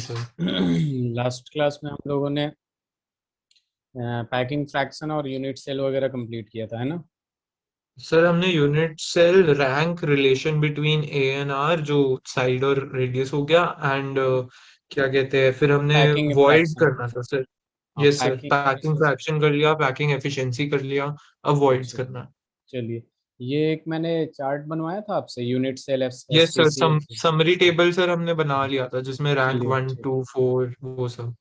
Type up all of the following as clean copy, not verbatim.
Sir. Last class में हम लोगों ने पैकिंग फ्रैक्शन और यूनिट सेल वगैरह कंप्लीट किया था, है ना? सर हमने unit cell rank relation between A and R जो साइड और रेडियस हो गया एंड क्या कहते हैं, फिर हमने पैकिंग वॉइड फ्रैक्शन। करना था सर। हाँ, yes sir, packing. Packing fraction कर लिया, पैकिंग एफिशिएंसी कर लिया, अब वॉइड्स अच्छा, करना है। चलिए। ये एक मैंने चार्ट बनवाया था आपसे, unit cell s yes c sir, c h. Summary table sir हमने बना लिया था जिसमें रैंक चलिए, 1 ठीक 2 4 वो सब।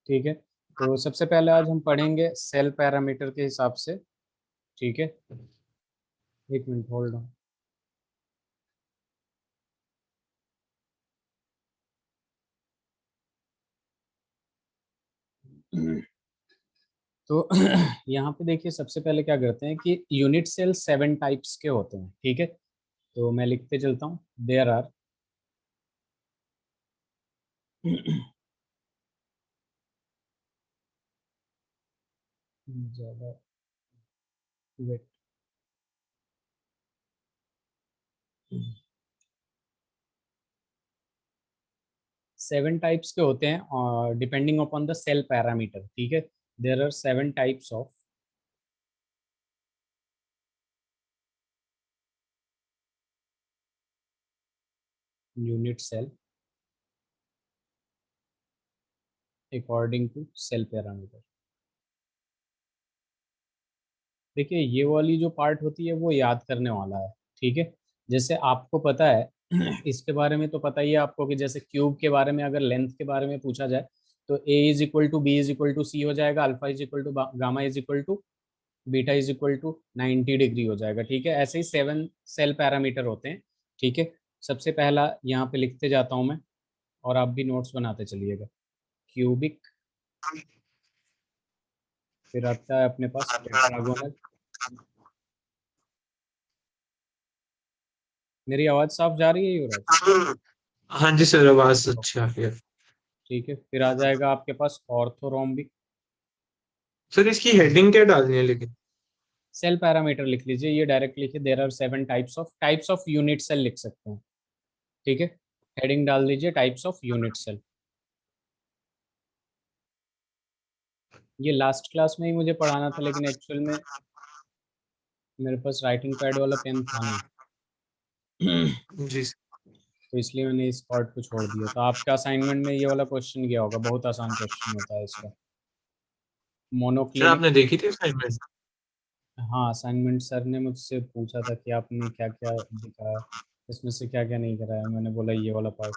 ठीक है। तो सबसे पहले आज हम पढ़ेंगे सेल पैरामीटर के हिसाब से। ठीक है, एक मिनट होल्ड ऑन। तो यहाँ पे देखिए, सबसे पहले क्या करते हैं कि यूनिट सेल 7 टाइप्स के होते हैं। ठीक है, तो मैं लिखते चलता हूँ। देयर आर ज्यादा वेट। 7 टाइप्स के होते हैं और depending upon the cell parameter. ठीक है, there are 7 types of unit cell according to cell parameter. देखिए, ये वाली जो पार्ट होती है वो याद करने वाला है। ठीक है, जैसे आपको पता है इसके बारे में तो पता ही है आपको कि जैसे क्यूब के बारे में अगर लेंथ के बारे में पूछा जाए तो a is equal to B is equal to c हो जाएगा, alpha is equal to gamma is equal to beta is equal to 90 degree हो जाएगा। ठीक है, ऐसे ही 7 सेल पैरामीटर होते हैं। ठीक है, सबसे पहला यहाँ पे लिखते जाता हूँ मैं और आप भी नोट्स बनाते चलिएगा। क्यूबिक, फिर आता है अपने पास टेट्रागोनल। मेरी आवाज़ साफ जा रही है युवराज? हाँ जी सर, आवाज अच्छी आ रही है। ठीक है, फिर आ जाएगा आपके पास ऑर्थोरोम्बिक। सर इसकी हेडिंग क्या डालनी है लेकिन? सेल पैरामीटर लिख लीजिए, ये डायरेक्ट लिखिए। There are 7 types of unit cell लिख सकते हैं। ठीक है, हेडिंग डाल दीजिए टाइप्स ऑफ यूनिट सेल। ये लास्ट क्लास में ही मुझे पढ़ाना था, लेकिन एक्चुअल में मेरे पास राइटिंग पैड वाला पेन था नहीं। जी सर। तो इसलिए मैंने इस पार्ट को छोड़ दिया। तो आपका असाइनमेंट में ये वाला क्वेश्चन गया होगा, बहुत आसान क्वेश्चन होता है इसका। Sir monoclinic. आपने देखी थी असाइनमेंट? हाँ, असाइनमेंट सर ने मुझसे पूछा था कि आपने क्या क्या दिखाया, इसमें से क्या क्या नहीं कराया। मैंने बोला ये वाला पार्ट।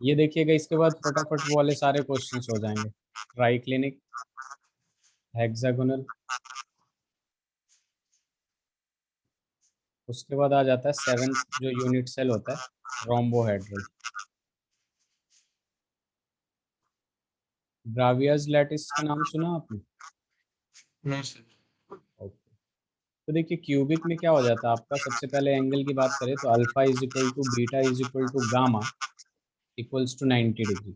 ये देखिएगा, इसके बाद फटाफट वो वाले सारे क्वेश्चंस हो जाएंगे। ट्राई क्लिनिक, हेक्सागोनल, उसके बाद आ जाता है 7th जो यूनिट सेल होता है, रोम्बोहेड्रल। ब्रावियस लैटिस का नाम सुना आपने? नहीं सर। ओके। तो देखिए, क्यूबिक में क्या हो जाता है आपका, सबसे पहले एंगल की बात करें तो alpha is equal to beta is equal to gamma equals to 90 degree.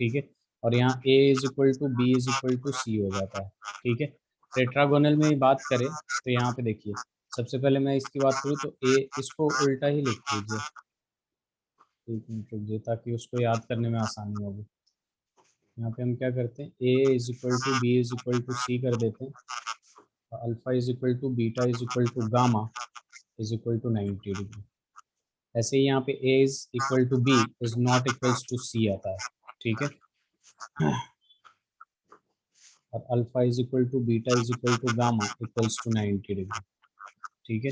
ठीक है, और यहाँ a is equal to B is equal to c हो जाता है। ठीक है, टेट्रागोनल में ही बात करें तो यहाँ पे देखिए, सबसे पहले मैं इसकी बात करूँ तो ए, इसको उल्टा ही लिख लीजिए। एक मिनट रुकिए ताकि उसको याद करने में आसानी होगी। यहाँ पे हम क्या करते हैं, ए is equal to B is equal to C कर देते हैं, alpha is equal to beta is equal to gamma is equal to 90 degree. ऐसे ही यहाँ पे A is equal to B is not equals to C आता है। ठीक है, और alpha is equal to beta is equal to gamma equals to 90 degree. ठीक है,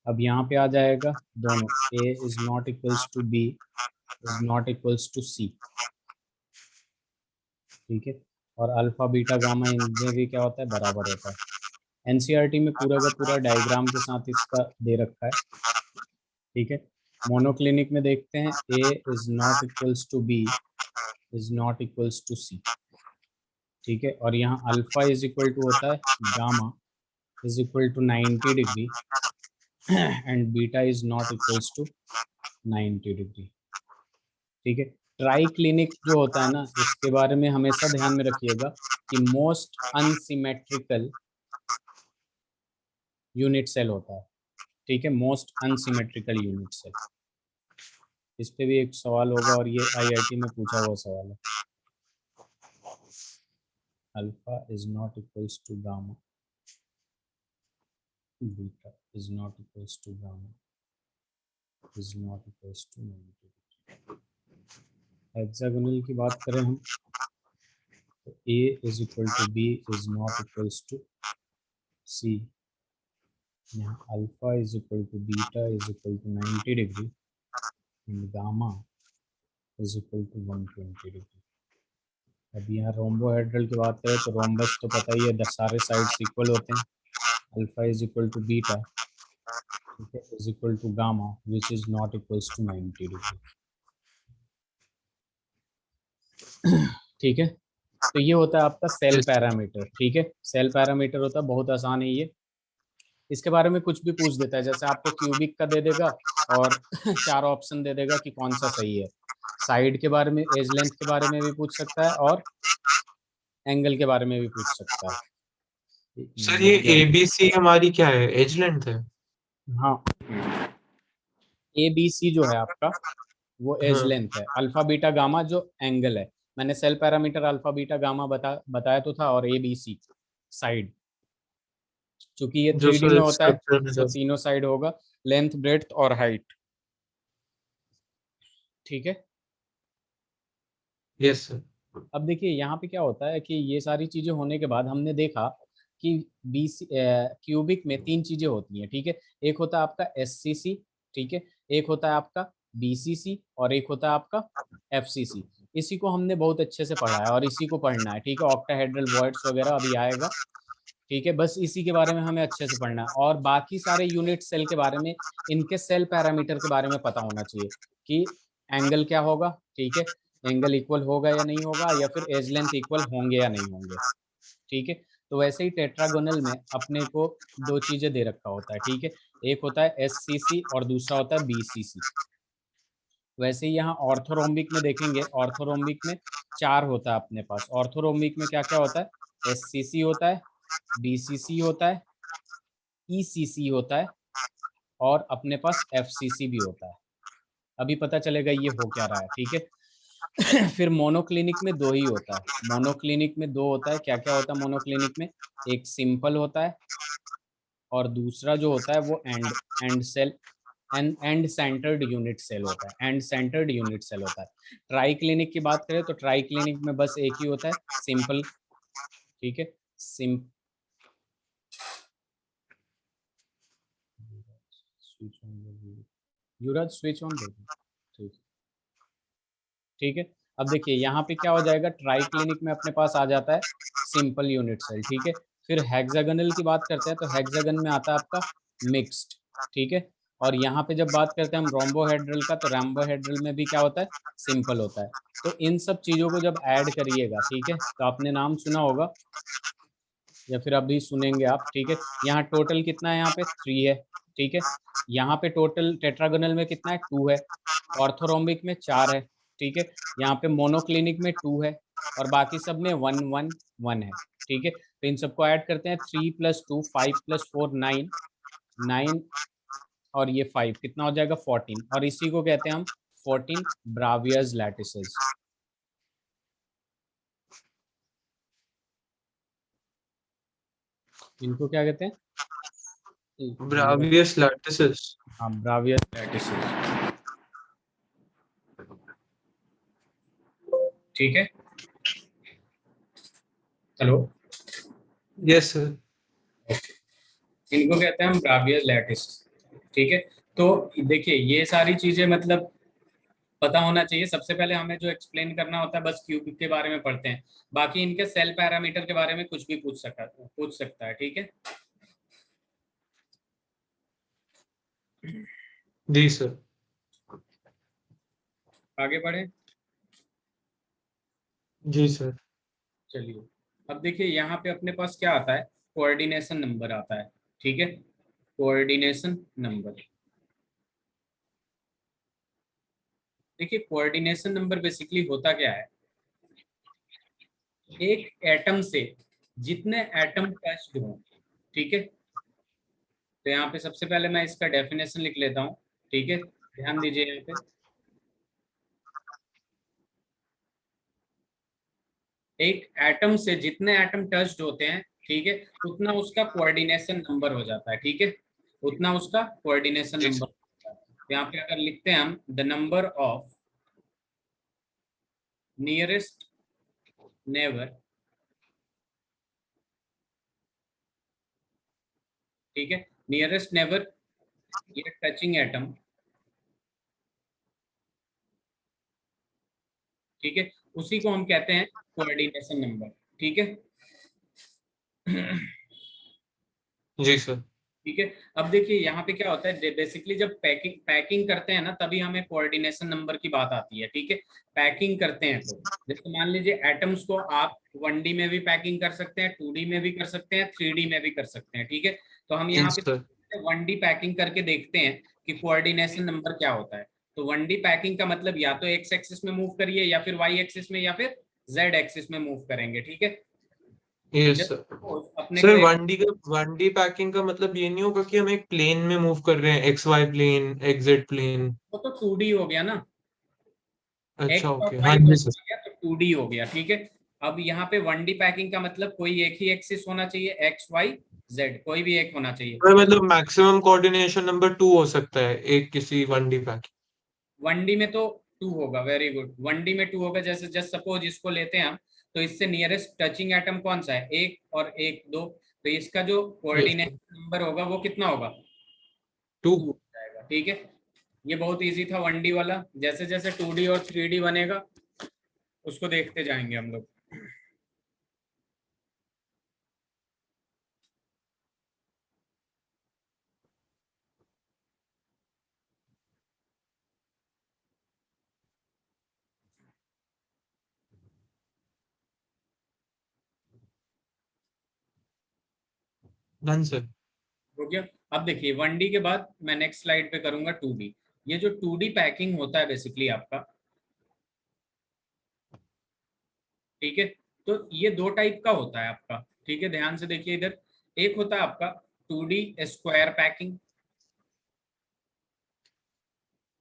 अब यहाँ पे आ जाएगा दोनों, ए is not equals to B is not equals to c. ठीक है, और अल्फा बीटा गामा इनमें भी क्या होता है, बराबर होता है। एनसीईआरटी में पूरा का पूरा डायग्राम के साथ इसका दे रखा है। ठीक है, मोनोक्लिनिक में देखते हैं, ए is not equals to B is not equals to c. ठीक है, और यहाँ अल्फा इज इक्वल टू होता है gamma is equal to 90 degree and beta is not equals to 90 degree. ठीक है, ट्राई क्लिनिक जो होता है ना, इसके बारे में हमेशा ध्यान में रखिएगा कि मोस्ट अनसिमेट्रिकल यूनिट सेल होता है। ठीक है, मोस्ट अनसिमेट्रिकल यूनिट सेल। इस पे भी एक सवाल होगा और ये आईआईटी में पूछा हुआ सवाल है। Alpha is not equals to gamma, beta is not equals to gamma is not equals to 90। Hexagonal की बात करें हम तो a is equal to B is not equals to c. यहाँ alpha is equal to beta is equal to 90 degree and gamma is equal to 120 degree. अब यहाँ rhombohedral की बात करें तो रोम्बस तो पता ही है, सारे साइड्स इक्वल होते हैं। Alpha is equal to beta, ठीक है, is equal to gamma which is not equals to 90 degree. ठीक है, तो ये होता है आपका सेल Yes, sir. पैरामीटर। ठीक है, सेल पैरामीटर होता है, बहुत आसान है ये। इसके बारे में कुछ भी पूछ देता है, जैसे आपको क्यूबिक का दे देगा और चार ऑप्शन दे देगा कि कौन सा सही है। साइड के बारे में, एज लेंथ के बारे में भी पूछ सकता है और एंगल के बारे में भी पूछ सकता है। सर ये जब ABC हमारी क्या है, एज लेंथ है? हाँ, ए बी सी जो है आपका वो एज हाँ, लेंथ है, अल्फा बीटा गामा जो एंगल है। मैंने cell parameter alpha beta gamma बताया तो था, और ए बी सी साइड, चूंकि ये जो 3D में सर होता है स्ट्रक्चर में तो सर। तीनों साइड होगा, लेंथ ब्रेड्थ और हाइट। ठीक है, यस सर। अब देखिए यहाँ पे क्या होता है कि ये सारी चीजें होने के बाद हमने देखा कि बीसी क्यूबिक में तीन चीजें होती हैं। ठीक है, एक होता है आपका एससीसी, ठीक है, एक होता है आपका बीसीसी और एक होता है आपका एफसीसी। इसी को हमने बहुत अच्छे से पढ़ा है और इसी को पढ़ना है। ठीक है, ऑक्टाहेड्रल वॉइड्स वगैरह अभी आएगा। ठीक है, बस इसी के बारे में हमें अच्छे से पढ़ना है, और बाकी सारे यूनिट सेल के बारे में, इनके सेल पैरामीटर के बारे में पता होना चाहिए कि एंगल क्या होगा। ठीक है, एंगल इक्वल होगा या नहीं होगा, या फिर एज लेंथ इक्वल होंगे या नहीं होंगे। ठीक है, तो वैसे ही टेट्रागोनल में अपने को दो चीजें दे रखा होता है। ठीक है, एक होता है एससीसी और दूसरा होता है बीसीसी। वैसे ही यहाँ ऑर्थोरोम्बिक में देखेंगे, ऑर्थोरोम्बिक में चार होता है अपने पास। ऑर्थोरोम्बिक में क्या क्या होता है, एससीसी होता है, बीसीसी होता है, ईसीसी होता है, और अपने पास एफसीसी भी होता है। अभी पता चलेगा ये हो क्या रहा है। ठीक है, फिर मोनोक्लिनिक में दो ही होता है। मोनोक्लिनिक में दो होता है, क्या क्या होता है मोनोक्लिनिक में, एक सिंपल होता है और दूसरा जो होता है वो end cell, end centred unit cell होता है। एंड सेंटर्ड यूनिट सेल होता है। ट्राई क्लिनिक की बात करें तो ट्राई क्लिनिक में बस एक ही होता है, सिंपल। ठीक है, सिम युवराज स्विच ऑन कर दो। ठीक, ठीक है, अब देखिए यहाँ पे क्या हो जाएगा, ट्राई क्लिनिक में अपने पास आ जाता है सिंपल यूनिट सेल। ठीक है, फिर हेक्सागोनल की बात करते हैं तो हेक्सागन में आता है आपका मिक्स्ड। ठीक है, और यहाँ पे जब बात करते हैं हम रोम्बोहेड्रल का, तो रोम्बोहेड्रल में भी क्या होता है, सिंपल होता है। तो इन सब चीजों को जब ऐड करिएगा, ठीक है, तो आपने नाम सुना होगा या फिर अभी सुनेंगे आप। ठीक है, यहाँ टोटल कितना है, यहाँ पे 3 है। ठीक है, यहाँ पे टोटल टेट्रागोनल में कितना है, 2 है। ऑर्थोरोम्बिक में 4 है। ठीक है, यहाँ पे मोनोक्लिनिक में 2 है, और बाकी सब में 1 1 1 है। ठीक है, तो इन सबको ऐड करते हैं, 3 + 2 5 + 4 9, 9 और ये 5 कितना हो जाएगा, 14। और इसी को कहते हैं हम 14 ब्रावियर्स लैटिसेस। इनको क्या कहते हैं, ब्रावियस लैटिसेस। हाँ, ब्रावियर्स लैटिसेस। ठीक है, हेलो, यस सर। इनको कहते हैं हम ब्रावियर लैटिस। ठीक है, तो देखिए ये सारी चीजें मतलब पता होना चाहिए। सबसे पहले हमें जो एक्सप्लेन करना होता है बस क्यूबिक के बारे में पढ़ते हैं, बाकी इनके सेल पैरामीटर के बारे में कुछ भी पूछ सकता है। ठीक है, जी सर। आगे बढ़े। जी सर। चलिए, अब देखिए यहाँ पे अपने पास क्या आता है, कोऑर्डिनेशन नंबर आता है। ठीक है, कोऑर्डिनेशन नंबर। देखिए कोऑर्डिनेशन नंबर बेसिकली होता क्या है, एक एटम से जितने एटम टच्ड हों। ठीक है, तो यहाँ पे सबसे पहले मैं इसका डेफिनेशन लिख लेता हूँ। ठीक है, ध्यान दीजिए यहाँ पे, एक एटम से जितने एटम टच्ड होते हैं, ठीक है, उतना उसका कोऑर्डिनेशन नंबर हो जाता है, ठीक है, उतना उसका कोऑर्डिनेशन जी नंबर सर। होता है। यहाँ पे अगर लिखते हैं हम the number of nearest neighbour, ठीक है, नियरेस्ट नेबर ये टचिंग एटम, ठीक है, उसी को हम कहते हैं कोऑर्डिनेशन नंबर, ठीक है। जी सर। ठीक है। अब देखिए यहाँ पे क्या होता है, बेसिकली जब पैकिंग पैकिंग करते हैं ना, तभी हमें कोऑर्डिनेशन नंबर की बात आती है, ठीक है। पैकिंग करते हैं तो जैसे मान लीजिए एटम्स को आप 1D में भी पैकिंग कर सकते हैं, 2D में भी कर सकते हैं, 3D में भी कर सकते हैं, ठीक है। तो हम जी यहाँ पे सर। 1D पैकिंग करके देखते हैं कि कोऑर्डिनेशन नंबर क्या होता है। तो 1D पैकिंग का मतलब या तो एक्स एक्सिस में मूव करिए, या फिर वाई एक्सिस में, या फिर जेड एक्सिस में मूव करेंगे, ठीक है। तो यस जस्ट सर। अपने को सर एक 1D पैकिंग का मतलब ये नहीं होगा कि हम एक प्लेन में मूव कर रहे हैं, X Y plane, X Z plane? वो तो 2D हो गया ना, अच्छा, एक्स और ओके, हाँ वाई जी दोनों सर। आ गया तो 2D हो गया, ठीक है। अब यहाँ पे 1D पैकिंग का मतलब कोई एक ही एक्सिस होना चाहिए, एक्स वाई जेड कोई भी एक होना चाहिए। सर मतलब मैक्सिमम कोऑर्डिनेशन नंबर 2 हो सकता है एक किसी 1D पैकिंग? 1D में तो 2 होगा, वेरी गुड, 1D में 2 होगा। जैसे जस्ट सपोज इसको लेते हैं हम, तो इससे नियरेस्ट टचिंग एटम कौन सा है, एक और एक दो, तो इसका जो यस सर। कोऑर्डिनेशन नंबर होगा वो कितना होगा, 2। 2 हो जाएगा, ठीक है। ये बहुत इजी था 1D वाला। जैसे जैसे 2D और 3D बनेगा उसको देखते जाएंगे हम लोग। Done sir. हो गया। अब देखिए 1D के बाद मैं नेक्स्ट स्लाइड पे करूंगा 2D। ये जो 2D पैकिंग होता है बेसिकली आपका, ठीक है, तो ये दो टाइप का होता है आपका, ठीक है, ध्यान से देखिए इधर। एक होता है आपका 2D स्क्वायर पैकिंग।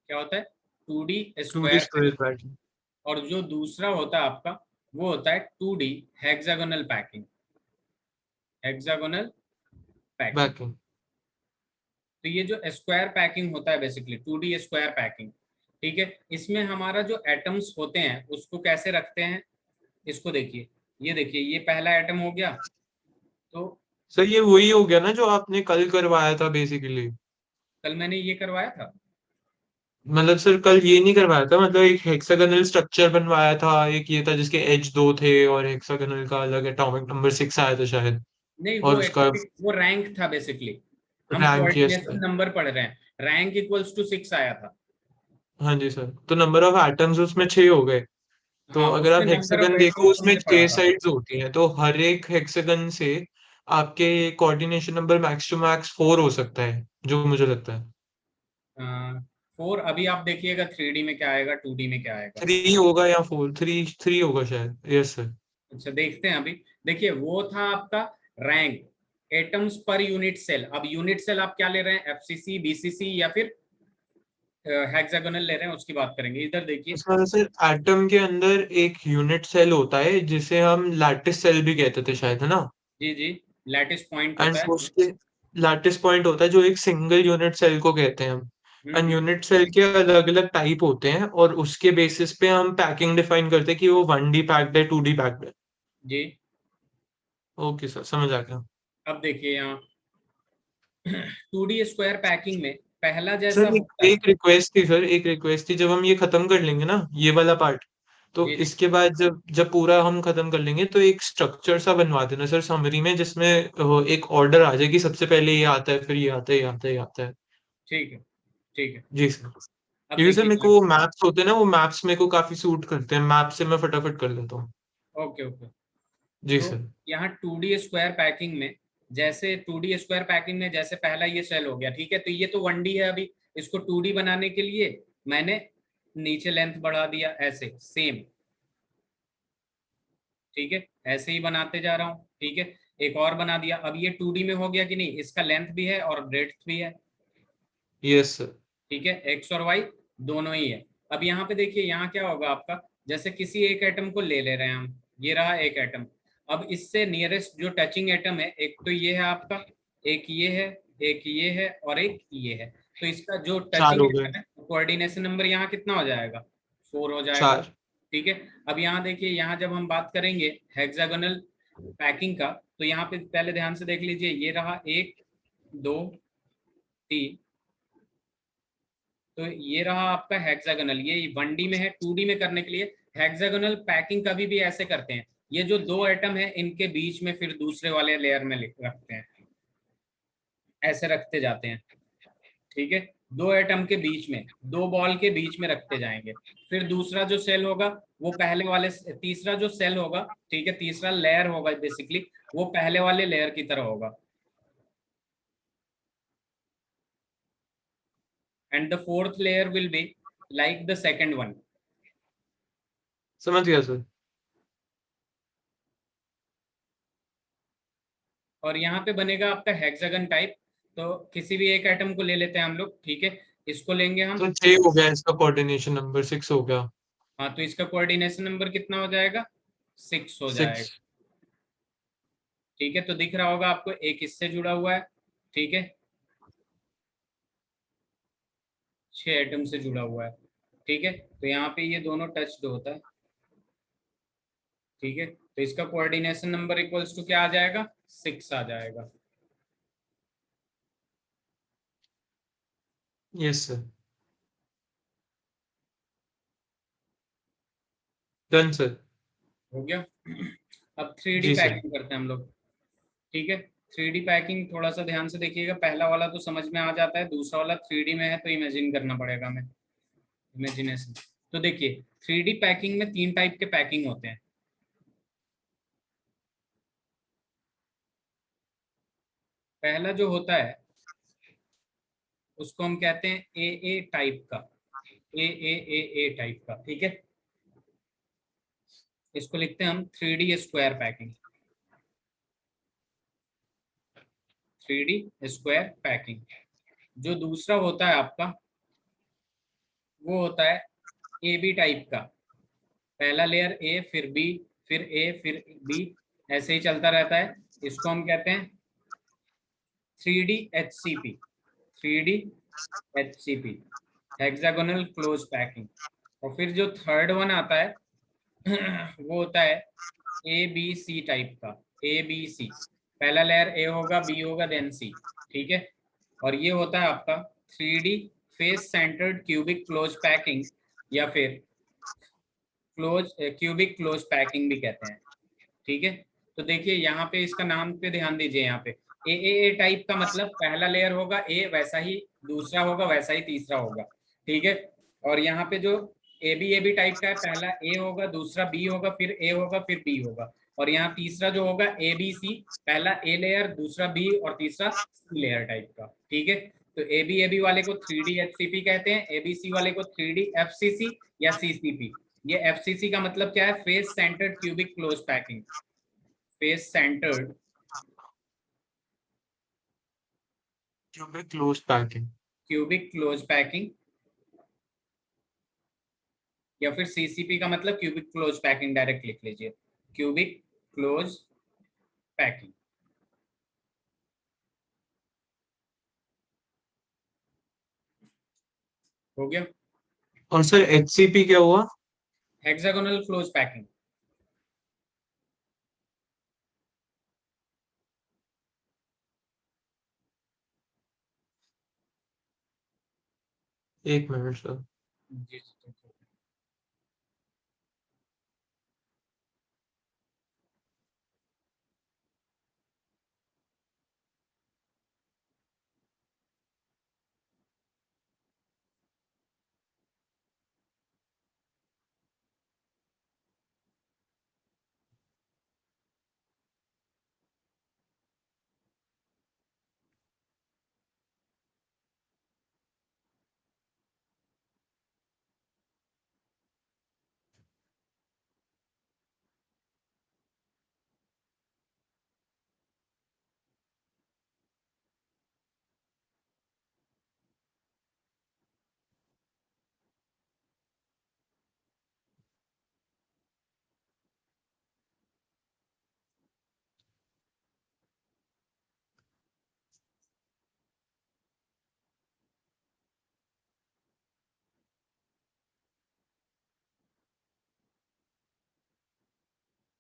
क्या होता है, 2D 2D square square packing. Packing. और जो दूसरा होता है आपका, वो होता है 2D hexagonal packing, hexagonal packing. Packing. तो ये जो स्क्वायर पैकिंग होता है बेसिकली 2D स्क्वायर पैकिंग, ठीक है, इसमें हमारा जो एटम्स होते हैं उसको कैसे रखते हैं, इसको देखिए। ये देखिए ये पहला एटम हो गया, तो सर ये वही हो गया ना जो आपने कल करवाया था बेसिकली? कल मैंने ये करवाया था। मतलब सर कल ये नहीं करवाया था, मतलब एक हेक्सागोनल स्ट्रक्चर बनवाया था, एक ये था जिसके एज 2 थे और हेक्सागोनल का अलग एटॉमिक नंबर 6 आया था शायद। नहीं, और वो उसका एटॉमिक वो रैंक था बेसिकली। हम rank, yes coordination sir. Number पढ़ रहे हैं, रैंक इक्वल्स टू 6 आया था। हाँ जी सर, तो नंबर ऑफ एटम्स उसमें 6 हो गए। तो हाँ, अगर उसमें आप नंबर ऑफ हेक्सागन देखो एटम्स उसमें हमने पढ़ा 6 था। साइड्स होती हैं, तो हर एक हेक्सागन से आपके coordination number max to max 4 हो सकता है, जो मुझे लगता है। 4, अभी आप देखिएगा 3D में क्या आएगा, 2D में क्या आएगा। 3 होगा या 4, 3 होगा शायद, यस सर। अच्छा देखते हैं अभी। देखिए वो था आपका rank, atoms per unit cell. अब यूनिट सेल आप क्या ले रहे हैं, एफसीसी, बीसीसी, या फिर हेक्सागोनल ले रहे हैं, उसकी बात करेंगे। इधर देखिए। उसका सर एटम के अंदर एक यूनिट सेल होता है जिसे हम लैटिस सेल भी कहते थे शायद, है ना? जी जी, लैटिस पॉइंट एंड होता है। उसके लैटिस पॉइंट होता है जो एक सिंगल यूनिट सेल को कहते हैं हम। And hmm. यूनिट सेल के अलग अलग टाइप होते हैं और उसके बेसिस पे हम पैकिंग डिफाइन करते हैं कि वो 1D पैक्ड है, 2D पैक्ड है। जी। ओके सर, समझ आ गया। अब देखिए यहाँ 2D स्क्वायर पैकिंग में पहला जैसा सर एक होता है। एक रिक्वेस्ट थी सर, एक रिक्वेस्ट थी, जब हम ये खत्म कर लेंगे ना ये वाला पार्ट, तो जी जी। इसके बाद जब जब पूरा हम खत्म कर लेंगे तो एक स्ट्रक्चर सा बनवा देना सर समरी में, जिसमें एक ऑर्डर आ जाए कि सबसे पहले ये आता है, फिर ये आता है, ये आता है, ये आता है। ठीक है, ठीक है। जी सर। अब क्योंकि सर देखिए मेरे यहाँ, को मैप्स होते हैं ना, वो मैप्स मेरे को काफी सूट करते हैं, मैप से मैं फटाफट कर लेता हूँ। Okay okay. जी तो सर। यहाँ 2D स्क्वायर पैकिंग में, जैसे 2D स्क्वायर पैकिंग में जैसे पहला ये सेल हो गया, ठीक है, तो ये तो 1D है। अभी इसको 2D बनाने के लिए मैंने नीचे लेंथ बढ़ा दिया, ऐसे सेम, ठीक है, ऐसे ही बनाते जा रहा हूँ, ठीक है। एक और बना दिया, अब ये 2D में हो गया कि नहीं, इसका लेंथ भी है और ब्रेड्थ भी है, यस सर। ठीक है, एक्स और वाई दोनों ही है। अब यहाँ पे देखिए यहाँ क्या होगा आपका, जैसे किसी एक एटम को ले ले रहे हैं हम, ये रहा एक एटम। अब इससे नियरेस्ट जो टचिंग एटम है, एक तो ये है आपका, एक ये है, एक ये है और एक ये है। तो इसका जो 4 टचिंग हो गए। एटम है, कोऑर्डिनेशन नंबर यहाँ कितना हो जाएगा? 4 हो जाएगा। 4। ठीक है। अब यहाँ देखिए, यहाँ जब हम बात करेंगे हेक्सागोनल पैकिंग का, तो यहाँ पे पहले ध्यान से देख लीजिए, ये रहा 1 2 3। तो ये रहा आपका हेक्सागोनल, ये 1D में है। 2D में करने के लिए हेक्सागोनल पैकिंग कभी भी ऐसे करते हैं, ये जो दो एटम है इनके बीच में फिर दूसरे वाले लेयर में रखते हैं, ऐसे रखते जाते हैं। ठीक है। दो एटम के बीच में, दो बॉल के बीच में रखते जाएंगे। फिर दूसरा जो सेल होगा वो पहले वाले, तीसरा जो सेल होगा, ठीक है, तीसरा लेयर होगा बेसिकली, वो पहले वाले लेयर की तरह होगा। And the fourth layer will be like the second one. समझ गया सर। और यहाँ पे बनेगा आपका हेक्सागन टाइप। तो किसी भी एक एटम को ले लेते हैं हम लोग, ठीक है, इसको लेंगे हम। तो 6 हो गया, इसका कोऑर्डिनेशन नंबर 6 हो गया। हाँ, तो इसका कोऑर्डिनेशन नंबर कितना हो जाएगा? 6 हो 6। जाएगा। ठीक है, तो दिख रहा होगा आपको, एक इससे जुड़ा हुआ है, ठीक है, 6 एटम से जुड़ा हुआ है। ठीक है, तो यहाँ पे ये दोनों टच्ड होता है। ठीक है, तो इसका कोऑर्डिनेशन नंबर इक्वल्स टू क्या आ जाएगा? 6 आ जाएगा। Yes sir. Done sir. हो गया। अब 3D जी सर। पैकिंग करते हैं हम लोग। ठीक है। 3D पैकिंग थोड़ा सा ध्यान से देखिएगा, पहला वाला तो समझ में आ जाता है, दूसरा वाला 3D में है तो इमेजिन करना पड़ेगा हमें, इमेजिनेशन। तो देखिए, 3D पैकिंग में 3 टाइप के पैकिंग होते हैं। पहला जो होता है उसको हम कहते हैं ए ए टाइप का, ए टाइप का। ठीक है, इसको लिखते हैं हम 3D square packing, 3D square packing. जो दूसरा होता है आपका, वो होता है ए बी टाइप का। पहला लेयर ए, फिर बी, फिर ए, फिर बी, ऐसे ही चलता रहता है। इसको हम कहते हैं 3D HCP, 3D HCP, hexagonal close packing. और फिर जो थर्ड वन आता है वो होता है ABC टाइप का, ABC। पहला लेयर ए होगा, बी होगा, देन सी। ठीक है। और ये होता है आपका 3D face centred cubic close packing, या फिर क्लोज क्यूबिक क्लोज पैकिंग भी कहते हैं। ठीक है। तो देखिए यहाँ पे इसका नाम पे ध्यान दीजिए, यहाँ पे ए टाइप का मतलब पहला लेयर होगा ए, वैसा ही दूसरा होगा, वैसा ही तीसरा होगा। ठीक है। और यहाँ पे जो ए बी टाइप का है, पहला ए होगा, दूसरा बी होगा, फिर ए होगा, फिर बी होगा। और यहाँ तीसरा जो होगा ABC, पहला ए लेयर, दूसरा बी और तीसरा सी लेयर टाइप का। ठीक है। तो ए बी वाले को 3D HCP कहते हैं, ABC वाले को 3D FCC या CCP। ये FCC का मतलब क्या है? Face centred cubic close packing, face centred cubic close packing. Cubic close packing, या फिर CCP का मतलब क्यूबिक क्लोज पैकिंग, डायरेक्ट लिख लीजिए, क्यूबिक क्लोज पैकिंग। हो गया। और सर HCP क्या हुआ? Hexagonal close packing. एक मिनट सर। जी।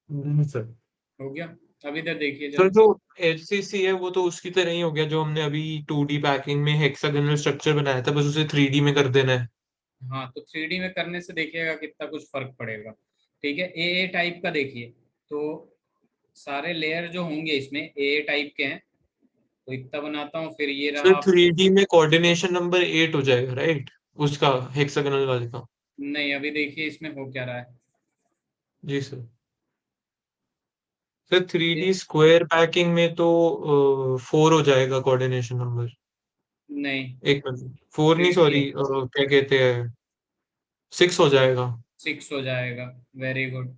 सर। हो गया। अब इधर देखिए सर जरा। जो HCC है वो तो उसकी तरह ही हो गया, जो हमने अभी 2D पैकिंग में हेक्सागोनल स्ट्रक्चर बनाया था, बस उसे 3D में कर देना है। हाँ, तो 3D में करने से देखिएगा कितना कुछ फर्क पड़ेगा। ठीक है, ए टाइप का देखिए, तो सारे लेयर जो होंगे इसमें ए टाइप के हैं। तो इतना बनाता हूँ, फिर ये सर रहा। 3D में कोऑर्डिनेशन नंबर 8 हो जाएगा, राइट? उसका हेक्सागोनल वाले का। नहीं, अभी देखिए इसमें हो क्या रहा है। जी सर। सर थ्री ये डी स्क्वायर पैकिंग में तो 4 हो जाएगा कोऑर्डिनेशन नंबर। नहीं, एक मिनट, 4 थ्री नहीं, डी सॉरी, है। क्या कहते हैं, 6 हो जाएगा। 6 हो जाएगा। Very good.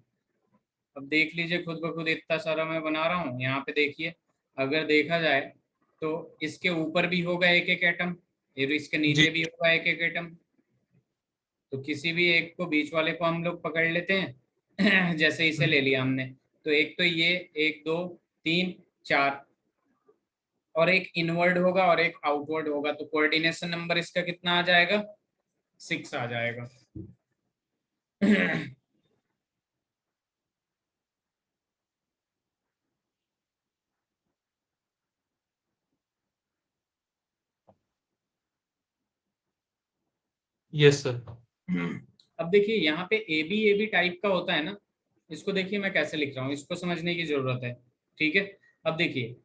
अब देख लीजिए खुद ब खुद, इतना सारा मैं बना रहा हूँ यहाँ पे, देखिए। अगर देखा जाए तो इसके ऊपर भी होगा एक एक एटम, फिर इसके जी। नीचे भी होगा एक एक एटम। तो किसी भी एक को, बीच वाले को हम लोग पकड़ लेते हैं। जैसे इसे ले लिया हमने, तो एक तो ये, एक दो तीन चार, और एक इनवर्ड होगा और एक आउटवर्ड होगा, तो कोऑर्डिनेशन नंबर इसका कितना आ जाएगा? 6 आ जाएगा। Yes sir. अब देखिए यहाँ पे ए बी टाइप का होता है ना, इसको देखिए मैं कैसे लिख रहा हूँ, इसको समझने की जरूरत है। ठीक है। अब देखिए,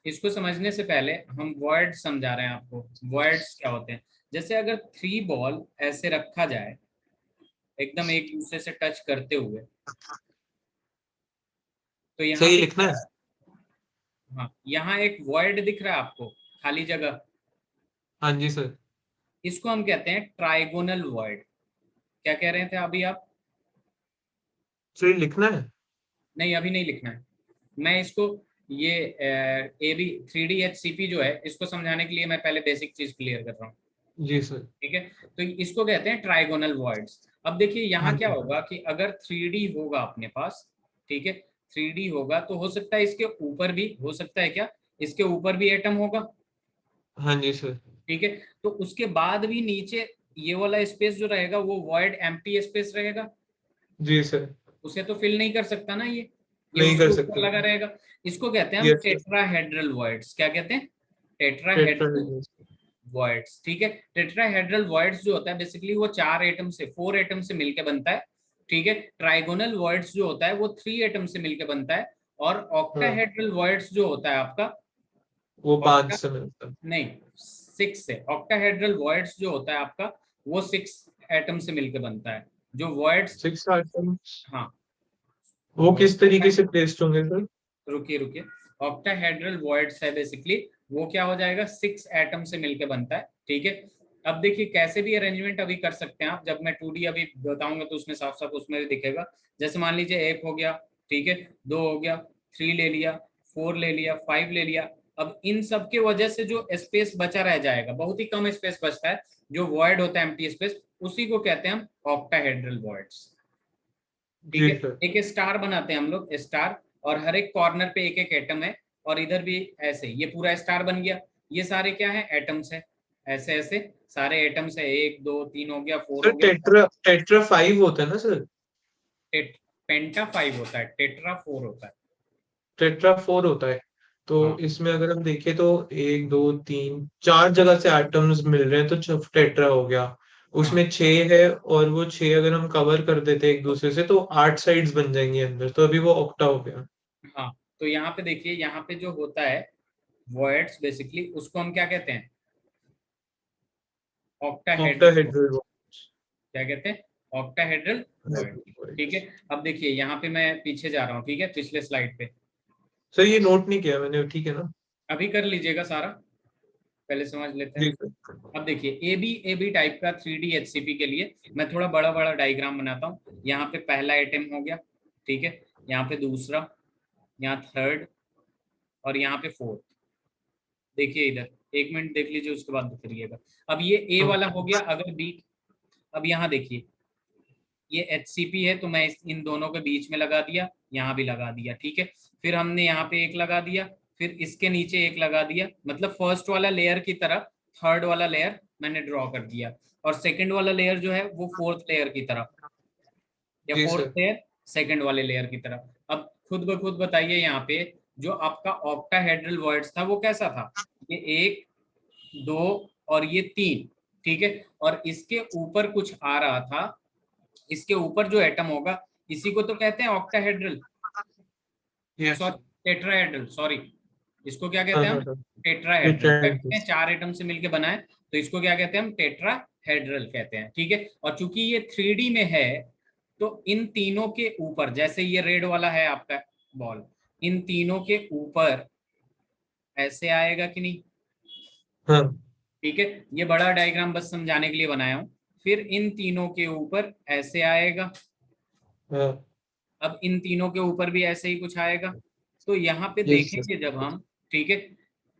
इसको समझने से पहले हम वर्ड समझा रहे हैं आपको। वर्ड्स क्या होते हैं? जैसे अगर 3 बॉल ऐसे रखा जाए, एकदम एक दूसरे से टच करते हुए, तो यहाँ सही पे लिखना क्या है। है? हाँ, यहाँ एक वर्ड दिख रहा है आपको, खाली जगह। हाँ जी सर। इसको हम कहते हैं ट्राइगोनल वर्ड। क्या कह रहे थे अभी आप? सही लिखना है। नहीं, अभी नहीं लिखना है। मैं इसको, ये ए बी 3D HCP जो है, इसको समझाने के लिए मैं पहले बेसिक चीज क्लियर कर रहा हूँ। जी सर। ठीक है। तो इसको कहते हैं ट्राइगोनल वर्ड्स। अब देखिए हाँ यहाँ क्या जी। होगा कि अगर 3D होगा अपने पास, ठीक है, 3D होगा तो हो सकता है इसके ऊपर भी, हो सकता है क्या, इसके ऊपर भी एटम होगा। हाँ जी सर। ठीक है। तो उसके बाद भी नीचे ये वाला स्पेस जो रहेगा वो वॉइड एम्प्टी स्पेस रहेगा। जी सर। उसे तो फिल नहीं कर सकता ना ये नहीं उसके कर ऊपर सकते। लगा रहेगा। इसको कहते हैं हम यस सर। Tetrahedral words. क्या कहते हैं? Tetrahedral tetrahedral. वर्ड्स। ठीक है। टेट्राहेड्रल वर्ड्स जो होता है बेसिकली वो 4 एटम से, 4 एटम से मिलकर बनता है। ठीक है। ट्राइगोनल वर्ड्स जो होता है वो 3 एटम से मिलकर बनता है। और हाँ, ऑक्टाहेड्रल वर्ड्स जो होता है आपका, वो 5 ऑक्टा, से मिलता है। नहीं, 6 से। ऑक्टाहेड्रल वर्ड्स जो होता है आपका, वो 6 एटम से मिलकर बनता है। जो वर्ड्स, 6 आइटम्स। हाँ, वो तो किस तरीके से प्लेस्ड होंगे सर? रुकिए रुकिए, ऑक्टाहेड्रल वर्ड्स है बेसिकली, वो क्या हो जाएगा, 6 एटम से मिलकर बनता है। ठीक है। अब देखिए कैसे भी अरेंजमेंट अभी कर सकते हैं आप, जब मैं 2D अभी बताऊंगा तो उसमें साफ साफ उसमें भी दिखेगा। जैसे मान लीजिए एक हो गया, ठीक है, दो हो गया, 3 ले लिया, 4 ले लिया, 5 ले लिया। अब इन सब के वजह से जो स्पेस बचा रह जाएगा, बहुत ही कम स्पेस बचता है, जो वॉइड होता है एम्प्टी स्पेस, उसी को कहते हैं हम ऑक्टाहेड्रल वर्ड्स। ठीक जी है। सर। एक स्टार बनाते हैं हम लोग, स्टार, और हर एक कॉर्नर पे एक एक एटम है, और इधर भी ऐसे, ये पूरा स्टार बन गया। ये सारे क्या है, एटम्स है। ऐसे ऐसे सारे एटम्स है, 1 2 3 हो गया, 4 सर हो गया। टेट्रा टेट्रा 5 होता है ना सर? पेंटा 5 होता है, टेट्रा 4 होता है। टेट्रा 4 होता है। तो हाँ इसमें अगर हम देखें तो 1 2 3 4 जगह से एटम्स मिल रहे हैं, तो टेट्रा हो गया। हाँ उसमें 6 है, और वो 6 अगर हम कवर कर देते हैं एक दूसरे से तो 8 साइड्स बन जाएंगी अंदर, तो अभी वो ऑक्टा हो गया। हाँ। तो यहाँ पे देखिए, यहाँ पे जो होता है वर्ड्स बेसिकली, उसको हम क्या कहते हैं, ऑक्टाहेड्रल। ऑक्टाहेड्रल। क्या कहते हैं? Octahedral word. ठीक है। अब देखिए यहाँ पे मैं पीछे जा रहा हूँ, ठीक है, पिछले स्लाइड पे। सर ये नोट नहीं किया मैंने, ठीक है ना? अभी कर लीजिएगा सारा, पहले समझ लेते हैं। जी सर। अब देखिए ए बी टाइप का 3D HCP के लिए मैं थोड़ा बड़ा बड़ा डायग्राम बनाता हूँ। यहाँ पे पहला एटम हो गया, ठीक है, यहाँ पे दूसरा, यहाँ थर्ड, और यहाँ पे फोर्थ। देखिए इधर, एक मिनट देख लीजिए, उसके बाद करिएगा। अब ये ए वाला हो गया, अगर बी, अब यहाँ देखिए, ये HCP है तो मैं इन दोनों के बीच में लगा दिया, यहाँ भी लगा दिया, ठीक है। फिर हमने यहाँ पे एक लगा दिया, फिर इसके नीचे एक लगा दिया, मतलब फर्स्ट वाला लेयर की तरह थर्ड वाला लेयर मैंने ड्रॉ कर दिया, और सेकंड वाला लेयर जो है वो फोर्थ लेयर की तरह, या जी फोर्थ सर। लेयर सेकंड वाले लेयर की तरह। अब खुद ब खुद बताइए यहाँ पे जो आपका ऑक्टाहेड्रल वर्ड्स था वो कैसा था? ये एक, दो और ये तीन, ठीक है। और इसके ऊपर कुछ आ रहा था, इसके ऊपर जो एटम होगा इसी को तो कहते हैं octahedral, yes. Sorry tetrahedral, sorry. इसको क्या हाँ कहते हैं हम? हाँ हाँ। टेट्राहेड्रल। क्या कहते हैं? टेट्राहेड्रल्स। चार एटम से मिलके बना है, तो इसको क्या कहते हैं हम? टेट्राहेड्रल कहते हैं, ठीक है। और चूंकि ये 3D में है, तो इन तीनों के ऊपर, जैसे ये रेड वाला है आपका बॉल, इन तीनों के ऊपर ऐसे आएगा कि नहीं? हाँ ठीक है, ये बड़ा डायग्राम बस समझाने के लिए बनाया हूं। फिर इन तीनों के ऊपर ऐसे आएगा, हाँ। अब इन तीनों के ऊपर भी ऐसे ही कुछ आएगा। तो यहाँ पे यस सर। देखेंगे जब हम, ठीक है,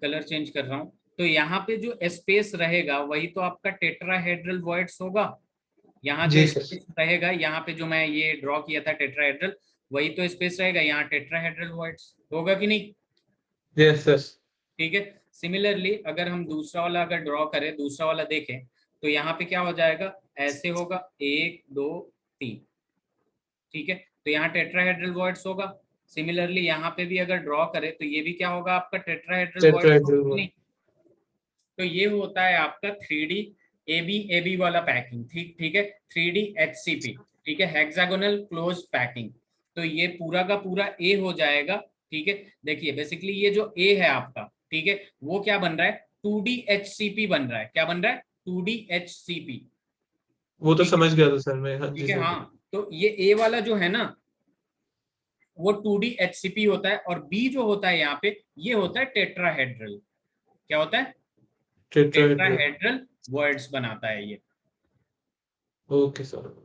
कलर चेंज कर रहा हूँ, तो यहाँ पे जो स्पेस रहेगा वही तो आपका टेट्राहेड्रल वॉइड्स होगा। यहाँ जो जी सर। स्पेस रहेगा, यहाँ पे जो मैं ये ड्रॉ किया था टेट्राहेड्रल, वही तो स्पेस रहेगा, यहाँ टेट्राहेड्रल वॉइड्स होगा कि नहीं? Yes sir. ठीक है। सिमिलरली अगर हम दूसरा वाला अगर ड्रॉ करें, दूसरा वाला देखें, तो यहाँ पे क्या हो जाएगा? ऐसे होगा, एक दो तीन, ठीक है। तो यहाँ टेट्राहेड्रल वॉइड्स होगा। सिमिलरली यहाँ पे भी अगर ड्रॉ करें तो ये भी क्या होगा आपका? टेट्राहेड्रल वॉइड्स होगा टेट्राहेड्रल कि वन। नहीं? तो ये होता है आपका 3D एबी एबी वाला पैकिंग, ठीक ठीक है। 3D HCP, ठीक है, हेक्सागोनल क्लोज पैकिंग। तो ये पूरा का पूरा ए हो जाएगा, ठीक है। देखिए बेसिकली ये जो ए है आपका, ठीक है, वो क्या बन रहा है? 2D HCP बन रहा है। क्या बन रहा है? 2D HCP, वो तो ठीक है। समझ गया था सर मैं, हाँ जी ठीक है, सर। हाँ। तो ये ए वाला जो है ना, वो 2D HCP होता है, और बी जो होता है यहाँ पे, ये होता है टेट्राहेड्रल। क्या होता है? टेट्राहेड्रल। टेट्राहेड्रल वर्ड्स बनाता है ये, ओके सर।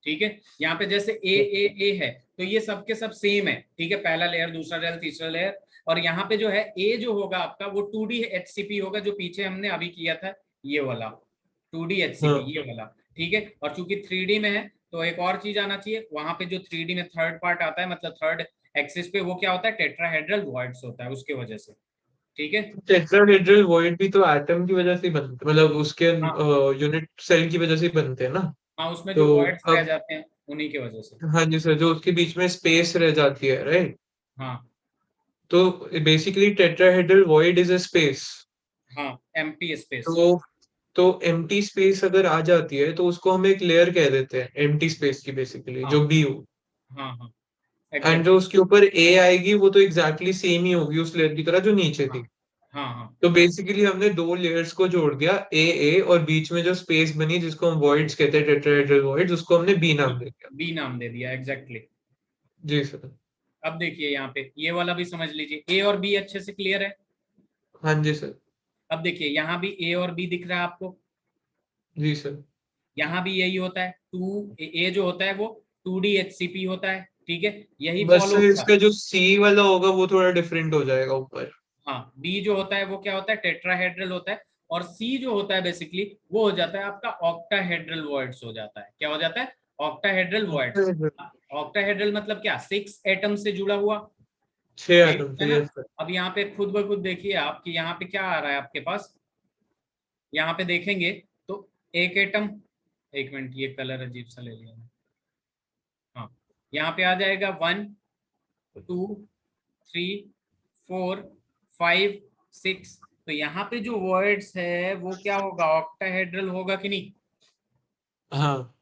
ठीक है। यहाँ पे जैसे ए है, तो ये सब के सब सेम है, ठीक है, पहला लेयर, दूसरा लेयर, तीसरा लेयर। और यहाँ पे जो है ए जो होगा आपका, वो 2D HCP होगा, जो पीछे हमने अभी किया था, ये वाला 2D HCP, हाँ ये वाला, ठीक है। और चूंकि 3D में है, तो एक और चीज आना चाहिए वहां पे, जो 3D में थर्ड पार्ट आता है, मतलब थर्ड एक्सिस पे, वो क्या होता है? टेट्राहेड्रल वॉइड्स होता है, उसके वजह से, ठीक है। टेट्राहेड्रल वॉइड भी तो एटम की वजह से ही बनते, मतलब उसके हाँ यूनिट सेल की वजह से ही बनते हैं ना। हाँ, उसमें जो तो वॉइड्स रह अब, जाते हैं उन्हीं की वजह से। हाँ जी सर, जो उसके बीच में स्पेस रह जाती है, राइट। हाँ तो basically tetrahedral void is a space. हाँ, एम्प्टी स्पेस। तो तो एम्प्टी स्पेस अगर आ जाती है तो उसको हम एक लेयर कह देते हैं एम्प्टी स्पेस की, बेसिकली हाँ जो बी हो। हाँ हाँ, एंड जो एग्जैक्टली। उसके ऊपर ए आएगी वो तो एग्जैक्टली सेम ही होगी उस लेयर की तरह जो नीचे हाँ थी। हाँ हाँ तो बेसिकली हमने दो लेयर्स को जोड़ दिया, ए और बीच में जो स्पेस बनी जिसको हम वॉइड्स कहते हैं, टेट्राहेड्रल वॉइड्स, उसको हमने बी बी, नाम दे दिया। बी नाम दे दिया, एग्जैक्टली। जी सर। अब देखिए यहाँ पे ये वाला भी समझ लीजिए, ए और बी अच्छे से क्लियर है। हाँ जी सर। अब देखिए यहाँ भी ए और बी दिख रहा है आपको, जी सर। यहाँ भी यही होता है, टू ए जो होता है वो 2D HCP होता है, ठीक है, यही बस फॉलो होगा। इसका जो सी वाला होगा वो थोड़ा डिफरेंट हो जाएगा ऊपर। हाँ, बी जो होता है वो क्या होता है? टेट्राहेड्रल होता है। और सी जो होता है बेसिकली, वो हो जाता है आपका ऑक्टाहेड्रल वर्ड्स हो जाता है। क्या हो जाता है? Octahedral words. ऑक्टाहेड्रल मतलब क्या? 6 एटम से जुड़ा हुआ, छह ठीक आइटम है थे, ना। Yes sir. अब यहाँ पे खुद ब खुद देखिए आप कि यहाँ पे क्या आ रहा है आपके पास, यहाँ पे देखेंगे तो एक एटम, एक मिनट, ये कलर अजीब सा ले लिया मैंने। हाँ, यहाँ पे आ जाएगा 1 2 3 4 5 6। तो यहाँ पे जो वर्ड्स है वो क्या होगा? ऑक्टाहेड्रल होगा कि नहीं? हाँ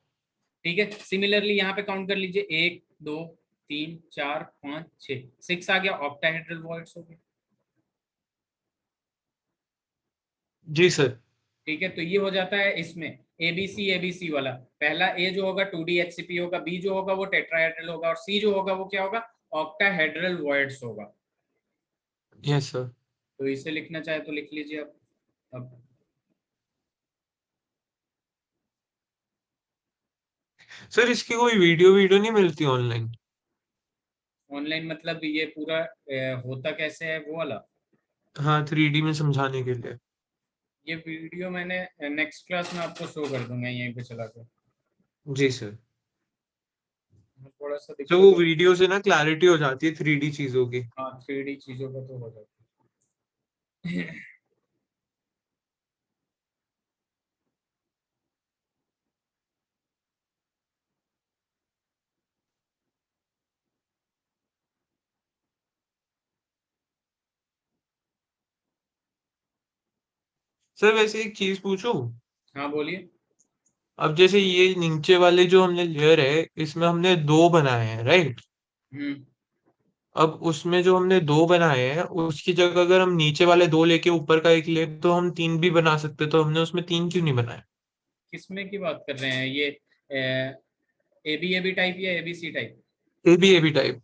ठीक है। सिमिलरली यहाँ पे काउंट कर लीजिए, एक दो तीन चार पाँच छः, 6 आ गया, ऑक्टाहेड्रल वर्ड्स हो गए। जी सर। ठीक है, तो ये हो जाता है इसमें एबीसी वाला। पहला ए जो होगा 2D HCP होगा, बी जो होगा वो टेट्राहेड्रल होगा, और सी जो होगा वो क्या होगा? ऑक्टाहेड्रल वर्ड्स होगा। Yes sir. तो इसे लिखना चाहे तो लिख लीजिए अब सर इसकी कोई वीडियो वीडियो नहीं मिलती ऑनलाइन? ऑनलाइन मतलब ये पूरा होता कैसे है वो वाला? हाँ, 3D में समझाने के लिए। ये वीडियो मैंने नेक्स्ट क्लास में आपको शो कर दूंगा यहीं पे चला के। जी सर। थोड़ा सा तो दिक्कत वो हो, वीडियो से ना क्लैरिटी हो जाती है 3D चीजों की। हाँ 3D चीजों का तो हो जाता है। सर वैसे एक चीज पूछूं। हाँ बोलिए। अब जैसे ये नीचे वाले जो हमने लेयर है, इसमें हमने दो बनाए हैं, राइट? हम्म। अब उसमें जो हमने दो बनाए हैं, उसकी जगह अगर हम नीचे वाले दो लेके ऊपर का एक ले, तो हम तीन भी बना सकते, तो हमने उसमें तीन क्यों नहीं बनाए? किसमें की बात कर रहे हैं ये? ए बी टाइप या A B C type? A B type.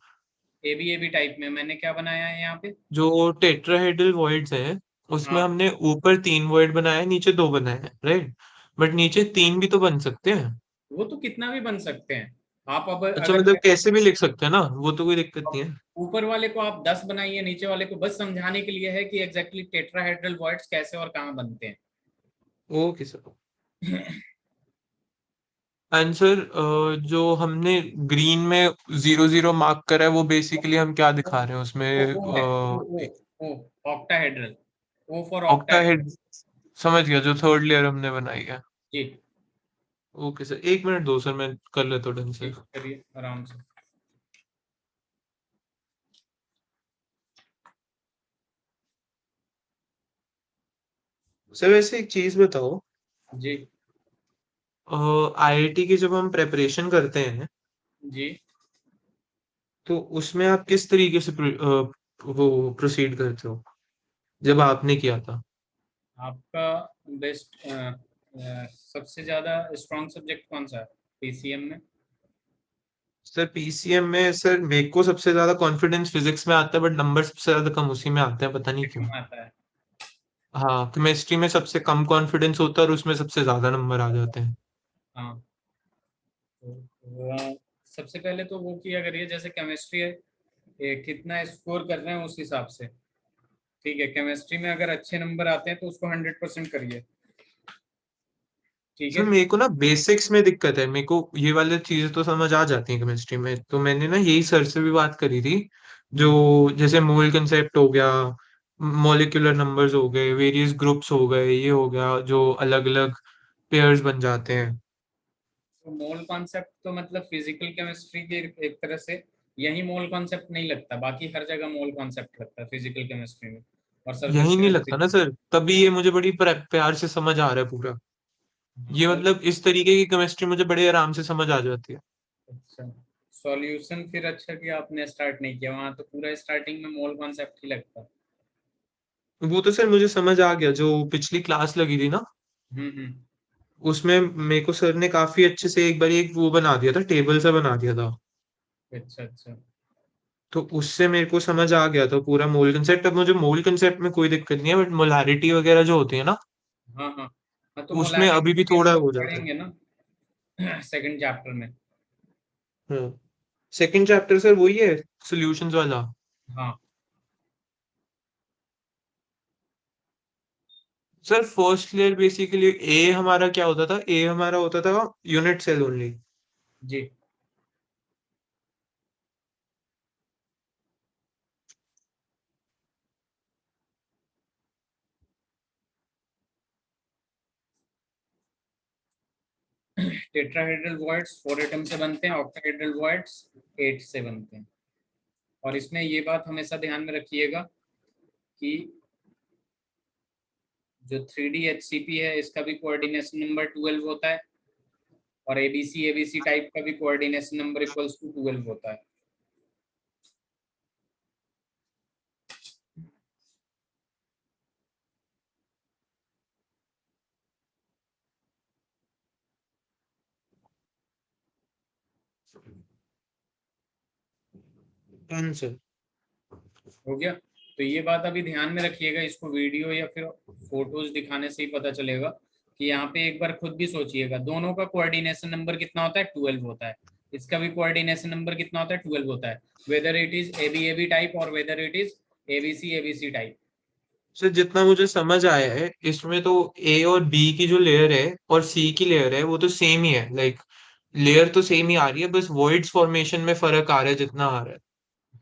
A B type में मैंने क्या बनाया है यहाँ पे? जो टेट्राहेड्रल वॉइड्स हैं, उसमें हाँ, हमने ऊपर तीन वॉइड बनाए हैं, नीचे दो बनाए हैं, राइट? बट नीचे तीन भी तो बन सकते हैं। वो तो कितना भी बन सकते हैं। आप अब अच्छा, अगर मतलब कैसे भी लिख सकते हैं ना, वो तो कोई दिक्कत नहीं अब है। ऊपर वाले को आप 10 बनाइए, नीचे वाले को बस समझाने के लिए है कि एग्जैक्टली टेट्राहेड्रल वॉइड्स कैसे और कहाँ बनते हैं। Okay sir. आंसर, जो हमने ग्रीन में जीरो जीरो मार्क करा है, वो बेसिकली हम क्या दिखा रहे हैं उसमें? ओ है O octahedral. O for octahedral. ऑक्टाहेड। समझ गया, जो थर्ड लेयर हमने बनाई है। जी। ओके सर, एक मिनट दो सर, मैं कर लेता हूँ ढंग से। ठीक, करिए आराम से। सर वैसे एक चीज बताओ। जी। आईआईटी की जब हम प्रेपरेशन करते हैं, जी। तो उसमें आप किस तरीके से वो प्रोसीड करते हो, जब आपने किया था? आपका बेस्ट सबसे ज्यादा स्ट्रॉन्ग सब्जेक्ट कौन सा है पीसीएम में? सर पीसीएम में सर मेरे को सबसे ज्यादा कॉन्फिडेंस फिजिक्स में आता है, बट नंबर सबसे ज्यादा कम उसी में आते हैं, पता नहीं क्यों। कम आता है। हाँ, केमिस्ट्री में सबसे कम कॉन्फिडेंस होता है और उसमें सबसे ज्यादा नंबर आ जाते हैं। हाँ, तो सबसे पहले तो वो किया करिए, जैसे केमिस्ट्री है, कितना स्कोर कर रहे हैं उस हिसाब से। ठीक है, केमिस्ट्री में अगर अच्छे नंबर आते हैं तो उसको 100% करिए। ठीक सर है। मेरे को ना बेसिक्स में दिक्कत है, मेरे को ये वाली चीजें तो समझ आ जाती हैं केमिस्ट्री में, तो मैंने ना यही सर से भी बात करी थी। जो हम्म। जैसे मोल कंसेप्ट हो गया, मॉलिक्यूलर नंबर्स हो गए, वेरियस ग्रुप्स हो गए, ये हो गया जो अलग अलग पेयर्स बन जाते हैं। तो मोल कॉन्सेप्ट तो मतलब फिजिकल केमिस्ट्री के एक तरह से यही मोल कॉन्सेप्ट नहीं लगता, बाकी हर जगह मोल कॉन्सेप्ट लगता है फिजिकल केमिस्ट्री में और सरफेस यही नहीं लगता ना केमिस्ट्री सर, तभी ये मुझे बड़ी प्यार से समझ आ रहा है पूरा। में। ये मतलब इस तरीके की केमिस्ट्री मुझे बड़े आराम से समझ आ जाती है। अच्छा, सॉल्यूशन फिर अच्छा कि आपने स्टार्ट नहीं किया, वहां तो पूरा स्टार्टिंग में मोल कॉन्सेप्ट ही लगता। वो तो सर मुझे समझ आ गया, जो पिछली क्लास लगी थी ना, हम्म। उसमें मेरे को सर ने काफी अच्छे से एक बार एक वो बना दिया था, टेबल सा बना दिया था। अच्छा अच्छा। तो उससे मेरे को समझ आ गया था पूरा मोल कंसेप्ट। अब मुझे मोल कंसेप्ट में कोई दिक्कत नहीं है, बट मोलारिटी वगैरह जो होती है ना, हाँ हाँ हाँ, तो उसमें अभी भी मोलैरिटी थोड़ा हम लोग हो जाता है। पढ़ेंगे ना सेकंड चैप्टर में। हाँ, सेकंड चैप्टर सर वही है, सॉल्यूशंस वाला। हाँ। सर फर्स्ट लेयर बेसिकली ए हमारा क्या होता था, ए हमारा होता था यूनिट सेल ओनली। जी। टेट्राहेड्रल वॉइड्स 4 एटम से बनते हैं, ऑक्टाहेड्रल वॉइड्स 8 से बनते हैं। और इसमें ये बात हमेशा ध्यान में रखिएगा कि जो 3D HCP है इसका भी कोऑर्डिनेशन नंबर 12 होता है, और एबीसी टाइप का भी कोऑर्डिनेशन नंबर इक्वल्स टू 12 होता है। आंसर। हो गया? तो ये बात अभी ध्यान में रखिएगा, इसको वीडियो या फिर फोटोज दिखाने से ही पता चलेगा कि यहाँ पे एक बार खुद भी सोचिएगा, दोनों का कोऑर्डिनेशन नंबर कितना होता है? 12 होता है। इसका भी कोऑर्डिनेशन नंबर कितना होता है? 12 होता है, whether it is a B type और whether it is a B C type. Sir जितना मुझे समझ आया है, इसमें तो ए और बी की जो लेयर है और सी की लेयर है, वो तो सेम ही है, लाइक लेयर तो सेम ही आ रही है, बस वॉइड्स फॉर्मेशन में फर्क आ रहा है जितना आ रहा है।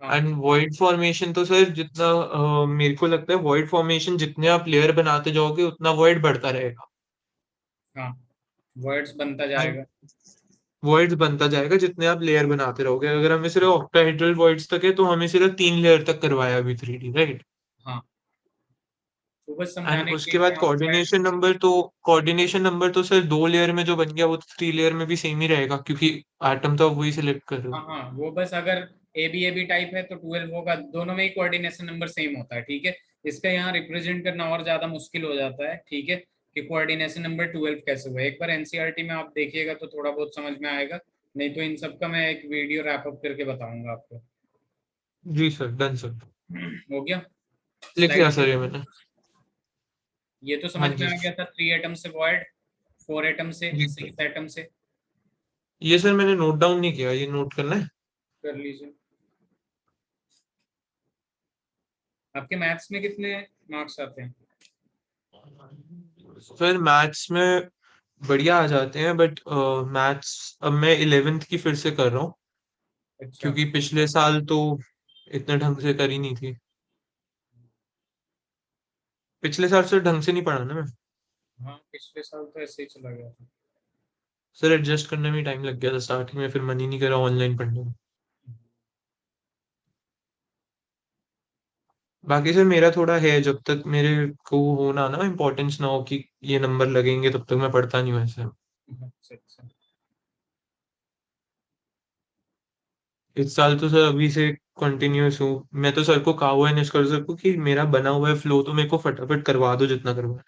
हाँ एंड वॉइड फॉर्मेशन तो सर जितना मेरे को लगता है, वॉइड फॉर्मेशन जितने आप लेयर बनाते जाओगे उतना वॉइड बढ़ता रहेगा। हाँ, वर्ड्स बनता एंड जाएगा। वॉइड्स बनता जाएगा जितने आप लेयर बनाते रहोगे। अगर हमें सिर्फ ऑक्टाहेड्रल वॉइड्स तक है, तो हमें सिर्फ तीन लेयर तक करवाया अभी 3D, राइट? हाँ, वो बस एंड समझाने के उसके लिए बाद मैं आउटसाइड। कोऑर्डिनेशन नंबर तो सर 2 लेयर में जो बन गया वो तो 3 लेयर में भी सेम ही रहेगा, क्योंकि एटम तो आप वही सिलेक्ट कर रहे हो। हाँ हाँ, वो बस अगर ए बी टाइप है तो 12 होगा, दोनों में ही कोऑर्डिनेशन नंबर सेम होता है, ठीक है। इसका यहाँ रिप्रेजेंट करना और ज्यादा मुश्किल हो जाता है, ठीक है, कि कोऑर्डिनेशन नंबर 12 कैसे हुआ। एक बार एनसीईआरटी में आप देखिएगा तो थोड़ा बहुत समझ में आएगा, नहीं तो इन सब का मैं एक वीडियो रैप अप करके बताऊंगा आपको। जी सर, डन सर। हो गया। लिख लिया स्लाइड सर ये मैंने। ये तो समझ हाँ में जी। आ गया था, 3 एटम से वॉइड, 4 एटम से, जी सर, 6 एटम से। ये सर मैंने नोट डाउन नहीं किया, ये नोट करना है। कर लीजिए। आपके मैथ्स में कितने मार्क्स आते हैं? फिर मैथ्स में बढ़िया आ जाते हैं, बट मैथ्स अब मैं 11th की फिर से कर रहा हूँ, अच्छा। क्योंकि पिछले साल तो इतने ढंग से करी नहीं थी। पिछले साल से ढंग से नहीं पढ़ा ना मैं। हाँ, पिछले साल तो ऐसे ही चला गया था। सर एडजस्ट करने में टाइम लग गया था स्टार्टिंग में, फिर मन ही नहीं करा ऑनलाइन पढ़ने में। बाकी सर मेरा थोड़ा है, जब तक मेरे को होना ना इम्पोर्टेंस ना हो कि ये नंबर लगेंगे, तब तक मैं पढ़ता नहीं हूँ ऐसे। अच्छा अच्छा। इस साल तो सर अभी से कंटिन्यूअस हूँ। मैं तो सर को कहा हुआ है, निष्कर सर को, कि मेरा बना हुआ है फ्लो, तो मेरे को फटाफट करवा दो जितना करवा।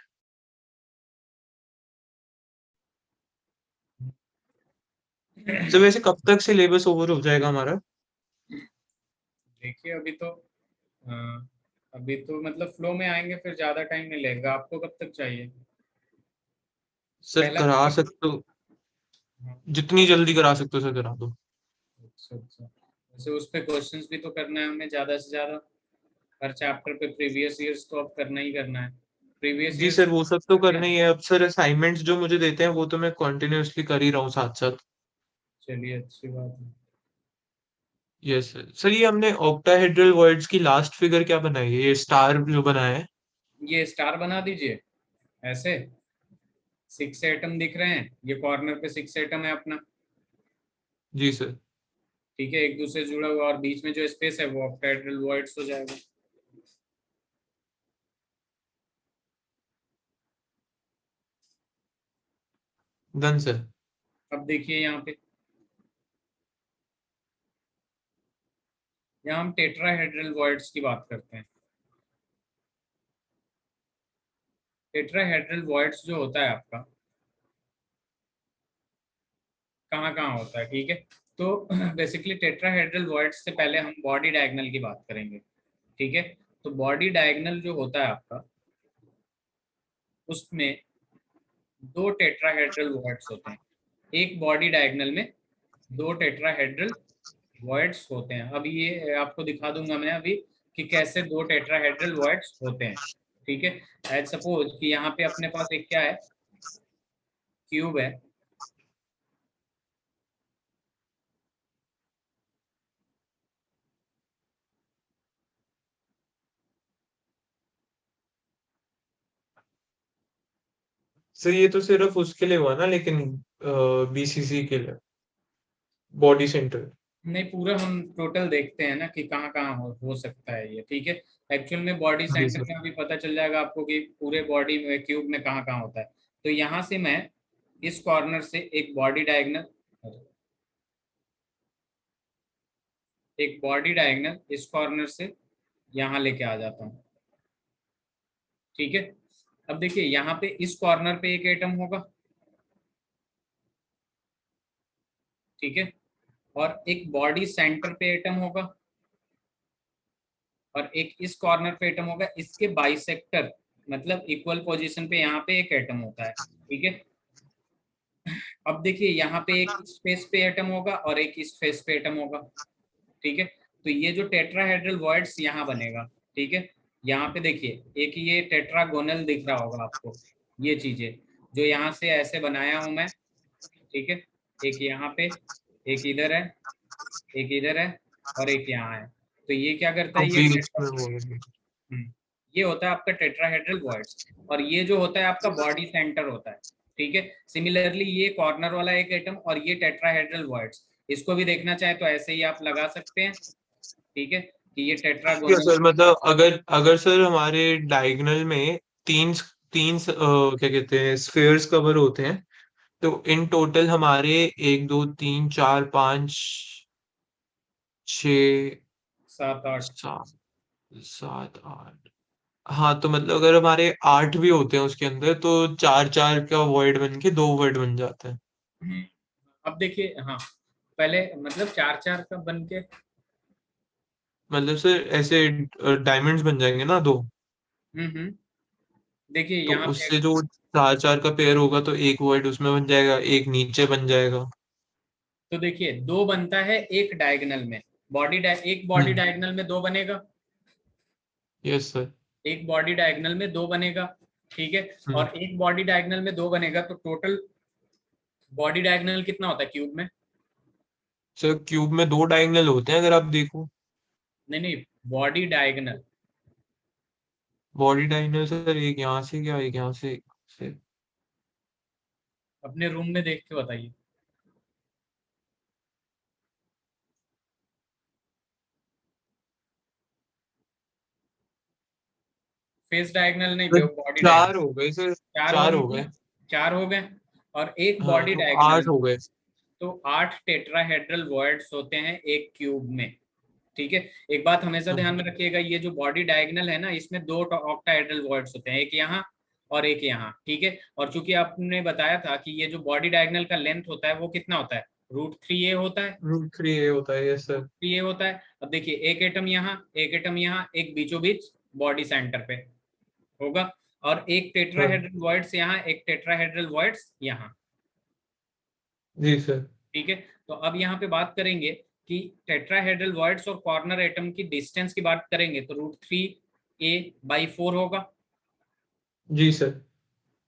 सर वैसे कब तक सिलेबस ओवर हो जाएगा हमारा? देखिए अभी तो अ, अभी तो मतलब फ्लो में आएंगे, फिर ज्यादा टाइम नहीं लगेगा। आपको कब तक चाहिए? सर पहला करा पेपर। सकते हो, हाँ, जितनी जल्दी करा सकते हो सर करा दो। अच्छा अच्छा। वैसे उस पे क्वेश्चंस भी तो करना है हमें ज्यादा से ज्यादा। हर चैप्टर पे प्रीवियस ईयर्स तो अब करना ही करना है। प्रीवियस जी ईयर्स सर, वो सब तो कर दिया। करना ही है। अब सर असाइनमेंट्स जो मुझे देते हैं वो तो मैं कॉन्टिन्यूअसली कर ही रहा हूँ साथ साथ। चलिए, अच्छी बात है। Yes sir. सर ये हमने ऑक्टाहेड्रल वर्ड्स की लास्ट फिगर क्या बनाई है, ये स्टार जो बनाया है? ये स्टार बना दीजिए ऐसे। 6 एटम दिख रहे हैं, ये कॉर्नर पे 6 एटम है अपना। जी सर। ठीक है, एक दूसरे से जुड़ा हुआ, और बीच में जो स्पेस है वो ऑक्टाहेड्रल वॉइड्स हो जाएगा। Done sir. अब देखिए यहाँ पे, यहाँ हम टेट्राहेड्रल वॉइड्स की बात करते हैं। टेट्राहेड्रल वॉइड्स जो होता है आपका, कहाँ कहाँ होता है, ठीक है। तो बेसिकली टेट्राहेड्रल वॉइड्स से पहले हम बॉडी डायगोनल की बात करेंगे, ठीक है। तो बॉडी डायगोनल जो होता है आपका, उसमें 2 टेट्राहेड्रल वॉइड्स होते हैं। एक बॉडी डायगोनल में 2 टेट्राहेड्रल वॉइड्स होते हैं। अब ये आपको दिखा दूंगा मैं अभी कि कैसे 2 टेट्राहेड्रल वॉइड्स होते हैं, ठीक है। एज सपोज कि यहाँ पे अपने पास एक क्या है, क्यूब है। सर ये तो सिर्फ उसके लिए हुआ ना, लेकिन बीसीसी के लिए, बॉडी सेंटर। नहीं, पूरा हम टोटल देखते हैं ना कि कहाँ कहाँ हो सकता है ये, ठीक है। एक्चुअल में बॉडी जी सेंटर सर। में अभी पता चल जाएगा आपको कि पूरे बॉडी में क्यूब में कहाँ कहाँ होता है। तो यहाँ से मैं इस कॉर्नर से एक बॉडी डायगोनल इस कॉर्नर से यहाँ लेके आ जाता हूँ, ठीक है। अब देखिए यहाँ पे इस कॉर्नर पे एक एटम होगा, ठीक है, और एक बॉडी सेंटर पे एटम होगा, और एक इस कॉर्नर पे एटम होगा। इसके बाइसेक्टर मतलब इक्वल पोजीशन पे यहाँ पे एक एटम होता है, ठीक है। अब देखिए यहाँ पे एक स्पेस पे एटम होगा और एक स्पेस पे एटम होगा, ठीक है। तो ये जो टेट्राहेड्रल वॉइड्स यहाँ बनेगा, ठीक है। यहाँ पे देखिए एक ये टेट्रागोनल दिख रहा होगा आपको, ये चीजें जो यहाँ से ऐसे बनाया हूं मैं, ठीक है। एक यहाँ पे, एक इधर है, एक इधर है, और एक यहाँ है। तो ये क्या करता है, अब बीच में वो है। ये होता है आपका टेट्राहेड्रल वॉइड्स। और ये जो होता है आपका बॉडी सेंटर होता है, ठीक है। सिमिलरली ये कॉर्नर वाला एक एटम और ये टेट्राहेड्रल वॉइड्स, इसको भी देखना चाहे तो ऐसे ही आप लगा सकते हैं, ठीक है, कि ये या टेट्रागोनल। सर मतलब अगर अगर सर हमारे डायगोनल में तीन तीन क्या कहते हैं स्फीयर्स कवर होते हैं। तो इन टोटल हमारे 1 2 3 4 5 6 7 8। 7 7 8। हाँ तो मतलब अगर हमारे 8 भी होते हैं उसके अंदर तो 4 4 का वॉइड बन के 2 वर्ड बन जाते हैं। अब देखिए, हाँ, पहले मतलब 4 4 का बन के। मतलब सर ऐसे डायमंड्स बन जाएंगे ना दो। हम्म। देखिए तो यहाँ पे उससे जो 4 4 का पेयर होगा तो एक वर्ड उसमें बन जाएगा, एक नीचे बन जाएगा। तो देखिए, दो बनता है एक डायगोनल में। एक बॉडी हम्म। डायगोनल में दो बनेगा। Yes sir. एक बॉडी डायगोनल में दो बनेगा। ठीक है। हम्म। और एक बॉडी डायगोनल में दो बनेगा तो टोटल बॉडी डायगोनल कितना होता है क्यूब में? सर क्यूब में 2 डायगोनल होते हैं अगर आप देखो। नहीं नहीं, body diagonal. Body diagonal sir एक यहाँ से क्या, एक यहाँ से, से। अपने रूम में देख के बताइए। फेस डायगोनल नहीं, सर बॉडी डायगोनल। 4 हो गए सर। चार हो 4 हो गए। गए। चार हो गए। और एक हाँ बॉडी तो डायगोनल 8 हो में गए। तो 8 टेट्राहेड्रल वर्ड्स होते हैं एक क्यूब में। ठीक है। एक बात हमेशा हाँ ध्यान में जी। रखिएगा, ये जो बॉडी डायगोनल है ना, इसमें दो ऑक्टाहेड्रल वर्ड्स होते हैं, एक यहाँ और एक यहाँ। ठीक है। और चूंकि आपने बताया था कि ये जो बॉडी डायगोनल का लेंथ होता है वो कितना होता है, √3a होता है। √3a होता है, यस सर। √3a होता है। अब देखिए, एक एटम यहाँ, एक एटम यहाँ, एक बीचों बीच बॉडी सेंटर पे होगा। और एक हाँ टेट्राहेड्रल वर्ड्स यहाँ, एक टेट्राहेड्रल वर्ड्स यहाँ। जी सर। ठीक है। तो अब यहाँ पे बात करेंगे कि टेट्राहेड्रल वर्ड्स और कॉर्नर एटम की डिस्टेंस की बात करेंगे तो √3a/4 होगा। जी सर।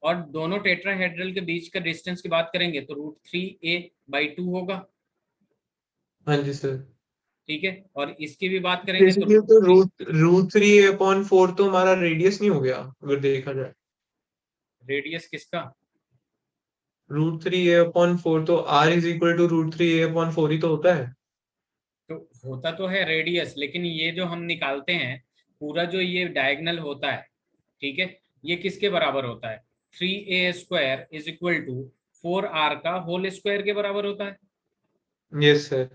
और दोनों टेट्राहेड्रल के बीच का डिस्टेंस की बात करेंगे तो √3a/2 होगा। हाँ जी सर। ठीक है। और इसकी भी बात करेंगे तो बेसिकली तो √3a/4 तो हमारा रेडियस नहीं हो गया अगर देखा जाए। रेडियस किसका? √3a/4 तो r = √3a/4 ही तो होता है। तो होता तो है रेडियस, लेकिन ये जो हम निकालते हैं, पूरा जो ये डायगोनल होता है, ठीक है, ये किसके बराबर होता है? 3a² = 4r का होल स्क्वायर के बराबर होता है। Yes sir.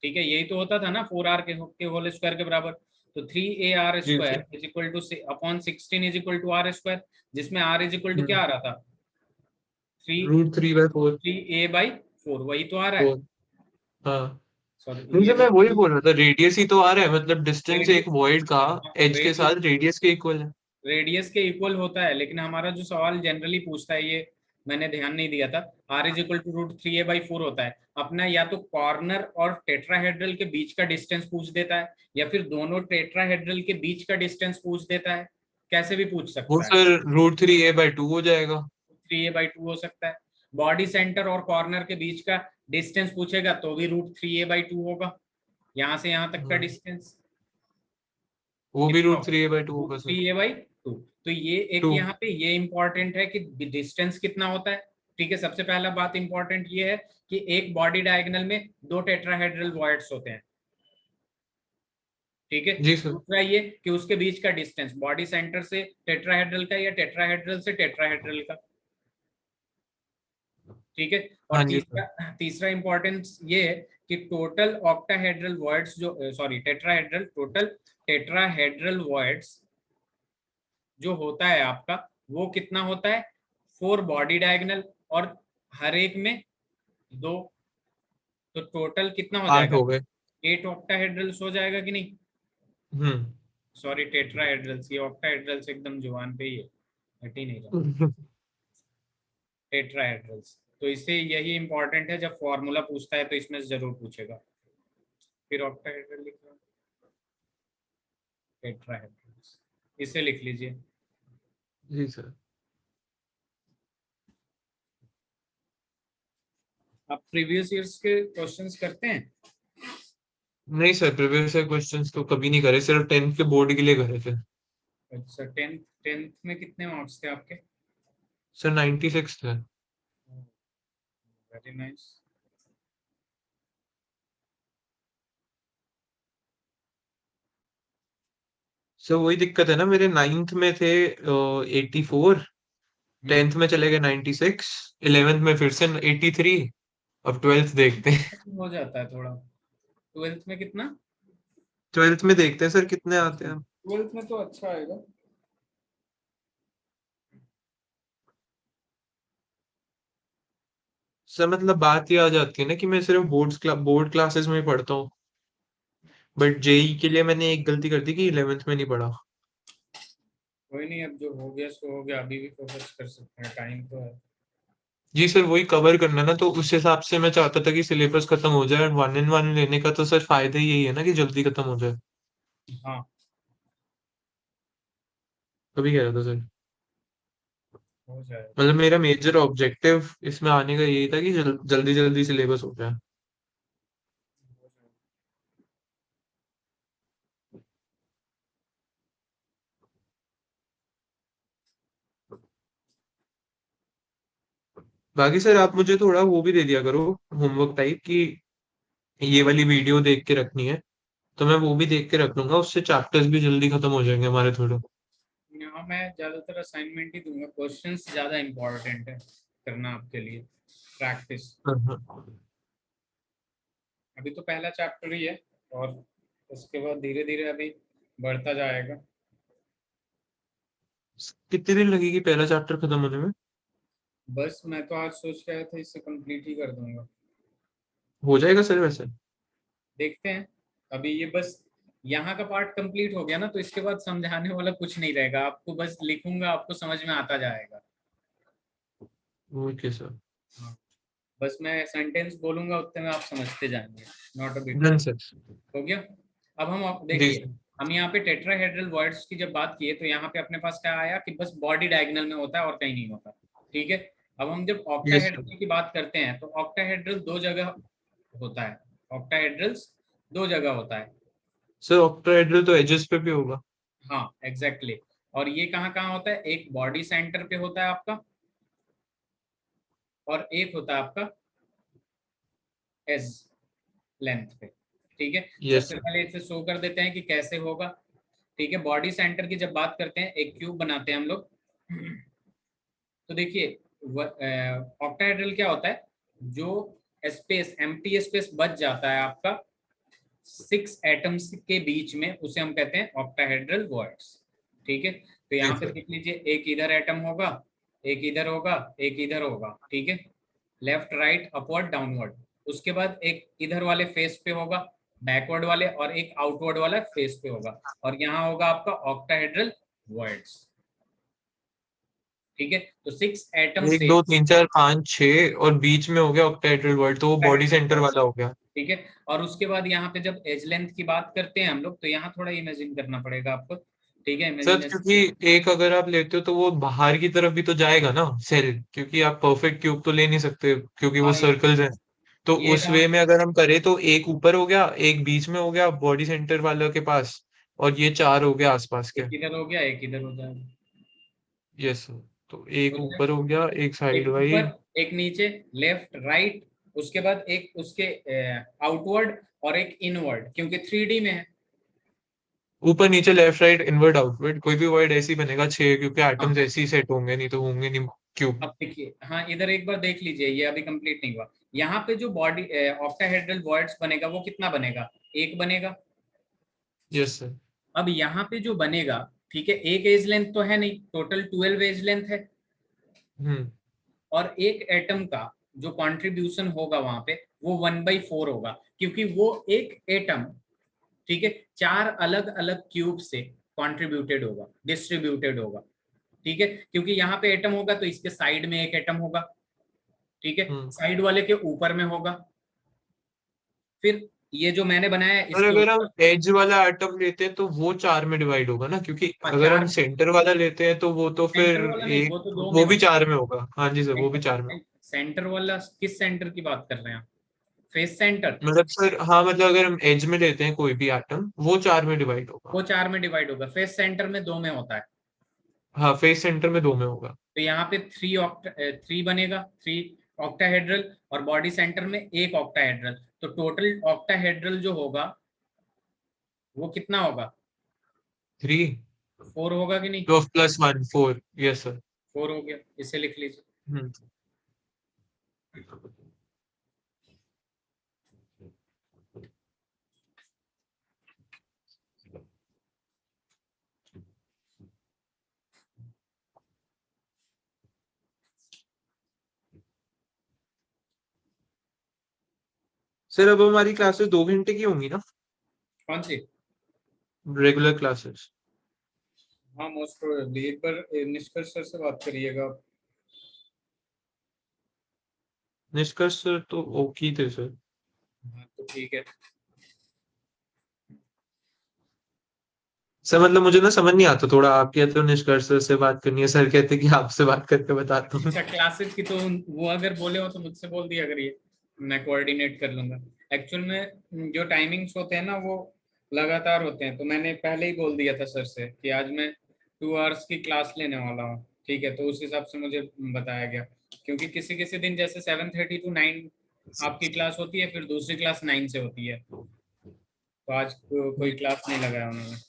ठीक है, यही तो होता था ना, 4r के होल स्क्वायर के बराबर। तो 3ar जी square sir. Is equal to upon 16 is equal to R square, जिसमें r इज इक्वल टू क्या आ रहा था? थ्री √3/4। 3a/4 वही तो आ रहा है। 4। हाँ। सॉरी, नहीं ये सर जो मैं वही बोल रहा था, रेडियस ही तो आ रहा है, मतलब डिस्टेंस रेडियस, एक वॉइड का एज के रेडियस साथ रेडियस के इक्वल है। रेडियस के इक्वल होता है, लेकिन हमारा जो सवाल जनरली पूछता है, ये मैंने ध्यान नहीं दिया था, r = √3a/4 होता है अपना। या तो कॉर्नर और टेट्राहेड्रल के बीच का डिस्टेंस पूछ देता है, या फिर दोनों टेट्राहेड्रल के बीच का डिस्टेंस पूछ देता है। कैसे भी पूछ वो सकता है। सर √3a/2 हो जाएगा। 3a/2 हो सकता है। बॉडी सेंटर और कॉर्नर के बीच का डिस्टेंस पूछेगा तो भी √3a/2 होगा। यहाँ से यहाँ तक का हाँ, डिस्टेंस वो भी कितना रूट होगा? Three a by two root होगा sir. Three a by two तो ये एक 2। यहाँ पे ये इंपॉर्टेंट है कि डिस्टेंस कितना होता है। ठीक है, सबसे पहला बात इंपॉर्टेंट ये है कि एक बॉडी डायगोनल में दो टेट्राहेड्रल वॉइड्स होते हैं। ठीक है। जी सर। दूसरा ये कि उसके बीच का डिस्टेंस बॉडी सेंटर से टेट्राहेड्रल का या टेट्राहेड्रल से टेट्राहेड्रल का। ठीक है। और हाँ जी सर। तीसरा तीसरा इंपॉर्टेंस ये है कि टोटल ऑक्टाहेड्रल वॉइड्स जो sorry tetrahedral total tetrahedral voids जो होता है आपका, वो कितना होता है? 4 बॉडी डायगोनल और हर एक में दो। तो टोटल कितना हो 8 जाएगा? हो गए। 8 ऑक्टाहेड्रल्स हो जाएगा कि नहीं? हम्म। सॉरी, टेट्राहेड्रल्स, ये ऑक्टाहेड्रल्स एकदम जुबान पे ही है, हट ही नहीं रहा। टेट्राहेड्रल्स, तो इससे यही इंपॉर्टेंट है, जब फॉर्मूला पूछता है तो इसमें से जरूर पूछेगा। फिर ऑक्टाहेड्रल लिख रहा हूँ, टेट्राहेड्रल्स, इसे लिख लीजिए। जी सर। आप प्रीवियस ईयर्स के क्वेश्चंस करते हैं? नहीं सर, प्रीवियस क्वेश्चंस तो कभी नहीं करे, सिर्फ 10th के बोर्ड के लिए करे थे। अच्छा, टेंथ टेंथ में कितने मार्क्स थे आपके? सर 96 थे। Very nice. सो वही दिक्कत है ना, मेरे 9th में थे 84, हम्म, 10th में चले गए 96, 11th में फिर से 83, अब 12th देखते हैं। हो जाता है थोड़ा। ट्वेल्थ में कितना? 12th में देखते हैं सर कितने आते हैं। ट्वेल्थ में तो अच्छा आएगा। सर मतलब बात ये आ जाती है ना कि मैं सिर्फ बोर्ड क्लासेस में ही पढ़ता हूँ, बट जेई के लिए मैंने एक गलती कर दी कि 11th में नहीं पढ़ा। कोई नहीं, अब जो हो गया सो हो गया, अभी भी फोकस कर सकते हैं, टाइम तो है। जी सर, वही कवर करना ना, तो उस हिसाब से मैं चाहता था कि सिलेबस खत्म हो जाए, और 1 in 1 लेने का तो सर फायदा ही यही है ना कि जल्दी खत्म हो जाए। हाँ, कभी कह रहा था सर, हो जाएगा। मतलब मेरा मेजर ऑब्जेक्टिव इसमें आने का यही था कि जल्दी जल्दी सिलेबस हो जाए। हो जाएगा। बाकी सर आप मुझे थोड़ा वो भी दे दिया करो, होमवर्क टाइप, कि ये वाली वीडियो देख के रखनी है, तो मैं वो भी देख के रख लूंगा, उससे चैप्टर्स भी जल्दी खत्म हो जाएंगे हमारे थोड़े। यहाँ मैं ज्यादातर असाइनमेंट ही दूंगा, क्वेश्चंस ज्यादा इंपॉर्टेंट है करना आपके लिए, प्रैक्टिस। हाँ हाँ। अभी तो पहला चैप्टर ही है, और उसके बाद धीरे धीरे अभी बढ़ता जाएगा। कितने दिन लगेगी पहला चैप्टर खत्म होने में? बस मैं तो आज सोच के आया था इससे कंप्लीट ही कर दूंगा। हो जाएगा सर वैसे? देखते हैं। अभी ये बस यहाँ का पार्ट कंप्लीट हो गया ना, तो इसके बाद समझाने वाला कुछ नहीं रहेगा आपको, बस लिखूंगा, आपको समझ में आता जाएगा। Okay sir. हाँ, बस मैं सेंटेंस बोलूंगा, उतने में आप समझते जाएंगे। Not a big done deal. Sir. हो गया। अब हम जी देखिए, सर। हम यहाँ पे टेट्राहेड्रल वर्ड्स की जब बात किए, तो यहाँ पे अपने पास क्या आया कि बस बॉडी डायगोनल में होता है और कहीं नहीं होता। ठीक है। अब हम जब यस सर। ऑक्टाहेड्रल की बात करते हैं, तो ऑक्टाहेड्रल दो जगह होता है। ऑक्टाहेड्रल्स दो जगह होता है। सर ऑक्टाहेड्रल तो एजेस पे भी होगा। हाँ, एग्जैक्टली exactly। और ये कहाँ कहाँ होता है? एक बॉडी सेंटर पे होता है आपका, और एक होता है आपका एज लेंथ पे। ठीक है। यस सबसे सर। पहले इसे शो कर देते हैं कि कैसे होगा। ठीक है, बॉडी सेंटर की जब बात करते हैं, एक क्यूब बनाते हैं हम लोग। तो देखिए, ऑक्टाहेड्रल क्या होता है? जो स्पेस, एम्प्टी स्पेस बच जाता है आपका 6 एटम्स के बीच में, उसे हम कहते हैं ऑक्टाहेड्रल वॉइड्स। ठीक है। तो जी यहाँ पे सर। देख लीजिए, एक इधर एटम होगा, एक इधर होगा, एक इधर होगा। ठीक है। Left right upward downward. उसके बाद एक इधर वाले फेस पे होगा, बैकवर्ड वाले, और एक आउटवर्ड वाला फेस पे होगा। और यहाँ होगा आपका ऑक्टाहेड्रल वॉइड्स। ठीक है। तो 6 एटम एक से दो तीन चार पाँच छः, और बीच में हो गया ऑक्टाहेड्रल वर्ड, तो वो बॉडी ऑक्टाहेड्रल सेंटर वॉइड्स। वाला हो गया। ठीक है। और उसके बाद यहाँ पे जब एज लेंथ की बात करते हैं हम लोग, तो यहाँ थोड़ा इमेजिन करना पड़ेगा आपको। ठीक है, सर इमेजिनेशन। क्योंकि एक अगर आप लेते हो तो वो बाहर की तरफ भी तो जाएगा ना सेल, क्योंकि आप परफेक्ट क्यूब तो ले नहीं सकते क्योंकि वो हाँ, सर्कल्स हैं। तो ये उस वे रहा। में अगर हम करें तो एक ऊपर हो गया, एक बीच में हो गया बॉडी सेंटर वाले के पास, और ये चार हो गया आसपास के। एक इधर हो गया, एक इधर हो जाएगा। Yes sir. तो एक हो ऊपर जाएगा। हो गया, एक साइड एक ऊपर, वाइड। एक नीचे, लेफ्ट राइट। उसके बाद एक उसके आउटवर्ड, और एक इनवर्ड, क्योंकि 3D में है। ऊपर नीचे लेफ्ट राइट इनवर्ड आउटवर्ड, कोई भी वर्ड ऐसे ही बनेगा छह, क्योंकि हाँ, एटम्स ऐसे ही सेट होंगे, नहीं तो होंगे नहीं क्यूब। अब देखिए, हाँ इधर एक बार देख लीजिए, ये अभी कंप्लीट नहीं हुआ। यहाँ पे जो बॉडी ऑक्टाहेड्रल वॉइड्स बनेगा, वो कितना बनेगा? एक बनेगा। Yes sir. अब यहाँ पे जो बनेगा, ठीक है, एक एज लेंथ तो है नहीं, टोटल 12 एज लेंथ है। हम्म। और एक एटम का जो कंट्रीब्यूशन होगा वहां पे, वो 1/4 होगा, क्योंकि वो एक एटम, ठीक है, चार अलग अलग क्यूब से कंट्रीब्यूटेड होगा, डिस्ट्रीब्यूटेड होगा। ठीक है, क्योंकि यहाँ पे एटम होगा तो इसके साइड में एक एटम होगा। ठीक है, हम्म। साइड वाले के ऊपर में होगा। फिर ये जो मैंने बनाया है, और इसके अगर हम ऊपर। एज वाला एटम लेते हैं तो वो चार में डिवाइड होगा ना, क्योंकि हाँ, अगर हम चार। सेंटर वाला लेते हैं तो वो तो फिर सेंटर वाला नहीं, एक, वो तो दो में वो भी होता चार में होगा। हाँ जी सर, है। वो भी चार में होगा। सेंटर वाला किस सेंटर की बात कर रहे हैं आप? Face centre. मतलब सर हाँ, मतलब अगर हम एज में लेते हैं कोई भी एटम, वो चार में डिवाइड होगा। वो चार में डिवाइड होगा, फेस सेंटर में दो में होता है। हाँ, फेस सेंटर में दो में होगा। तो यहाँ पे थ्री बनेगा, थ्री ऑक्टाहेड्रल। और बॉडी सेंटर में एक ऑक्टाहेड्रल, तो टोटल ऑक्टाहेड्रल जो होगा वो कितना होगा? 3। 4 होगा कि नहीं? 12 + 1 4। Yes sir. 4 हो गया, इसे लिख लीजिए। हम्म। सर अब हमारी क्लासेस 2 घंटे की होंगी ना? कौन सी? Regular classes. हाँ, मोस्ट प्रोबेबली। एक बार निष्कर्ष सर से बात करिएगा। निष्कर्ष सर तो ओके थे सर। हाँ, तो ठीक है। सर मतलब मुझे ना समझ नहीं आता थोड़ा, आप कहते हो निष्कर्ष सर से बात करनी है, सर कहते कि आपसे बात करके बताता हूँ। अच्छा, क्लासेस की तो वो अगर बोले हो तो मुझसे बोल दिया करिए, मैं कोऑर्डिनेट कर लूंगा। एक्चुअल में जो टाइमिंग्स होते हैं ना, वो लगातार होते हैं, तो मैंने पहले ही बोल दिया था सर से कि आज मैं 2 आवर्स की क्लास लेने वाला हूँ। ठीक है, तो उस हिसाब से मुझे बताया गया। क्योंकि किसी किसी दिन जैसे 7:30 to 9 आपकी क्लास होती है, फिर दूसरी क्लास 9 से होती है। तो आज कोई क्लास नहीं लगाया उन्होंने।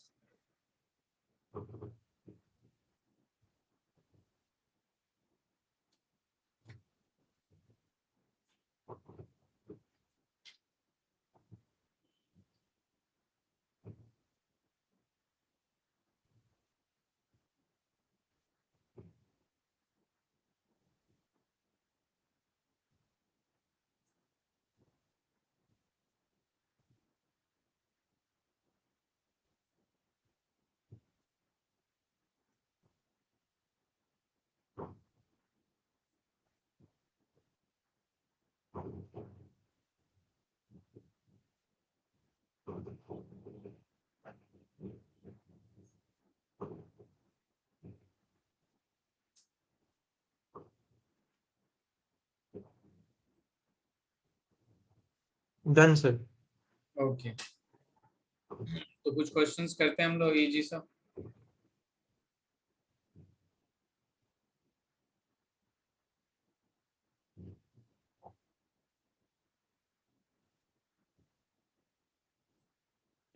Done sir. ओके, तो कुछ क्वेश्चंस करते हैं हम लोग इजी सा।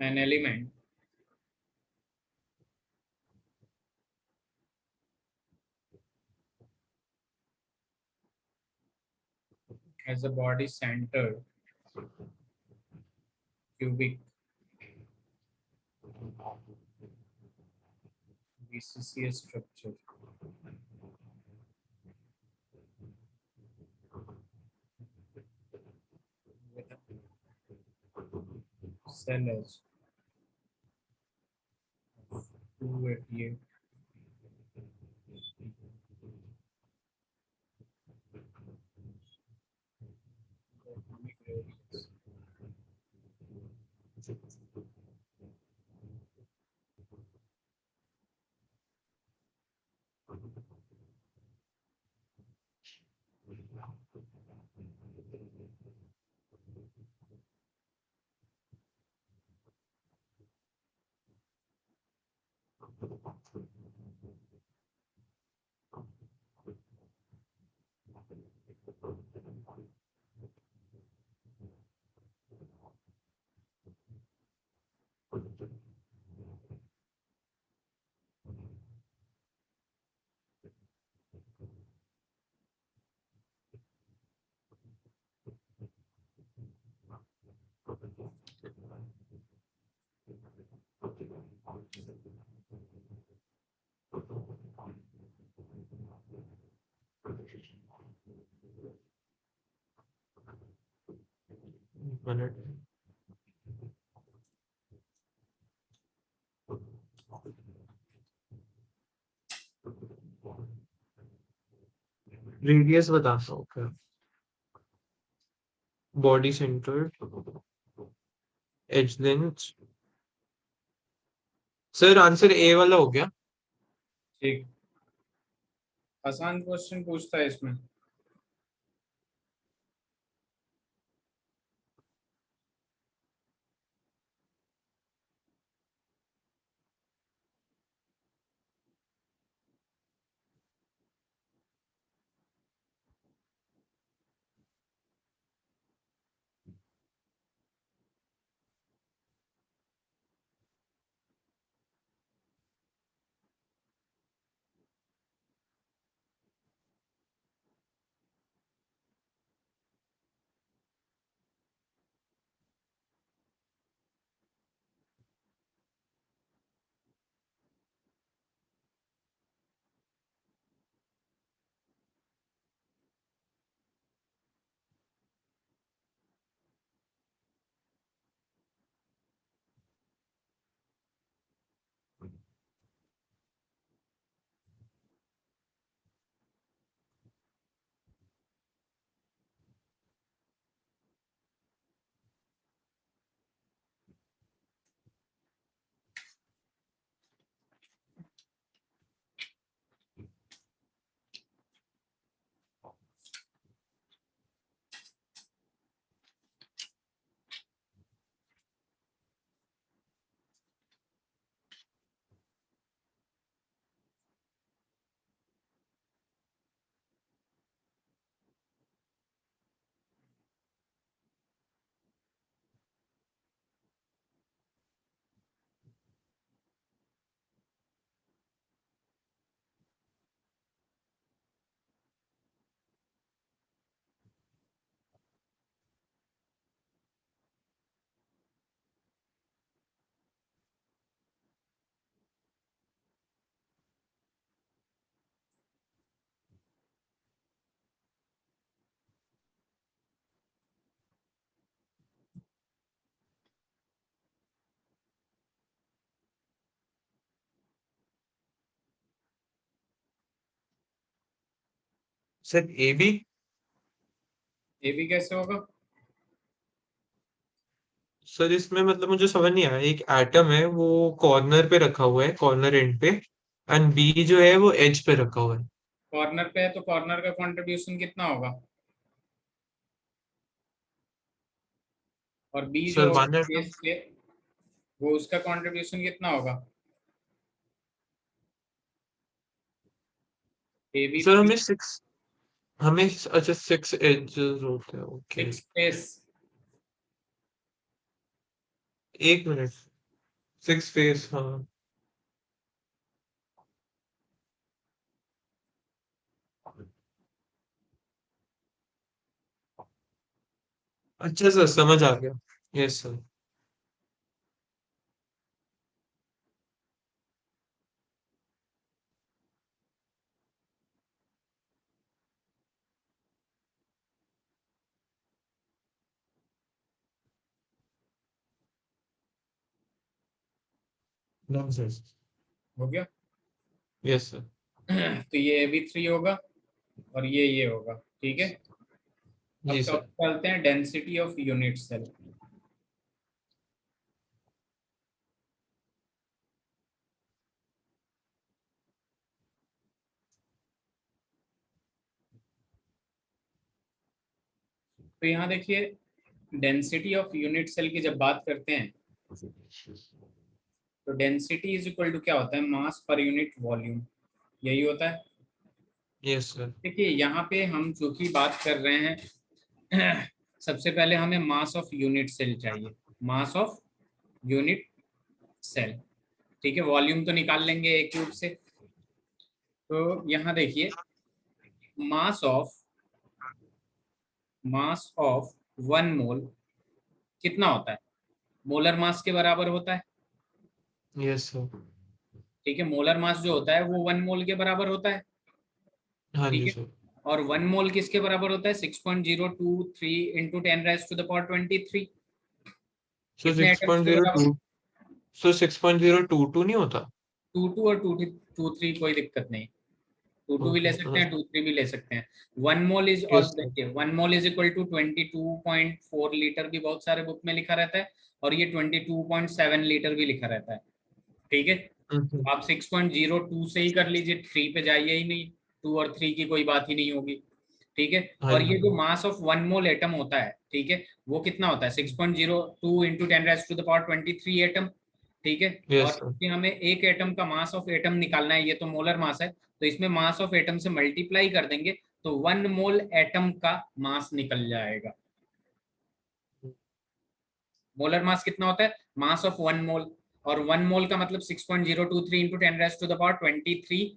An element has a body centered cubic BCCS structure with a cell edge 288 atomic radius. Minute. Radius बताता हूँ क्या? Body centre, edge length. Sir answer A वाला हो गया। ठीक, आसान क्वेश्चन पूछता है इसमें। Sir A B. A B कैसे होगा? सर इसमें मतलब मुझे समझ नहीं आया, एक एटम है वो कॉर्नर पे रखा हुआ है, कॉर्नर एंड पे, एंड बी जो है वो एज पे रखा हुआ है। कॉर्नर पे है तो कॉर्नर का कंट्रीब्यूशन कितना होगा? और बी जो सर होगा वन एटम। बेस पे, वो उसका कंट्रीब्यूशन कितना होगा? ए बी सर 3, हमें सिक्स, हमें अच्छा 6 एजेस होते हैं, ओके। 6 फेस। एक मिनट, 6 फेस, हाँ। अच्छा सर समझ आ गया। Yes sir. No sir. हो गया। Yes sir. तो ये ए बी 3 होगा और ये होगा, ठीक है। अब जी सर। टॉपिक चलते हैं डेंसिटी ऑफ यूनिट सेल। तो यहाँ देखिए, डेंसिटी ऑफ यूनिट सेल की जब बात करते हैं तो डेंसिटी इज इक्वल टू क्या होता है? मास पर यूनिट वॉल्यूम, यही होता है। Yes sir. देखिए यहाँ पे हम जो की बात कर रहे हैं सबसे पहले हमें मास ऑफ यूनिट सेल चाहिए, मास ऑफ यूनिट सेल, ठीक है। वॉल्यूम तो निकाल लेंगे ए क्यूब से। तो यहाँ देखिए, मास ऑफ मास ऑफ 1 मोल कितना होता है? मोलर मास के बराबर होता है, यस सर। ठीक है। मोलर मास जो होता है वो 1 मोल के बराबर होता है, हाँ ठीक जी है। सर। और 1 मोल किसके बराबर होता है? 6.023 इंटू 10⁻⁴ सो कितने सिक्स एटम्स पॉइंट के जीरो बराबर? टू 6.022 नहीं होता? 2 और 2 3 कोई दिक्कत नहीं, 2 भी ले ओके। सकते हैं, 2 भी ले सकते हैं। 1 mole is yes all, sir. देखिए 1 mole is equal to 22.4 litre भी बहुत सारे बुक में लिखा रहता है, और ये 22.7 लीटर भी लिखा रहता है, ठीक है। आप 6.02 से ही कर लीजिए, 3 पे जाइए ही नहीं, 2 और 3 की कोई बात ही नहीं होगी, ठीक है। हाँ और ये जी। जो मास ऑफ 1 मोल एटम होता है, ठीक है, वो कितना होता है? 6.02 इंटू 10⁻⁻23 एटम, ठीक है। और यस सर। क्योंकि हमें एक एटम का मास ऑफ एटम निकालना है, ये तो मोलर मास है, तो इसमें मास ऑफ एटम से मल्टीप्लाई कर देंगे तो 1 मोल एटम का मास निकल जाएगा। मोलर मास कितना होता है? मास ऑफ 1 मोल, और 1 मोल का मतलब 6.023 इंटू 10⁻⁻23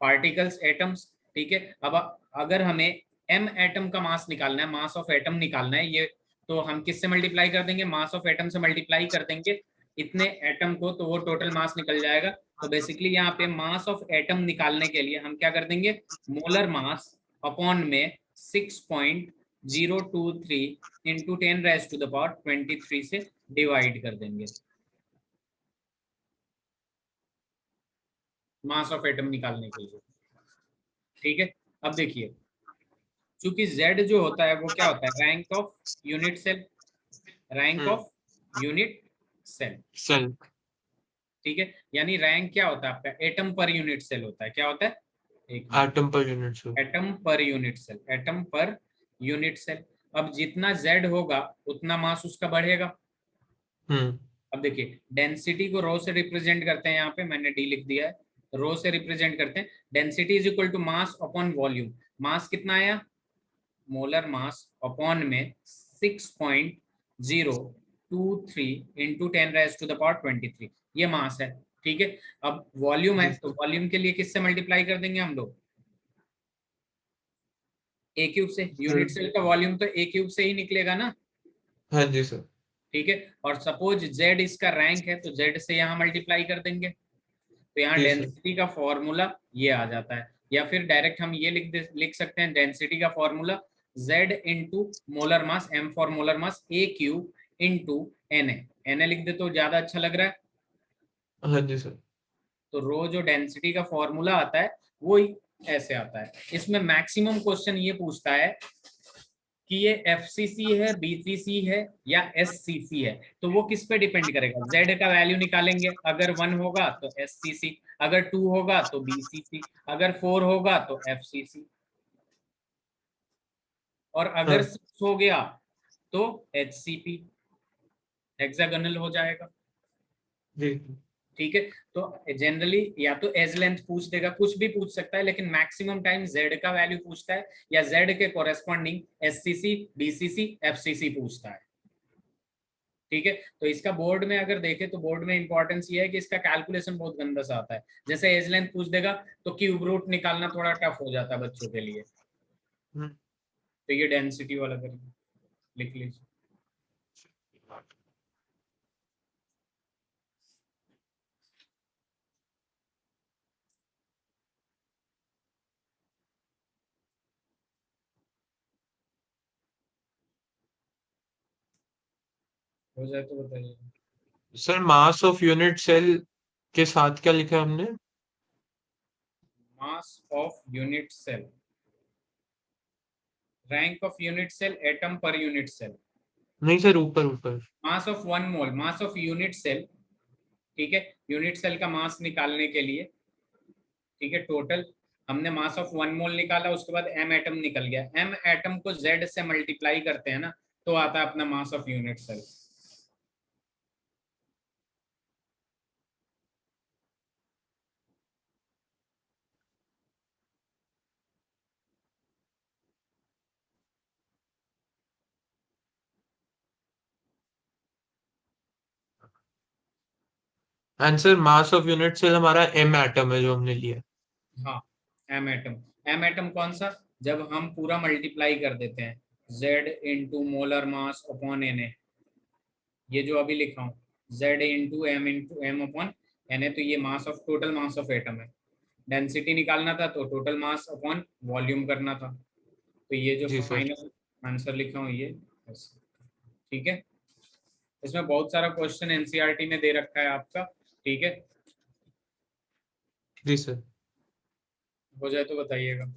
पार्टिकल्स एटम्स, ठीक है। अब अगर हमें एम एटम का मास निकालना है, मास ऑफ एटम निकालना है, ये तो हम किससे मल्टीप्लाई कर देंगे? मास ऑफ एटम से मल्टीप्लाई कर देंगे इतने एटम को, तो वो टोटल मास निकल जाएगा। तो बेसिकली यहाँ पे मास ऑफ एटम निकालने के लिए हम क्या कर देंगे? मोलर मास अपॉन में 6.023 इंटू 10⁻⁻23 से डिवाइड कर देंगे, मास ऑफ एटम निकालने के लिए, ठीक है। अब देखिए, चूंकि Z जो होता है वो क्या होता है? Rank of unit cell, rank hmm. Of unit cell, cell. ठीक है। यानी रैंक क्या होता है आपका? एटम पर यूनिट सेल होता है। क्या होता है? एक minute, atom per unit sir. Atom per unit cell, atom per unit cell. अब जितना Z होगा उतना मास उसका बढ़ेगा। हम्म। अब देखिए, डेंसिटी को रो से रिप्रेजेंट करते हैं, यहाँ पे मैंने डी लिख दिया है, रो से रिप्रेजेंट करते हैं। Density is equal to mass upon volume. Mass कितना आया? मोलर मास अपॉन में 6.023 इंटू 10⁻⁻23, ये मास है, ठीक है। अब वॉल्यूम है, जी तो सर। वॉल्यूम के लिए किससे मल्टीप्लाई कर देंगे हम लोग? ए क्यूब से। यूनिट सेल का वॉल्यूम तो ए क्यूब से ही निकलेगा ना, हाँ जी सर। ठीक है। और सपोज जेड इसका रैंक है, तो जेड से यहाँ मल्टीप्लाई कर देंगे, तो यहाँ जी सर। डेंसिटी का फॉर्मूला ये आ जाता है। या फिर डायरेक्ट हम ये लिख सकते हैं, डेंसिटी का formula Z into molar mass, M for molar mass, A Q into Na लिख दे तो ज्यादा अच्छा लग रहा है। हाँ जी सर। तो रो जो डेंसिटी का फॉर्मूला आता है वो ऐसे आता है। इसमें मैक्सिमम क्वेश्चन ये पूछता है कि ये एफसीसी है, बीसीसी है या एससीसी है, तो वो किस पे डिपेंड करेगा? जेड का वैल्यू निकालेंगे, अगर 1 होगा तो एससीसी, अगर 2 होगा तो बीसीसी, अगर 4 होगा तो एफसीसी, और अगर हाँ 6 हो गया तो एचसीपी, हेक्सागोनल हो जाएगा। जी। ठीक है, तो जनरली या तो एज लेंथ पूछ देगा, कुछ भी पूछ सकता है, लेकिन मैक्सिमम टाइम जेड का वैल्यू पूछता है या जेड के कोरेस्पॉन्डिंग एससीसी, बीसीसी, एफसीसी पूछता है। ठीक है, तो इसका बोर्ड में अगर देखें तो बोर्ड में इंपॉर्टेंस ये है कि इसका कैलकुलेशन बहुत गंदा सा आता है। जैसे एज लेंथ पूछ देगा तो क्यूब रूट निकालना थोड़ा टफ हो जाता है बच्चों के लिए। हम्म, तो ये डेंसिटी वाला करिए, लिख लीजिए। हो जाए तो बताइए। Sir mass of unit cell के साथ क्या लिखा है हमने? Mass of unit cell, rank of unit cell, atom per unit cell. नहीं सर, ऊपर ऊपर। Mass of 1 mole, mass of unit cell. ठीक है, यूनिट सेल का मास निकालने के लिए, ठीक है, टोटल हमने मास ऑफ 1 मोल निकाला, उसके बाद एम एटम निकल गया, एम एटम को जेड से मल्टीप्लाई करते हैं ना, तो आता है अपना mass of unit cell. Answer mass of unit cell हमारा एम एटम है जो हमने लिया। हाँ, एम एटम। एम एटम कौन सा? जब हम पूरा मल्टीप्लाई कर देते हैं, Z into molar mass upon N A, ये जो अभी लिखा हूँ, Z into M upon N A, तो ये mass of, total mass of atom है। डेंसिटी निकालना था तो टोटल मास अपॉन वॉल्यूम करना था, तो ये जो जी सर। फाइनल आंसर लिखा हूँ ये। ठीक है, इसमें बहुत सारा क्वेश्चन एनसीईआरटी में दे रखा है आपका। ठीक है, जी सर। हो जाए तो बताइएगा।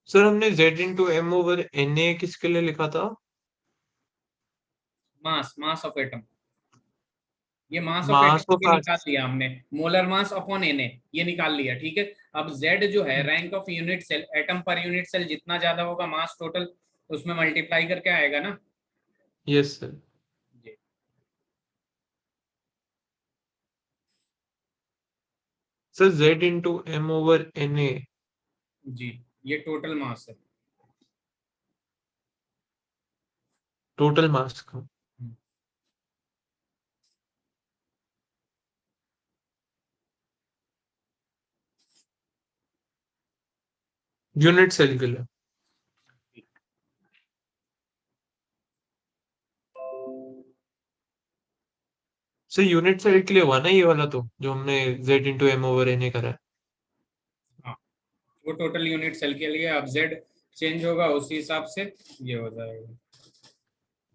सर हमने Z into M over N A किसके लिए लिखा था? मास, मास ऑफ एटम, ये mass of mass atom of ये निकाल लिया हमने, molar mass upon N A ये निकाल लिया। ठीक है, अब जेड जो है rank of unit cell, atom per unit cell जितना ज्यादा होगा मास टोटल, उसमें मल्टीप्लाई करके आएगा ना। Yes sir. जी, sir Z into M over N a. जी, ये टोटल मास है। टोटल मास का। यूनिट सेल के लिए। सर यूनिट सेल के लिए हुआ ना ये वाला, तो जो हमने Z into M over N A करा है। हाँ, वो टोटल यूनिट सेल के लिए, अब जेड चेंज होगा उसी हिसाब से ये हो जाएगा।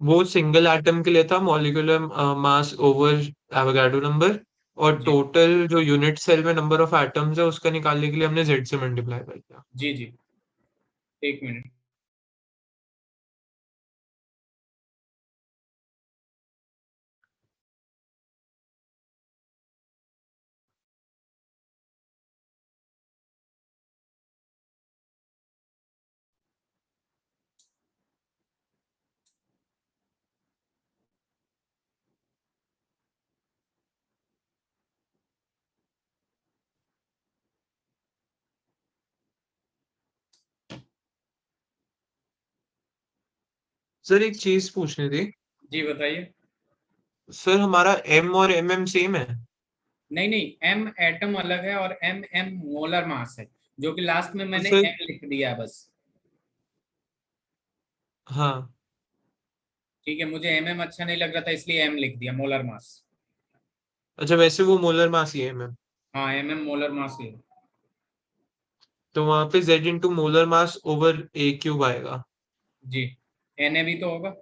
वो सिंगल एटम के लिए था, molecular mass over Avogadro number. और जी, टोटल जो यूनिट सेल में नंबर ऑफ एटम्स है उसका निकालने के लिए हमने Z से मल्टीप्लाई कर दिया। जी, जी, एक मिनट। सर एक चीज पूछनी थी। जी बताइए। सर हमारा एम और एम सेम है? नहीं नहीं, एम एटम अलग है और एम एम मोलर मास है, जो कि लास्ट में तो मैंने सर, एम लिख दिया है बस। हाँ। ठीक है, मुझे एम एम अच्छा नहीं लग रहा था इसलिए एम लिख दिया, मोलर मास। अच्छा, वैसे वो मोलर मास ही है एम। हाँ एम एम मोलर मास ही है। तो वहां पे z into molar mass over a cube आएगा। जी, एन ए भी तो होगा।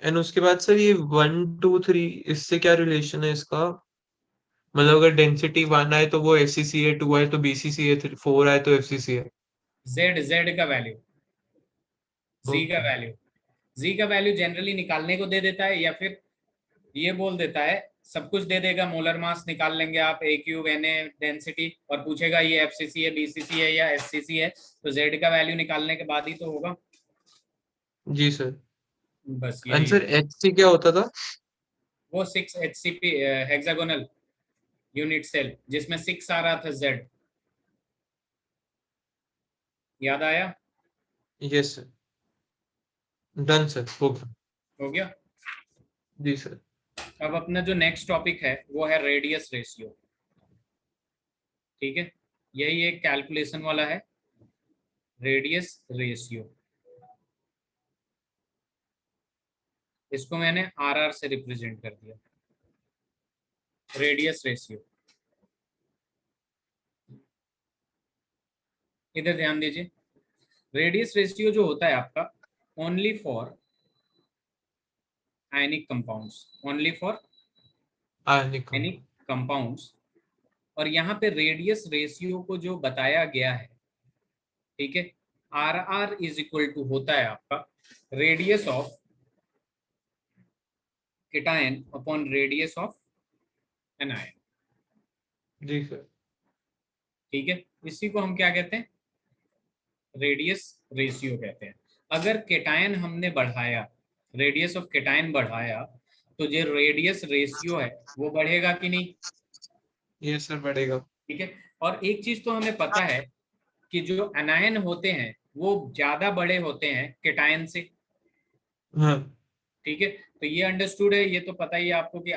एंड उसके बाद सर ये 1 2 3 इससे क्या रिलेशन है इसका? मतलब अगर डेंसिटी 1 आए तो वो एफसीसी है, 2 आए तो बीसीसी है, 4 आए तो एफसीसी है। जेड जेड का वैल्यू, जी का ओके। वैल्यू, जी का वैल्यू जनरली निकालने को दे देता है, या फिर ये बोल देता है, सब कुछ दे देगा, मोलर मास निकाल लेंगे आप, ए क्यूब एन ए डेंसिटी, और पूछेगा ये एफसीसी है, बीसीसी है या एससीसी है, तो जेड का वैल्यू निकालने के बाद ही तो होगा। जी सर। बस यही है। आंसर एच सी क्या होता था? वो 6 HCP हेक्सागोनल यूनिट सेल, जिसमें 6 आ रहा था जेड। याद आया? Yes sir. डन सर, हो गया। हो गया। जी सर। अब अपना जो नेक्स्ट टॉपिक है वो है रेडियस रेशियो। ठीक है, यही एक कैलकुलेशन वाला है, रेडियस रेशियो। इसको मैंने आर आर से रिप्रेजेंट कर दिया, रेडियस रेशियो। इधर ध्यान दीजिए, रेडियस रेशियो जो होता है आपका, only for ionic compounds, only for ionic ionic compound. Compounds. और यहाँ पे रेडियस रेशियो को जो बताया गया है, ठीक है, R r is equal to होता है आपका radius of cation upon radius of anion. जी सर। ठीक है, इसी को हम क्या कहते हैं, रेडियस रेशियो कहते हैं। अगर केटायन हमने बढ़ाया, रेडियस ऑफ केटायन बढ़ाया, तो जो रेडियस रेशियो है वो बढ़ेगा कि नहीं? ये सर बढ़ेगा। ठीक है, और एक चीज तो हमें पता है कि जो एनायन होते हैं वो ज्यादा बड़े होते हैं केटायन से। हाँ। ठीक है, तो ये अंडरस्टूड है, ये तो पता ही है आपको कि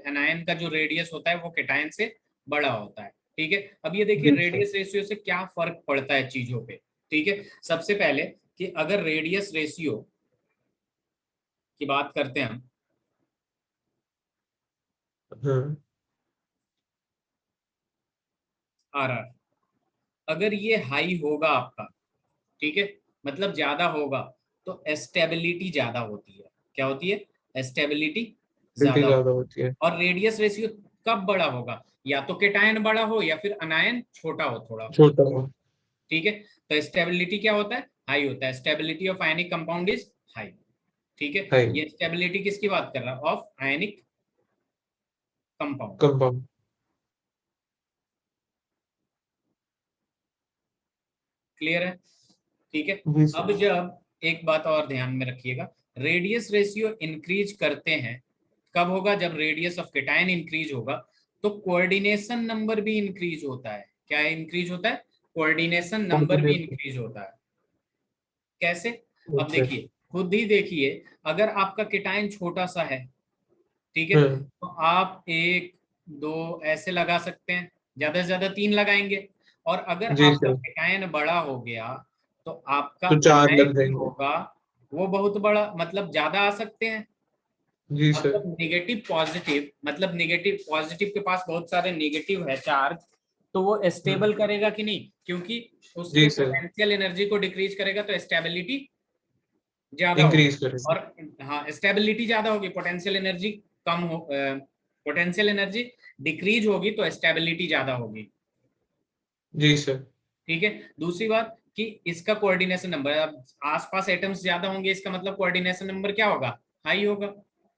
एनायन का जो रेडियस होता है वो केटायन से बड़ा होता है। ठीक है, अब ये देखिए जी सर। रेडियस रेशियो से क्या फर्क पड़ता है चीजों पे। ठीक है, सबसे पहले कि अगर रेडियस रेशियो की बात करते हैं हम, हाँ। आर आर, अगर ये हाई होगा आपका, ठीक है, मतलब ज्यादा होगा, तो स्टेबिलिटी ज्यादा होती है। क्या होती है? स्टेबिलिटी बिल्टी ज्यादा ज्यादा होती होती है। है। और रेडियस रेशियो कब बड़ा होगा? या तो केटायन बड़ा हो या फिर अनायन छोटा हो थोड़ा। छोटा हो। ठीक है, तो स्टेबिलिटी क्या होता है? हाई होता है, stability of ionic compound is high. ठीक है, है। ये स्टेबिलिटी किसकी बात कर रहा है? Of ionic compound. Compound. Clear है? ठीक है, जी अब सर। जब एक बात और ध्यान में रखिएगा, रेडियस रेशियो इंक्रीज करते हैं, कब होगा? जब रेडियस ऑफ केटायन इंक्रीज होगा, तो कोऑर्डिनेशन नंबर भी इंक्रीज होता है। क्या इंक्रीज होता है? कोऑर्डिनेशन नंबर भी कोऑर्डिनेशन। इंक्रीज होता है। कैसे? अब ओके। देखिए, खुद ही देखिए, अगर आपका केटायन छोटा सा है, ठीक है, हाँ। तो आप एक दो ऐसे लगा सकते हैं, ज्यादा से ज्यादा 3 लगाएंगे। और अगर जी आपका सर। केटायन बड़ा हो गया, तो आपका तो 4 अनायन लग जो जाएंगे। होगा वो बहुत बड़ा, मतलब ज्यादा आ सकते हैं। जी सर। मतलब नेगेटिव पॉजिटिव, मतलब नेगेटिव पॉजिटिव के पास बहुत सारे नेगेटिव है चार्ज, तो वो हम्म। स्टेबल करेगा कि नहीं? क्योंकि उसके जी सर। पोटेंशियल एनर्जी को डिक्रीज करेगा, तो स्टेबिलिटी ज्यादा होगी। इंक्रीज करेंगे। और हाँ, स्टेबिलिटी ज्यादा होगी, पोटेंशियल एनर्जी कम हो, पोटेंशियल एनर्जी डिक्रीज होगी तो स्टेबिलिटी ज्यादा होगी। जी सर। ठीक है, दूसरी बात कि इसका कोऑर्डिनेशन नंबर, अब आसपास एटम्स ज्यादा होंगे, इसका मतलब कोऑर्डिनेशन नंबर क्या होगा? हाई होगा।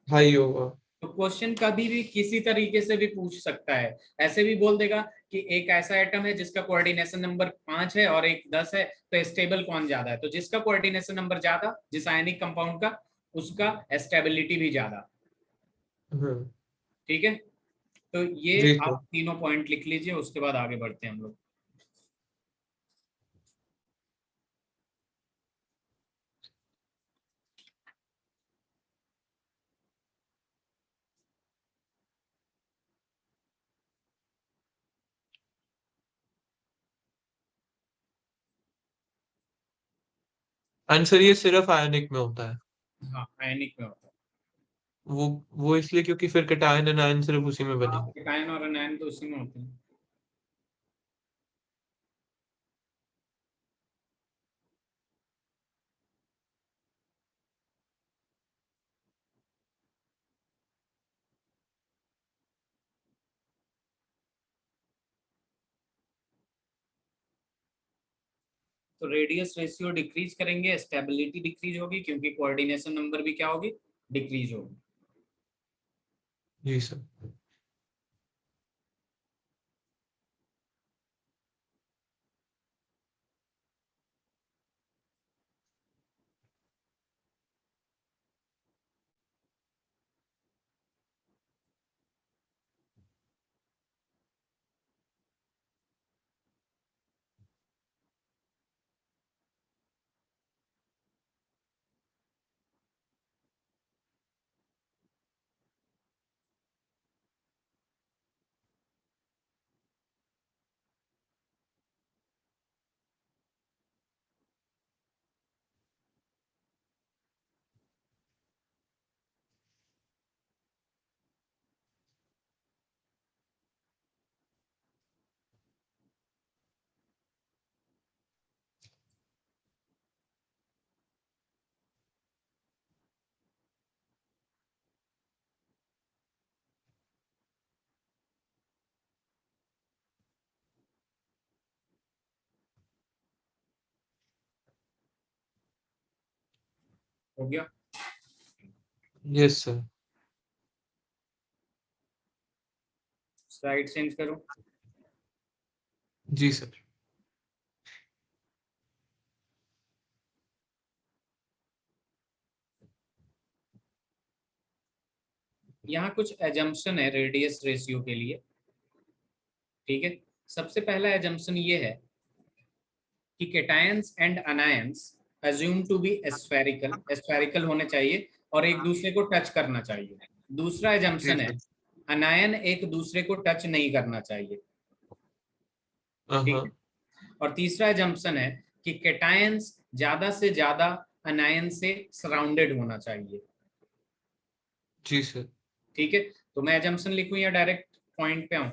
हाई होगा। तो क्वेश्चन कभी भी किसी तरीके से भी पूछ सकता है, ऐसे भी बोल देगा कि एक ऐसा एटम है जिसका कोऑर्डिनेशन नंबर 5 है और एक 10 है, तो स्टेबल कौन ज्यादा है? तो जिसका कोऑर्डिनेशन नंबर ज्यादा, जिस आयनिक कंपाउंड का, उसका स्टेबिलिटी भी ज्यादा। हम्म। ठीक है, तो ये जी सर। आप तीनों पॉइंट लिख लीजिए, उसके बाद आगे बढ़ते हैं हम लोग। आंसर ये सिर्फ आयनिक में होता है। हाँ आयनिक में होता है। वो इसलिए क्योंकि फिर कैटायन एनायन सिर्फ उसी में हाँ बनेंगे। कैटायन और एनायन तो उसी में होते हैं। तो रेडियस रेशियो डिक्रीज करेंगे, स्टेबिलिटी डिक्रीज होगी, क्योंकि कोऑर्डिनेशन नंबर भी क्या होगी, डिक्रीज होगी। जी सर। हो गया। Yes sir. स्लाइड चेंज करो। जी सर। यहाँ कुछ एजम्पशन है रेडियस रेशियो के लिए। ठीक है, सबसे पहला एजम्पशन ये है कि cations and anions assume to be spherical, spherical होने चाहिए और एक दूसरे को टच करना चाहिए। दूसरा जी एजम्पशन है सर। अनायन एक दूसरे को टच नहीं करना चाहिए। ठीक है। हाँ। और तीसरा एजम्पशन है कि केटायंस ज्यादा से ज्यादा अनायन से सराउंडेड होना चाहिए। जी सर। ठीक है, तो मैं एजम्पशन लिखूं या डायरेक्ट पॉइंट पे आऊं?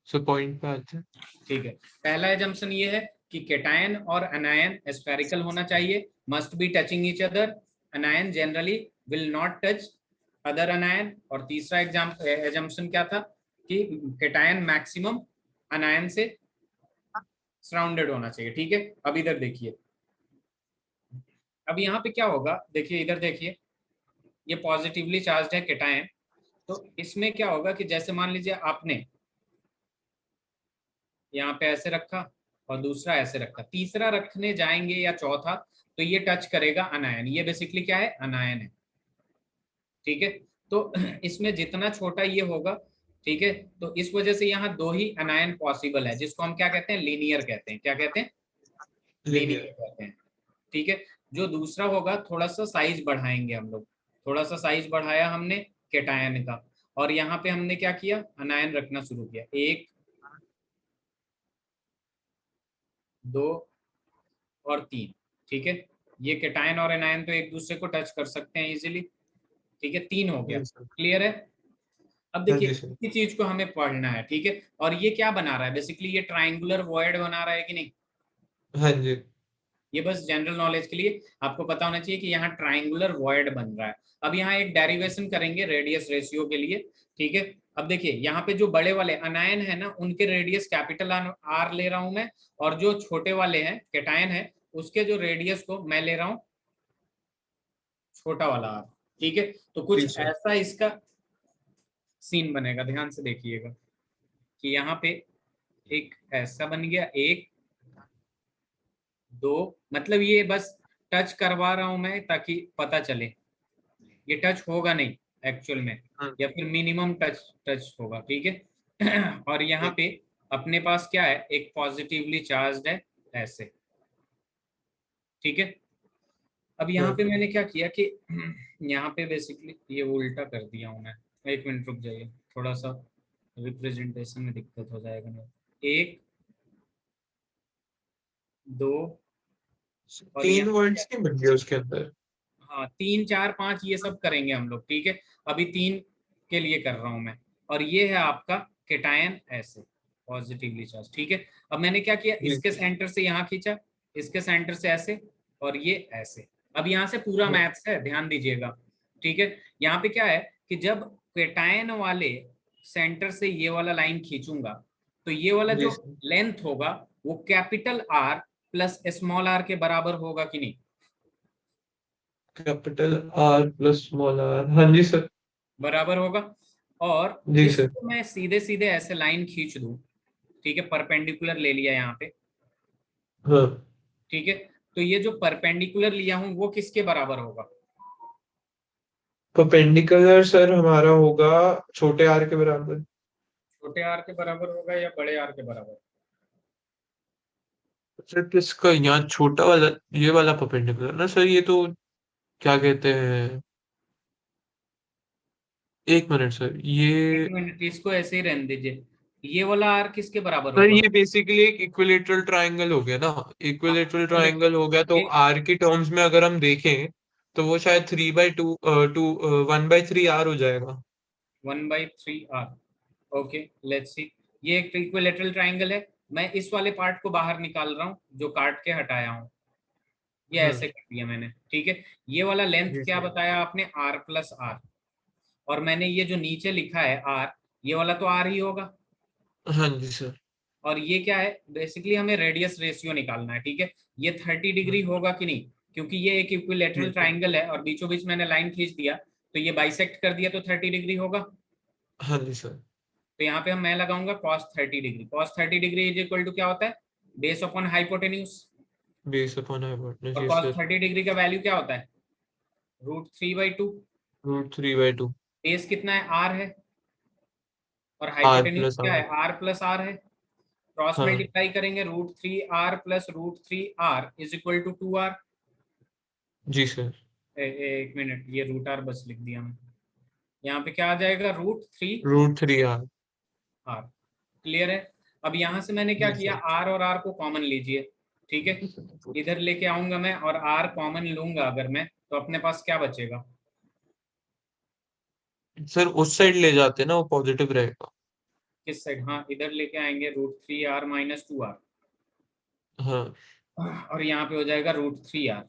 सर पॉइंट पे आते हैं। ठीक है, पहला एजम्पशन ये है कि केटायन और अनायन स्फेरिकल होना चाहिए, must be touching each other, अनायन generally will not touch other अनायन। और तीसरा एजम्पशन क्या था कि केटायन मैक्सिमम अनायन से सराउंडेड होना चाहिए। ठीक है, अब इधर देखिए, अब यहाँ पे क्या होगा, देखिए इधर देखिए, ये पॉजिटिवली चार्ज है केटायन, तो इसमें क्या होगा कि जैसे मान लीजिए आपने यहाँ पे ऐसे रखा और दूसरा ऐसे रखा, तीसरा रखने जाएंगे या चौथा, तो ये टच करेगा अनायन। ये बेसिकली क्या है, अनायन है। ठीक है, तो इसमें जितना छोटा ये होगा, ठीक है, तो इस वजह से यहाँ दो ही अनायन पॉसिबल है, जिसको हम क्या कहते हैं, लीनियर कहते हैं। क्या कहते हैं, लीनियर। लीनियर कहते हैं। ठीक है, जो दूसरा होगा थोड़ा सा साइज बढ़ाएंगे हम लोग, थोड़ा सा साइज बढ़ाया हमने केटायन का, और यहाँ पे हमने क्या किया, अनायन रखना शुरू किया, एक, दो और तीन। ठीक है, ये केटायन और एनायन तो एक दूसरे को टच कर सकते हैं इजीली। ठीक है, तीन हो गया, जी सर। क्लियर है। अब हाँ देखिए जी सर। इसी चीज को हमें पढ़ना है। ठीक है, और ये क्या बना रहा है, बेसिकली ये ट्राइंगुलर वॉइड बना रहा है कि नहीं। हाँ जी। ये बस जनरल नॉलेज के लिए आपको पता होना चाहिए कि यहाँ ट्राइंगुलर वॉइड बन रहा है। अब यहाँ एक डेरिवेशन करेंगे रेडियस रेशियो के लिए। ठीक है, अब देखिए यहाँ पे जो बड़े वाले अनायन है ना, उनके रेडियस कैपिटल आर ले रहा हूं मैं, और जो छोटे वाले हैं केटायन है, उसके जो रेडियस को मैं ले रहा हूँ छोटा वाला आर। ठीक है, तो जी कुछ सर। ऐसा इसका सीन बनेगा, ध्यान से देखिएगा कि यहाँ पे एक ऐसा बन गया, एक, दो, मतलब ये बस टच करवा रहा हूं मैं ताकि पता चले, ये टच होगा नहीं एक्चुअल में, हाँ। या फिर मिनिमम टच टच होगा। ठीक है और यहाँ ठीक। पे अपने पास क्या है, एक पॉजिटिवली चार्ज है ऐसे। ठीक है, अब यहाँ हाँ। पे मैंने क्या किया कि यहाँ पे बेसिकली ये उल्टा कर दिया हूँ मैं। एक मिनट रुक जाइए, थोड़ा सा रिप्रेजेंटेशन में दिक्कत हो जाएगा मेरे। एक, दो और 3 यहाँ वर्ड्स नहीं बन गए उसके अंदर? हाँ 3 4 5 ये सब करेंगे हम लोग, ठीक है। अभी 3 के लिए कर रहा हूं मैं। और ये है आपका केटायन ऐसे पॉजिटिवली चार्ज, ठीक है। अब मैंने क्या किया, जी। इसके सेंटर से यहाँ खींचा, इसके सेंटर से ऐसे, और ये ऐसे। अब यहाँ से पूरा हाँ, मैथ्स है, ध्यान दीजिएगा, ठीक है। यहाँ पे क्या है कि जब केटायन वाले सेंटर से ये वाला लाइन खींचूंगा, तो ये वाला जी जो सर। लेंथ होगा वो capital R plus small r के बराबर होगा कि नहीं? Capital R plus small r, हाँ जी सर। बराबर होगा। और जी सर। इसको मैं सीधे सीधे ऐसे लाइन खींच दूं, ठीक है, परपेंडिकुलर ले लिया यहाँ पे, हाँ, ठीक है। तो ये जो परपेंडिकुलर लिया हूं वो किसके बराबर होगा? परपेंडिकुलर सर हमारा होगा छोटे आर के बराबर। छोटे आर के बराबर होगा या बड़े आर के बराबर? सर किसका, यहाँ छोटा वाला, ये वाला परपेंडिकुलर ना सर, ये तो क्या कहते हैं, एक मिनट सर, एक ये मिनट, इसको ऐसे ही रहने दीजिए। ये वाला आर किसके बराबर सर, होगा? ये बेसिकली एक इक्विलेटरल ट्रायंगल हो गया ना। हाँ, इक्विलेटरल तो देखो, ट्रायंगल हो गया तो ये आर की टर्म्स में अगर हम देखें तो वो शायद 3/2 टू 1/3 आर हो जाएगा। 1/3 आर। Okay, let's see. ये एक इक्विलेटरल ट्राइंगल है। मैं इस वाले पार्ट को बाहर निकाल रहा हूँ जो काट के हटाया हूँ। ये हम्म। ऐसे कर दिया मैंने, ठीक है। ये वाला लेंथ जी क्या सर। बताया आपने, आर प्लस आर। और मैंने ये जो नीचे लिखा है आर, ये वाला तो आर ही होगा। हाँ जी सर। और ये क्या है, बेसिकली हमें रेडियस रेशियो निकालना है, ठीक है। ये 30 डिग्री होगा कि नहीं, क्योंकि ये एक जी इक्विलेटरल सर। ट्राइंगल है और बीचों बीच मैंने लाइन खींच दिया, तो ये बाइसेक्ट कर दिया तो 30 डिग्री होगा। हाँ जी सर। तो यहाँ पे हम मैं लगाऊंगा cos 30 degree. cos 30 degree is equal to क्या होता है, base upon hypotenuse. Base upon hypotenuse, और यस cos सर। 30 डिग्री का वैल्यू क्या होता है, √3/2। √3/2। बेस कितना है, आर है। और आर हाइपोटेन्यूज प्लस क्या आर। है, आर प्लस आर है। क्रॉस हाँ मल्टीप्लाई करेंगे, √3r plus √3r is equal to 2r। जी सर। एक मिनट, ये √r बस लिख दिया मैं। यहाँ पे क्या आ जाएगा, √3r। √3 आर। क्लियर है। अब यहाँ से मैंने क्या जी किया, सर। r और r को कॉमन लीजिए, ठीक है। इधर लेके आऊंगा मैं और r कॉमन लूंगा अगर मैं, तो अपने पास क्या बचेगा? सर उस साइड ले जाते ना, वो पॉजिटिव रहेगा। किस साइड? हाँ, इधर लेके आएंगे, √3r माइनस 2r। हाँ और यहाँ पे हो जाएगा √3r, ये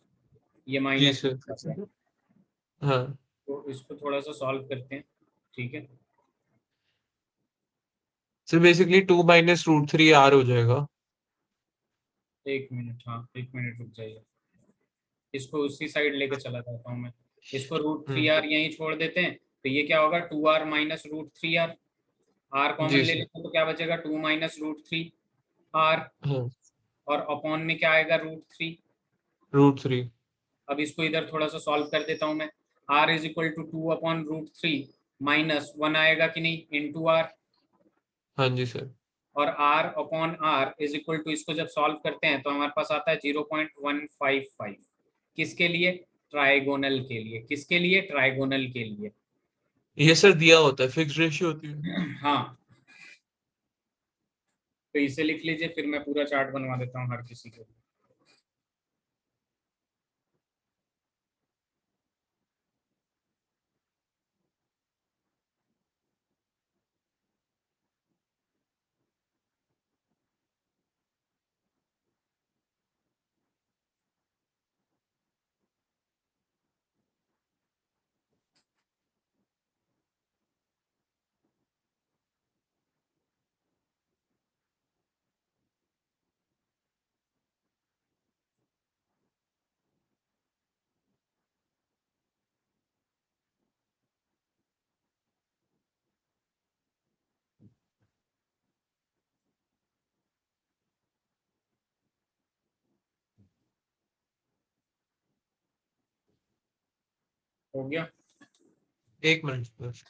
जी माइनस में सर। जाता है। हाँ तो इसको थोड़ा सा सॉल्व करते हैं, ठीक है। सर बेसिकली 2 - √3 आर हो जाएगा। एक मिनट, हाँ एक मिनट रुक जाइए, इसको उसी साइड लेके चला जाता हूँ मैं। इसको रूट थ्री हम्म। आर यहीं छोड़ देते हैं, तो ये क्या होगा, 2r minus √3r। Are common जी ले सर। लेते हैं तो क्या बचेगा, 2 माइनस √3r। हाँ। और अपॉन में क्या आएगा, √3। √3। अब इसको इधर थोड़ा सा सॉल्व कर देता हूँ मैं। r is equal to 2/√3 minus 1 आएगा कि नहीं, इंटू आर। हाँ जी सर। और r upon r is equal to, इसको जब सॉल्व करते हैं तो हमारे पास आता है 0.155। किसके लिए, ट्राइगोनल के लिए। किसके लिए, ट्राइगोनल के लिए। ये सर दिया होता है, फिक्स रेशियो होती है। हाँ, तो इसे लिख लीजिए, फिर मैं पूरा चार्ट बनवा देता हूँ हर किसी के। हो गया। एक मिनट बस।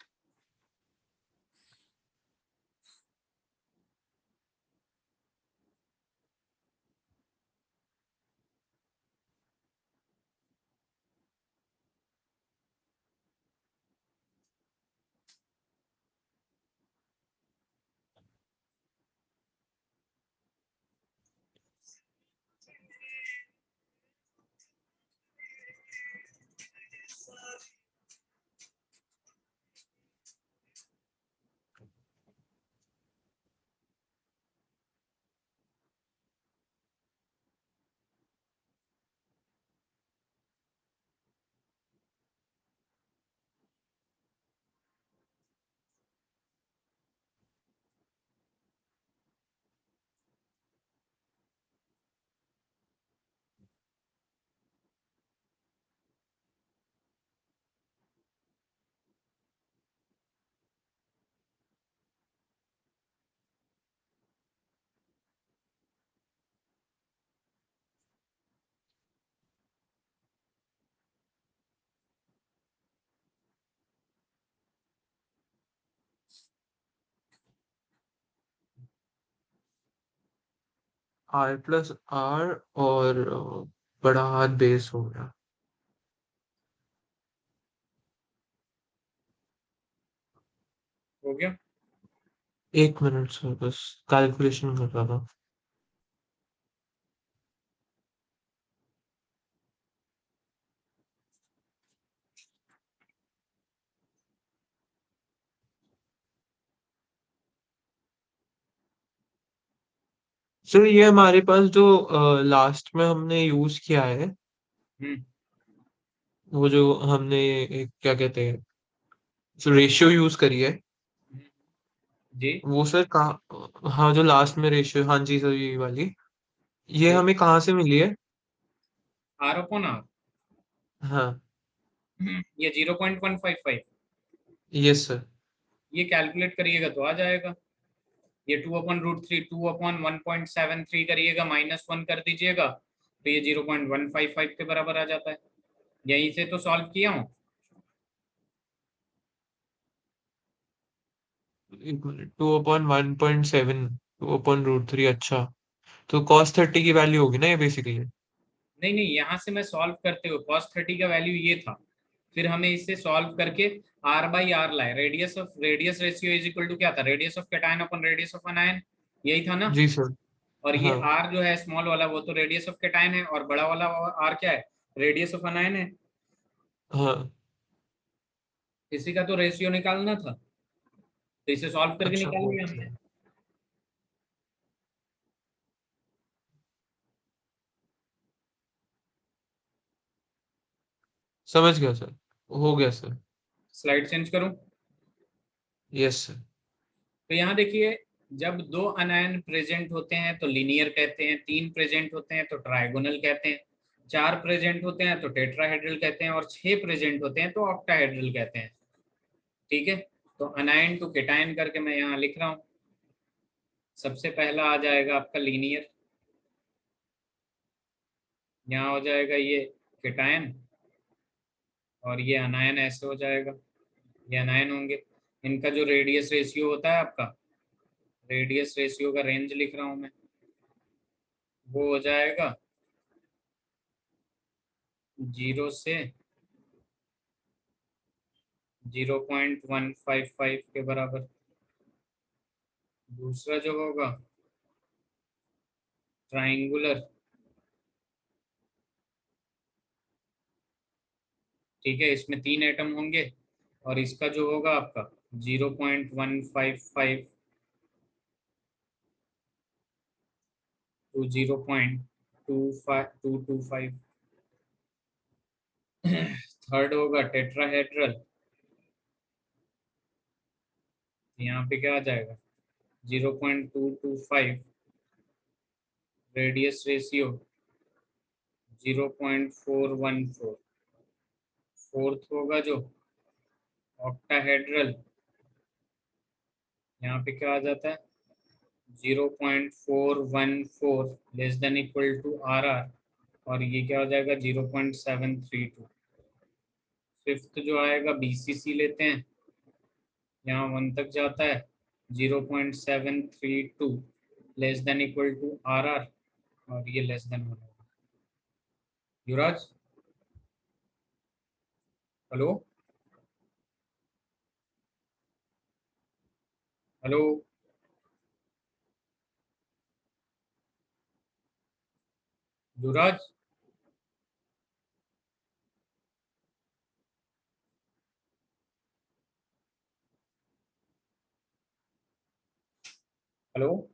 आर प्लस आर और बड़ा हाथ बेस हो गया। हो गया। एक मिनट सर, बस कैलकुलेशन कर रहा था। सर ये हमारे पास जो लास्ट में हमने यूज किया है, हम्म। वो जो हमने एक क्या कहते हैं रेशियो यूज करी है, हम्म, जी। वो सर कहाँ, हाँ जो लास्ट में रेशियो, हाँ जी सर ये वाली, ये जी। हमें कहाँ से मिली है? R upon R. हाँ। ये 0.155। Yes sir. ये कैलकुलेट करिएगा तो आ जाएगा। ये 2/√3, 2/1.73 करिएगा, -1 कर दीजिएगा तो ये 0.155 के बराबर आ जाता है। यहीं से तो सॉल्व किया हूँ। एक मिनट, 2/1.7, 2/√3, अच्छा। तो cos 30 की वैल्यू होगी ना ये बेसिकली? नहीं नहीं, यहाँ से मैं सॉल्व करते हुए cos 30 का वैल्यू ये था, फिर हमें इससे सॉल्व करके r बाई आर लाए। Radius ratio is equal to क्या था, radius of cation upon radius of anion, यही था ना। जी सर। और ये हाँ। r जो है स्मॉल वाला वो तो रेडियस ऑफ कैटायन है, और बड़ा वाला r क्या है, रेडियस ऑफ अनायन है। हाँ। इसी का तो रेशियो निकालना था, तो इसे सॉल्व करके अच्छा निकाल लिया ओके, हमने। समझ गया सर, हो गया सर। स्लाइड चेंज करूं? Yes sir. तो यहाँ देखिए, जब दो अनायन प्रेजेंट होते हैं तो लीनियर कहते हैं, तीन प्रेजेंट होते हैं तो ट्राइगोनल कहते हैं, चार प्रेजेंट होते हैं तो टेट्राहेड्रल कहते हैं, और छह प्रेजेंट होते हैं तो ऑक्टाहेड्रल कहते हैं। ठीक है। तो अनायन टू केटायन करके मैं यहाँ लिख रहा हूँ। सबसे पहला आ जाएगा आपका लीनियर, यहाँ हो जाएगा ये केटायन, और ये अनायन ऐसे हो जाएगा, ये अनायन होंगे। इनका जो रेडियस रेशियो होता है आपका, रेडियस रेशियो का रेंज लिख रहा हूँ मैं, वो हो जाएगा 0 से 0.155 के बराबर। दूसरा जो होगा ट्राइंगुलर, ठीक है, इसमें तीन एटम होंगे, और इसका जो होगा आपका 0.155 टू 0.225। थर्ड होगा टेट्राहेड्रल, यहाँ पे क्या आ जाएगा 0.225, रेडियस रेशियो 0.414। फोर्थ होगा जो ऑक्टाहेड्रल, यहाँ पे क्या आ जाता है 0.414 less than equal to are are, और ये क्या हो जाएगा 0.732। फिफ्थ जो आएगा बीसीसी लेते हैं, यहाँ 1 तक जाता है 0.732 less than equal to are are, और ये लेस देन होगा। Yuvraj, hello, hello, Yuvraj. Hello.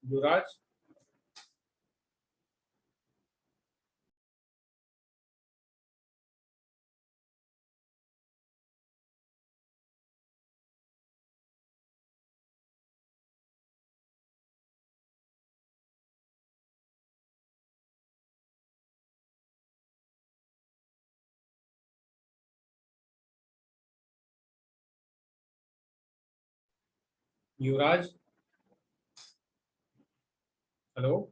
Yuvraj, Yuvraj, hello.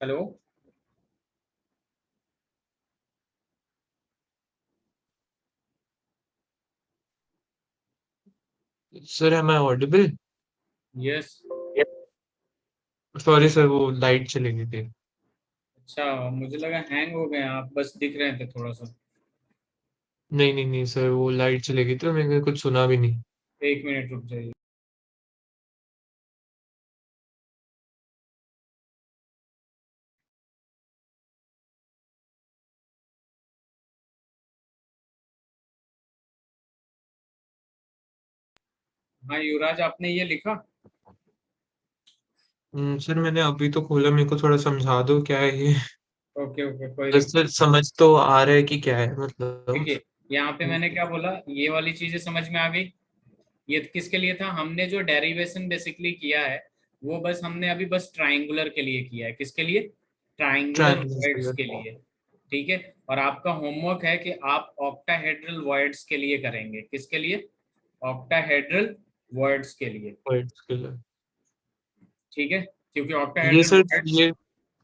Hello. Sir am I audible? Yes. Sorry sir, वो लाइट चली गई थी। अच्छा, मुझे लगा हैंग हो गए आप, बस दिख रहे थे थोड़ा सा। नहीं नहीं नहीं सर, वो लाइट चली गई थी तो मैंने कुछ सुना भी नहीं। 1 मिनट रुक जाइए। हाँ युवराज, आपने ये लिखा? सर मैंने अभी तो खोला, मेरे को थोड़ा समझा दो क्या है ये। ओके ओके, कोई बस दिक्कत। सर समझ तो आ रहा है कि क्या है मतलब। देखिए, यहाँ पे मैंने क्या बोला, ये वाली चीजें समझ में आ गई। ये किसके लिए था? हमने जो डेरिवेशन बेसिकली किया है, वो बस हमने अभी बस ट्राइंगुलर के लिए किया है। किसके लिए? Triangular voids triangle. के लिए। ठीक है। और आपका होमवर्क है कि आप ऑक्टाहेड्रल वॉइड्स के लिए करेंगे। किसके लिए? ऑक्टाहेड्रल वॉइड्स के लिए। वर्ड्स के लिए। ठीक है, क्योंकि ये ऑक्टाहेड्रल सर, वॉइड्स।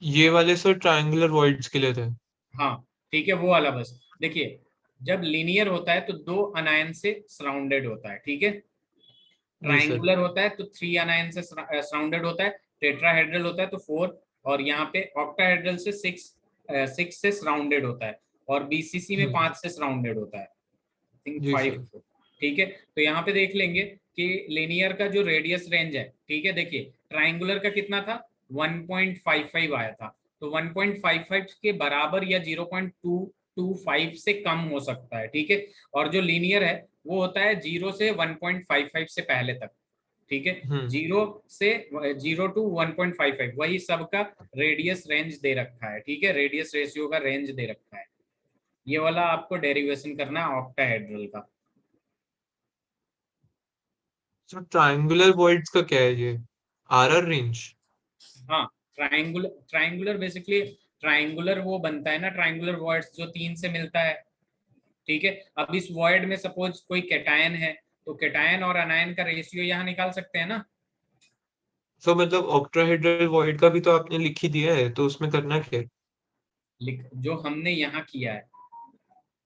ये वाले सर ट्रायंगुलर वर्ड्स के लिए थे। हाँ ठीक है, वो वाला बस। देखिए, जब लीनियर होता है तो 2 अनायन से सराउंडेड होता है। ठीक है। जी सर। ट्राइंगुलर होता है तो 3 अनायन से सराउंडेड होता है। टेट्राहेड्रल होता है तो 4। और यहाँ पे ऑक्टाहेड्रल से 6 से सराउंडेड होता है। और बीसीसी में हम्म, 5 से सराउंडेड होता है। थिंक जी 5। सर। ठीक है। तो यहाँ पे देख लेंगे कि लीनियर का जो रेडियस रेंज है, ठीक है, देखिए ट्राइंगुलर का कितना था? 1.55 आया था। तो 1.55 के बराबर या 0.225 से कम हो सकता है। ठीक है। और जो लीनियर है वो होता है 0 से 1.55 से पहले तक। ठीक है। हम्म। 0 टू 1.55 वही सबका रेडियस रेंज दे रखा है। ठीक है, रेडियस रेशियो का रेंज दे रखा है। ये वाला आपको डेरिवेशन करना है ऑक्टाहेड्रल का। सर ट्रायंगुलर वर्ड्स का क्या है ये? R range? हाँ, ट्राइंगुलर ट्राइंगुलर बेसिकली, ट्राइंगुलर वो बनता है ना, ट्राइंगुलर वर्ड्स जो 3 से मिलता है। ठीक है। अब इस वर्ड में सपोज कोई कैटायन है, तो कैटायन और अनायन का रेशियो यहाँ निकाल सकते हैं ना। सो मतलब ऑक्टाहेड्रल वर्ड का भी तो आपने लिख ही दिया है, तो उसमें करना क्या है? लिख, जो हमने यहाँ किया है,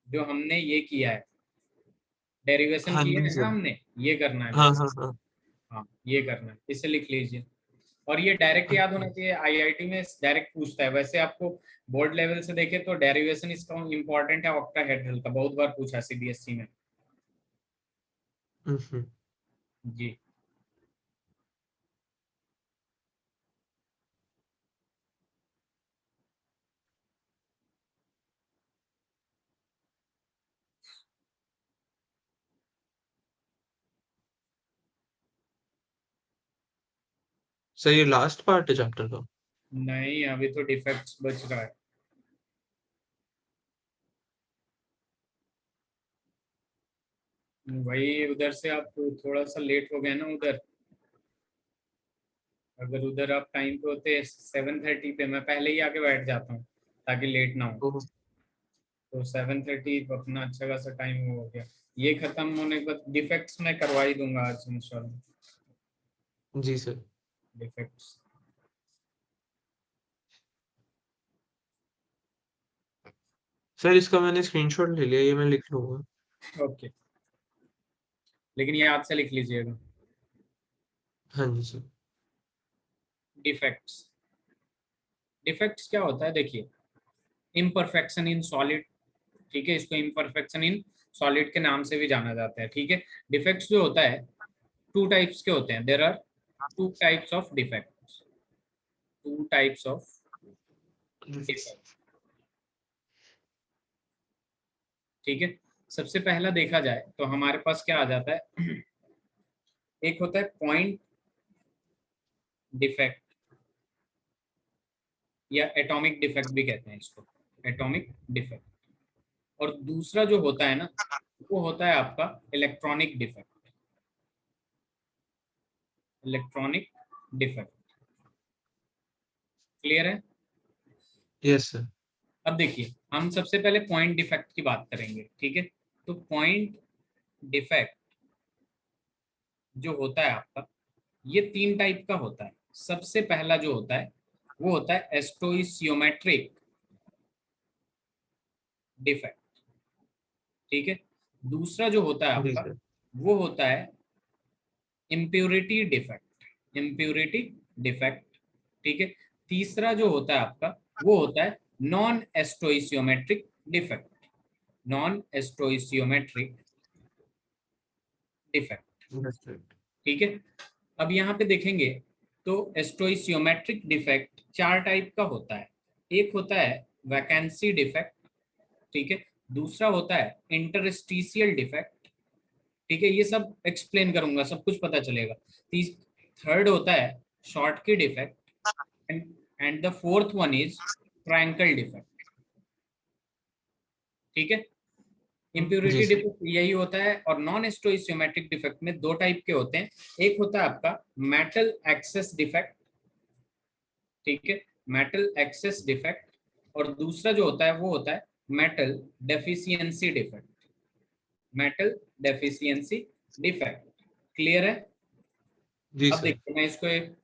जो हमने ये किया है, डेरिवेशन हाँ किया जी है ना सर। हमने, ये करना है हाँ बस। हाँ हाँ। हाँ, ये करना है, इसे लिख लीजिए। और ये डायरेक्ट याद होना अच्छा। चाहिए, आईआईटी में डायरेक्ट पूछता है। वैसे आपको बोर्ड लेवल से देखे तो डेरिवेशन इसका इंपॉर्टेंट है, ऑक्टाहेड्रल का बहुत बार पूछा सीबीएसई में। हम्म। जी। सर ये लास्ट पार्ट है चैप्टर का? नहीं, अभी तो डिफेक्ट्स बच रहा है। वही उधर से आप थोड़ा सा लेट हो गए ना उधर। अगर उधर आप टाइम पे होते 7:30 पे, मैं पहले ही आके बैठ जाता हूँ ताकि लेट ना हो। तो तो 7:30 अपना अच्छा खासा टाइम हो गया। ये खत्म होने के बाद डिफेक्ट्स में करवा ही दूंगा आज इंशाल्लाह। जी सर। डिफेक्ट्स सर इसका मैंने स्क्रीनशॉट ले लिया, ये मैं लिख लूंगा। ओके, लेकिन ये याद से लिख लीजिएगा। हाँ जी सर। डिफेक्ट्स, डिफेक्ट्स क्या होता है देखिए, इम्परफेक्शन इन सॉलिड, ठीक है, इसको इम्परफेक्शन इन सॉलिड के नाम से भी जाना जाता है, ठीक है। डिफेक्ट्स जो होता है टू टाइप्स के होते हैं, there are two types of defects, two types of defect, ठीक है। सबसे पहला देखा जाए तो हमारे पास क्या आ जाता है, एक होता है पॉइंट डिफेक्ट या एटॉमिक डिफेक्ट भी कहते हैं इसको, एटॉमिक डिफेक्ट। और दूसरा जो होता है ना, वो होता है आपका electronic defect, electronic defect. Clear है? Yes sir. अब देखिए, हम सबसे पहले पॉइंट डिफेक्ट की बात करेंगे, ठीक है। तो पॉइंट डिफेक्ट जो होता है आपका, ये तीन टाइप का होता है। सबसे पहला जो होता है वो होता है एस्टोइसियोमेट्रिक डिफेक्ट, ठीक है। दूसरा जो होता है जी आपका सर। वो होता है इम्प्योरिटी डिफेक्ट, इम्प्योरिटी डिफेक्ट, ठीक है। तीसरा जो होता है आपका वो होता है non stoichiometric defect, non stoichiometric defect, yes sir. ठीक है। अब यहाँ पे देखेंगे तो स्टोइसियोमेट्रिक डिफेक्ट चार टाइप का होता है। एक होता है वैकेंसी डिफेक्ट, ठीक है। दूसरा होता है इंटरस्टिशियल डिफेक्ट, ठीक है, ये सब एक्सप्लेन करूंगा, सब कुछ पता चलेगा। थर्ड होता है Schottky defect, and and the fourth one is triangle defect, ठीक है। जी इम्प्योरिटी सर। डिफेक्ट यही होता है। और नॉन स्टोइसियोमेट्रिक डिफेक्ट में दो टाइप के होते हैं। एक होता है आपका मेटल एक्सेस डिफेक्ट, ठीक है, मेटल एक्सेस डिफेक्ट। और दूसरा जो होता है वो होता है metal deficiency defect, metal deficiency defect. Clear है? जी अब सर। देखिए मैं इसको एक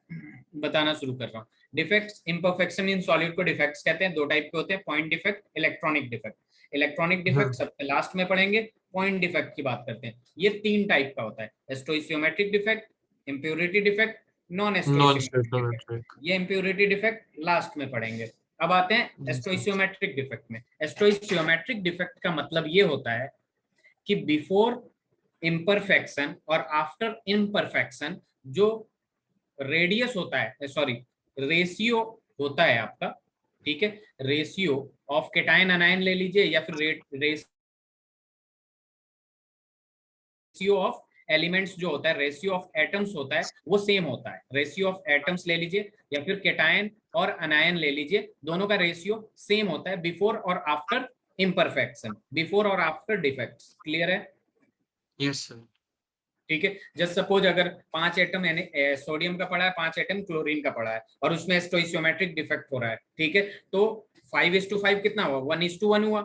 बताना शुरू कर रहा हूँ। डिफेक्ट्स, इम्परफेक्शन इन सॉलिड को डिफेक्ट्स कहते हैं। दो टाइप के होते हैं, point defect, electronic defect. Electronic defect हाँ। सबसे लास्ट में पढ़ेंगे, पॉइंट डिफेक्ट की बात करते हैं। ये तीन टाइप का होता है, stoichiometric defect, impurity defect, non non stoichiometric defect. Statement. ये इम्प्योरिटी डिफेक्ट लास्ट में पढ़ेंगे। अब आते हैं जी सर। स्टोइसियोमेट्रिक डिफेक्ट में। स्टोइसियोमेट्रिक डिफेक्ट का मतलब ये होता है कि बिफोर इम्परफेक्शन और आफ्टर इम्परफेक्शन जो रेडियस होता है, सॉरी, रेशियो होता है आपका, ठीक है। रेशियो ऑफ केटायन अनायन ले लीजिए, या फिर रेशियो ऑफ एलिमेंट्स जो होता है, रेशियो ऑफ एटम्स होता है, वो सेम होता है। रेशियो ऑफ एटम्स ले लीजिए या फिर केटायन और अनायन ले लीजिए, दोनों का रेशियो सेम होता है बिफोर और आफ्टर इम्परफेक्शन, बिफोर और आफ्टर डिफेक्ट्स। क्लियर है? Yes sir. ठीक है। जस्ट सपोज अगर 5 एटम यानी सोडियम का पड़ा है, 5 एटम क्लोरीन का पड़ा है, और उसमें स्टोइसियोमेट्रिक डिफेक्ट हो रहा है, ठीक है। तो 5:5 कितना हुआ? 1:1 हुआ।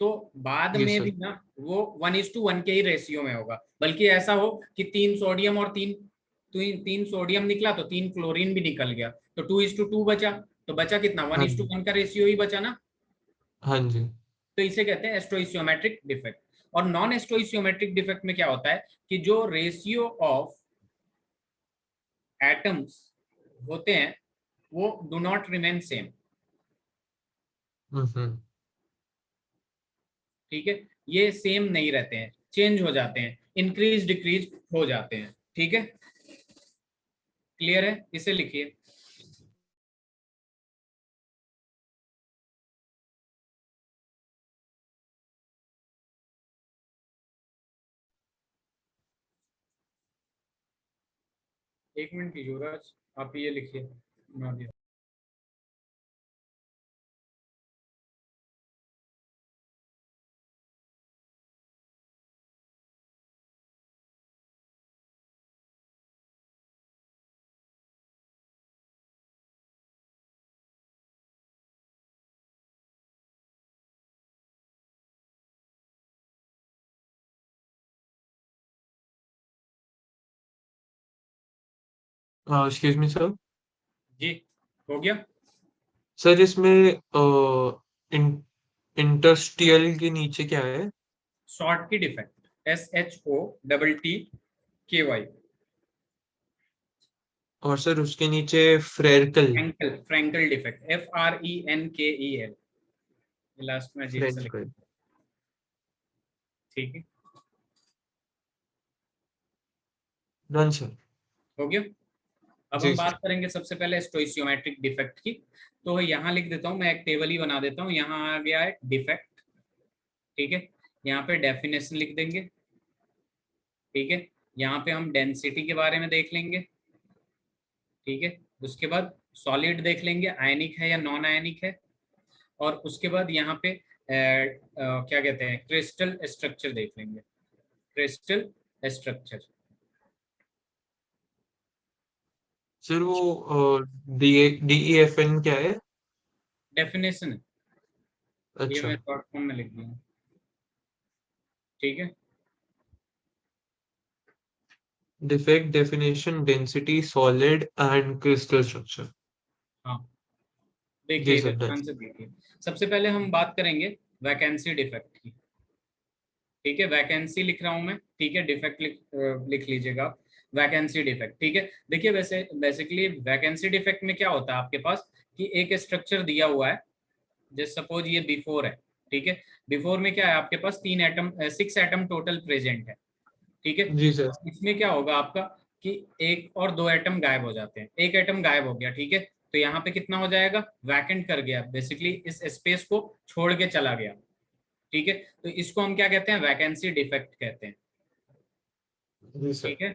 तो बाद यस में सर। भी ना वो 1:1 के ही रेशियो में होगा। बल्कि ऐसा हो कि 3 सोडियम और तीन सोडियम निकला तो 3 क्लोरीन भी निकल गया, तो 2:2 बचा। तो बचा कितना? वन हाँ इज टू जी। वन का रेशियो ही बचा ना। हाँ जी। तो इसे कहते हैं स्टोइसियोमेट्रिक डिफेक्ट। और नॉन स्टोइसियोमेट्रिक डिफेक्ट में क्या होता है कि जो रेशियो ऑफ एटम्स होते हैं वो डू नॉट रिमेन सेम, हम्म। ठीक है। ये सेम नहीं रहते हैं, चेंज हो जाते हैं, इंक्रीज डिक्रीज हो जाते हैं, ठीक है। क्लियर है? इसे लिखिए। एक मिनट की युवराज, आप ये लिखिए। Excuse me sir. जी, हो गया। सर इसमें इंटरस्टियल के नीचे क्या है? Schottky defect, SHOTT KY। और सर उसके नीचे Frenkel. Frenkel, Frenkel defect, FRENKEL। Last में अजीब सा लिखा, फ्रेंकल। ठीक है। Done sir. हो गया। अब जी हम बात सर। करेंगे सबसे पहले स्टोइशियोमेट्रिक डिफेक्ट की। तो यहाँ लिख देता हूँ, मैं एक टेबल ही बना देता हूँ। यहाँ आ गया है डिफेक्ट, ठीक है। यहाँ पे डेफिनेशन लिख देंगे, ठीक है। यहाँ पे हम डेंसिटी के बारे में देख लेंगे, ठीक है। उसके बाद सॉलिड देख लेंगे, आयनिक है या नॉन आयनिक है। और उसके बाद यहाँ पे क्या कहते हैं, क्रिस्टल स्ट्रक्चर देख लेंगे, क्रिस्टल स्ट्रक्चर। सर वो DEFN क्या है? डेफिनेशन है, ये अच्छा। मैं शॉर्ट फॉर्म में लिख दिया, ठीक है। Defect, definition, density, solid and crystal structure. हाँ, जी देखिए सर, इधर डन। ध्यान से देखिए। सबसे पहले हम बात करेंगे वैकेंसी डिफेक्ट की, ठीक है। वैकेंसी लिख रहा हूं मैं, ठीक है। डिफेक्ट लिख लीजिएगा आप, वैकेंसी डिफेक्ट, ठीक है। देखिए वैसे बेसिकली वैकेंसी डिफेक्ट में क्या होता है आपके पास, कि एक स्ट्रक्चर दिया हुआ है, जैसे सपोज ये बिफोर है, ठीक है। बिफोर में क्या है आपके पास, 3 एटम, 6 एटम टोटल प्रेजेंट है, ठीक है। जी सर। इसमें क्या होगा आपका, कि एक और 2 एटम गायब हो जाते हैं, एक एटम गायब हो गया, ठीक है। तो यहाँ पे कितना हो जाएगा, वैकेंट कर गया, बेसिकली इस स्पेस को छोड़ के चला गया, ठीक है। तो इसको हम क्या कहते हैं, वैकेंसी डिफेक्ट कहते हैं, जी सर। ठीक है।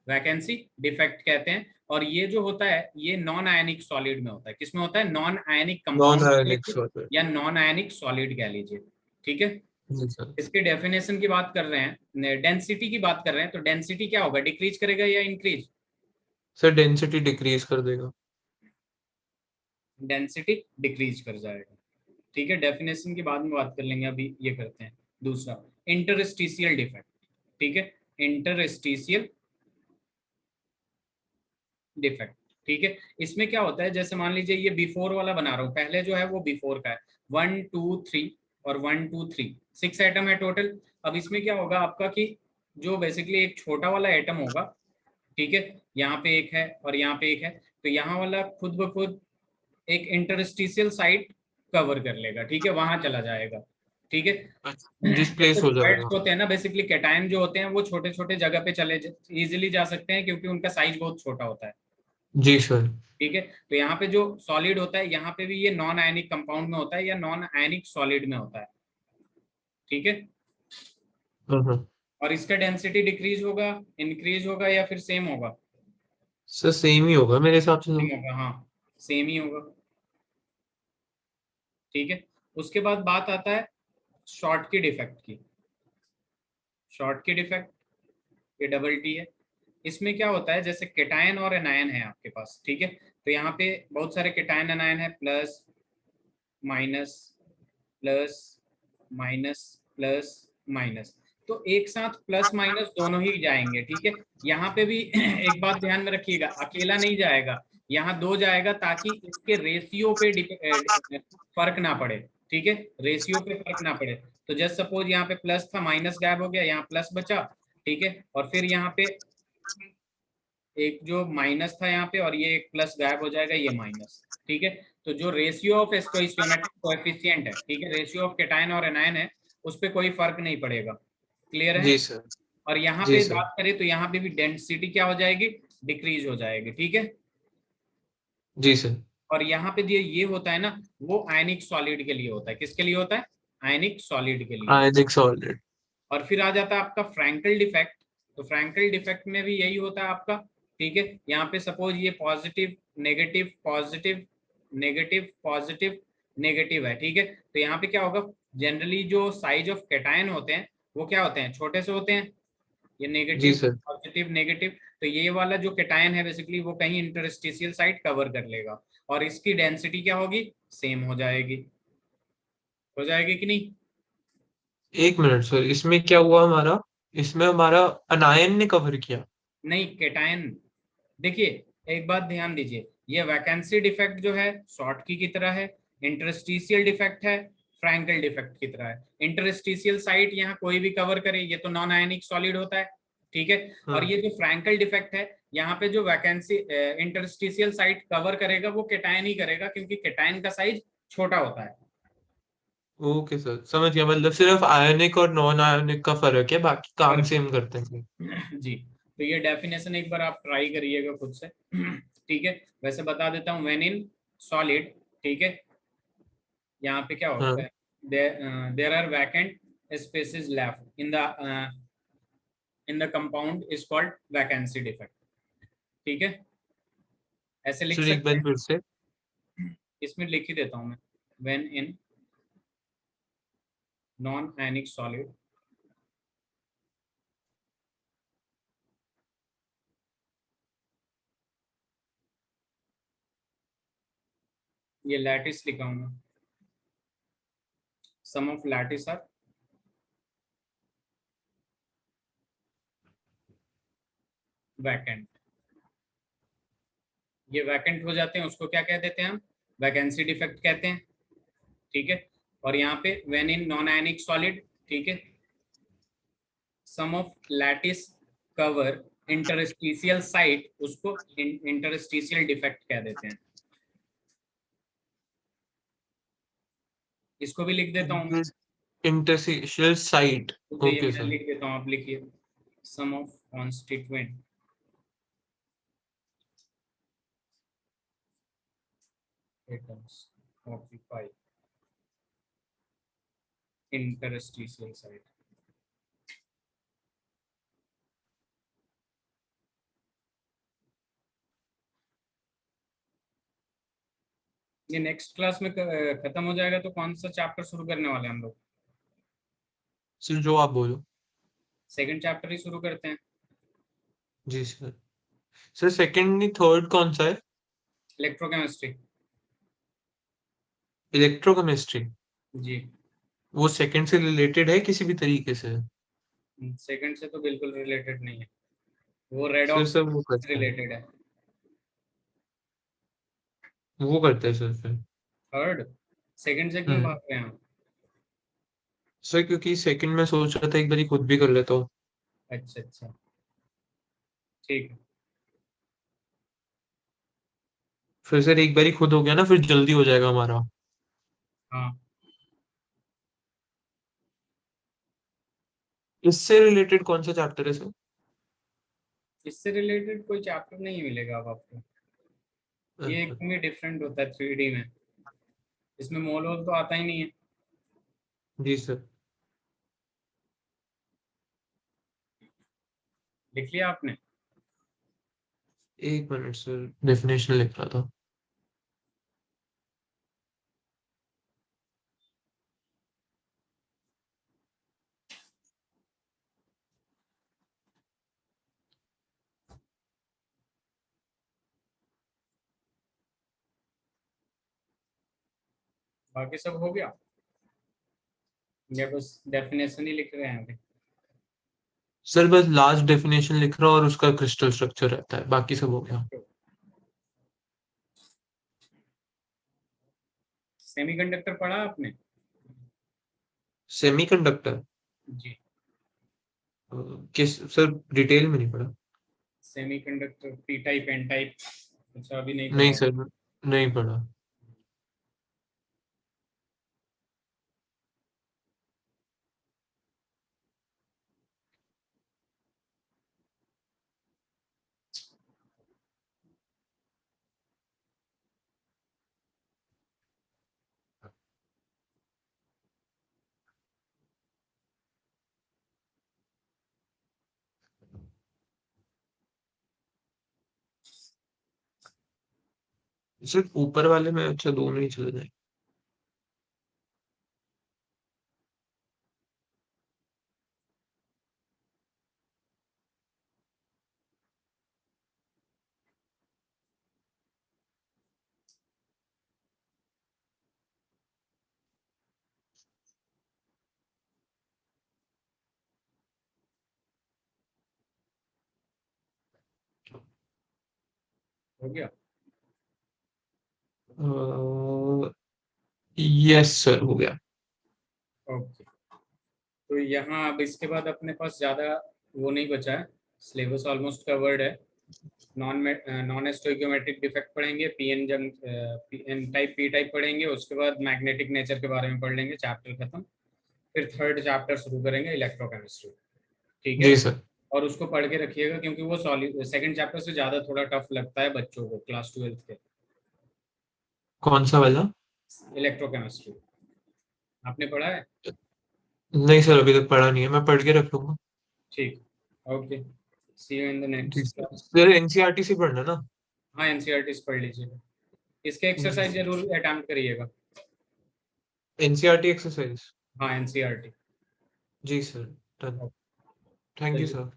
वैकेंसी डिफेक्ट कहते हैं। और ये जो होता है, ये नॉन आयनिक सॉलिड में होता है। किसमें होता है, नॉन आयनिक नॉन कंपाउंड कह आयोनिक लीजिए, सॉल्वेंट। या नॉन आयनिक सॉलिड कह लीजिए, ठीक है। जी सर। इसके डेफिनेशन की बात कर रहे हैं, डेंसिटी की बात कर रहे हैं, तो डेंसिटी क्या होगा, डिक्रीज करेगा या इंक्रीज। सर डेंसिटी डिक्रीज कर देगा। डेंसिटी डिक्रीज कर जाएगा, ठीक है। डेफिनेशन के बाद में बात कर लेंगे, अभी ये करते हैं दूसरा, इंटरस्टिशियल डिफेक्ट, ठीक है। इंटरस्टिशियल डिफेक्ट, ठीक है। इसमें क्या होता है, जैसे मान लीजिए ये बिफोर वाला बना रहा हूँ, पहले जो है वो बिफोर का है, 1 2 3, और 1 2 3, 6 एटम है टोटल। अब इसमें क्या होगा आपका, कि जो बेसिकली एक छोटा वाला एटम होगा, ठीक है। यहाँ पे एक है और यहाँ पे एक है, तो यहाँ वाला खुद ब खुद एक इंटरस्टिशियल साइट कवर कर लेगा, ठीक है, वहां चला जाएगा, ठीक है। डिस्प्लेस जैसे हो फ्लूइड्स जाएगा। होते हैं ना, बेसिकली कैटायन जो होते हैं वो छोटे छोटे जगह पे चले इजिली जा सकते हैं, क्योंकि उनका साइज बहुत छोटा होता है, जी सर। ठीक है। तो यहाँ पे जो सॉलिड होता है, यहाँ पे भी ये नॉन आयनिक कंपाउंड में होता है या नॉन आयनिक सॉलिड में होता है, ठीक है। हाँ। और इसका डेंसिटी डिक्रीज होगा, इंक्रीज होगा, या फिर सेम होगा। सर सेम ही होगा मेरे हिसाब से सेम तो। होगा, हाँ, सेम ही होगा, ठीक है। उसके बाद बात आता है शॉर्ट की डिफेक्ट की। शॉर्ट की डिफेक्ट, ये डबल टी है। इसमें क्या होता है, जैसे केटायन और एनायन है आपके पास, ठीक है। तो यहाँ पे बहुत सारे केटायन एनायन है, plus minus, plus minus, plus minus. तो एक साथ प्लस माइनस दोनों ही जाएंगे, ठीक है। यहाँ पे भी एक बात ध्यान में रखिएगा, अकेला नहीं जाएगा, यहाँ दो जाएगा, ताकि इसके रेशियो पे फर्क ना पड़े, ठीक है। रेशियो पे फर्क ना पड़े। तो जस्ट सपोज यहाँ पे प्लस था, माइनस गायब हो गया, यहाँ प्लस बचा, ठीक है। और फिर यहाँ पे एक जो माइनस था यहाँ पे, और ये एक प्लस गायब हो जाएगा, ये माइनस, ठीक है। तो जो रेशियो ऑफ स्टोइचियोमेट्रिक कोएफिशिएंट है, ठीक है, रेशियो ऑफ केटायन और एनायन है, उस पर कोई फर्क नहीं पड़ेगा, क्लियर है। जी सर। और यहाँ जी पे सर। बात करें तो यहाँ पे भी डेंसिटी क्या हो जाएगी, डिक्रीज हो जाएगी, ठीक है। जी सर। और यहाँ पे जो ये होता है ना, वो आयनिक सॉलिड के लिए होता है, किसके लिए होता है, आयनिक सॉलिड के लिए। Ionic solid. और फिर आ जाता है आपका फ्रैंकल डिफेक्ट। तो फ्रैंकल डिफेक्ट में भी यही होता है आपका, ठीक है। यहाँ पे सपोज ये positive negative positive negative positive negative है, ठीक है। तो यहाँ पे क्या होगा, जनरली जो साइज ऑफ कैटायन होते हैं वो क्या होते हैं, छोटे से होते हैं, ये जी नेगेटिव सर। Positive negative. तो ये वाला जो कैटायन है बेसिकली वो कहीं इंटरस्टिशियल साइट कवर कर लेगा, और इसकी डेंसिटी क्या होगी, सेम हो जाएगी कि नहीं। एक मिनट सर, इसमें क्या हुआ हमारा? इसमें हमारा अनायन ने कवर किया। नहीं, कैटायन, देखिए एक बात ध्यान दीजिए, ये वैकेंसी डिफेक्ट जो है शॉर्ट की तरह है, इंटरस्टिशियल डिफेक्ट है फ्रैंकल डिफेक्ट की तरह है। इंटरस्टिशियल साइट यहाँ कोई भी कवर करे, ये तो नॉन आयनिक सॉलिड होता है, ठीक है। और हाँ। ये जो फ्रैंकल डिफेक्ट है, यहाँ पे जो वैकेंसी इंटरस्टिशियल साइट कवर करेगा वो केटायन ही करेगा, क्योंकि केटायन का साइज छोटा होता है। ओके सर, समझ गया। मतलब सिर्फ आयनिक और नॉन आयनिक का फर्क है, बाकी काम पर सेम करते हैं। जी, तो ये डेफिनेशन एक बार आप ट्राई करिएगा खुद से, ठीक है। वैसे बता देता हूँ, व्हेन इन सॉलिड, ठीक है, यहाँ पे क्या होता हाँ। है, there are vacant spaces left in the compound is called vacancy defect, ठीक है। ऐसे लिख सर एक सकते बार हैं, फिर से। इसमें लिख ही देता हूँ मैं, when in non ionic solid, ये लैटिस लिखा हूँ मैं, सम ऑफ लैटिस आर वैकेंट। ये वैकेंट हो जाते हैं, उसको क्या कह देते हैं हम, वैकेंसी डिफेक्ट कहते हैं, ठीक है। और यहाँ पे when in non ionic solid, ठीक है, some of lattice cover interstitial site, उसको इंटरस्टिशियल डिफेक्ट कह देते हैं। इसको भी लिख देता हूँ मैं, इंटरस्टिशियल साइट। तो ये ओके मैं सर। लिख देता हूँ, आप लिखिए, some of constituent atoms occupy interstitial site. ये नेक्स्ट क्लास में खत्म हो जाएगा, तो कौन सा चैप्टर शुरू करने वाले हैं हम लोग? सर जो आप बोलो। सेकंड चैप्टर ही शुरू करते हैं। जी सर। सर सेकंड नहीं, थर्ड कौन सा है? इलेक्ट्रोकेमिस्ट्री। इलेक्ट्रोकेमिस्ट्री। जी। वो सेकंड से रिलेटेड है किसी भी तरीके से? सेकंड से तो बिल्कुल रिलेटेड नहीं है, वो सर रेडॉक्स सर वो से करता है, रिलेटेड है। वो करता है सर फिर। थर्ड, सेकंड से क्यों हम्म। भाग रहे हैं आप? सर क्योंकि सेकंड में सोच रहा था एक बार खुद भी कर लेता हूँ। अच्छा अच्छा, ठीक है। फिर सर एक बार ही खुद हो गया ना, फिर जल्दी हो जाएगा हमारा। हाँ, इससे रिलेटेड कौन सा चैप्टर है सर? इससे रिलेटेड कोई चैप्टर नहीं मिलेगा अब आपको, ये अच्छा। एकदम ही डिफरेंट होता है 3D में, इसमें मोल वोल तो आता ही नहीं है। जी सर। लिख लिया आपने? एक मिनट सर, डेफिनेशन लिख रहा था। बाकी सब हो गया, या बस डेफिनेशन ही लिख रहे हैं अभी? सर बस लास्ट डेफिनेशन लिख रहा हूँ और उसका क्रिस्टल स्ट्रक्चर रहता है, बाकी सब हो गया। सेमीकंडक्टर पढ़ा आपने? सेमीकंडक्टर? जी। किस सर, डिटेल में नहीं पढ़ा। Semiconductor P type N type, अच्छा अभी नहीं नहीं पढ़ा? सर, नहीं पढ़ा। सिर्फ ऊपर वाले में, अच्छा दोनों ही चले जाए। हो गया? यस सर, हो गया। ओके, तो यहाँ अब इसके बाद अपने पास ज़्यादा वो नहीं बचा है, सिलेबस ऑलमोस्ट कवर्ड है। नॉन स्टोइकियोमेट्रिक डिफेक्ट पढ़ेंगे, एन टाइप, पी टाइप पढ़ेंगे, उसके बाद मैग्नेटिक नेचर के बारे में पढ़ लेंगे, चैप्टर खत्म। फिर थर्ड चैप्टर शुरू करेंगे, इलेक्ट्रोकेमिस्ट्री। ठीक है? जी सर। और उसको पढ़ के रखिएगा, क्योंकि वो सेकंड चैप्टर से ज़्यादा थोड़ा टफ लगता है बच्चों को क्लास 12th के। कौन सा वाला? इलेक्ट्रोकेमिस्ट्री आपने पढ़ा है? नहीं सर, अभी तक पढ़ा नहीं है, मैं पढ़ के रख लूंगा। ठीक, okay, see you in the जी next sir, class. Sir NCERT से पढ़ना ना? हाँ, एनसीईआरटी पढ़ लीजिएगा, इसके जी एक्सरसाइज सर। जरूर अटेम्प्ट करिएगा। NCERT exercise. हाँ, एनसीईआरटी। जी सर। डन। थैंक यू चलिए, सर।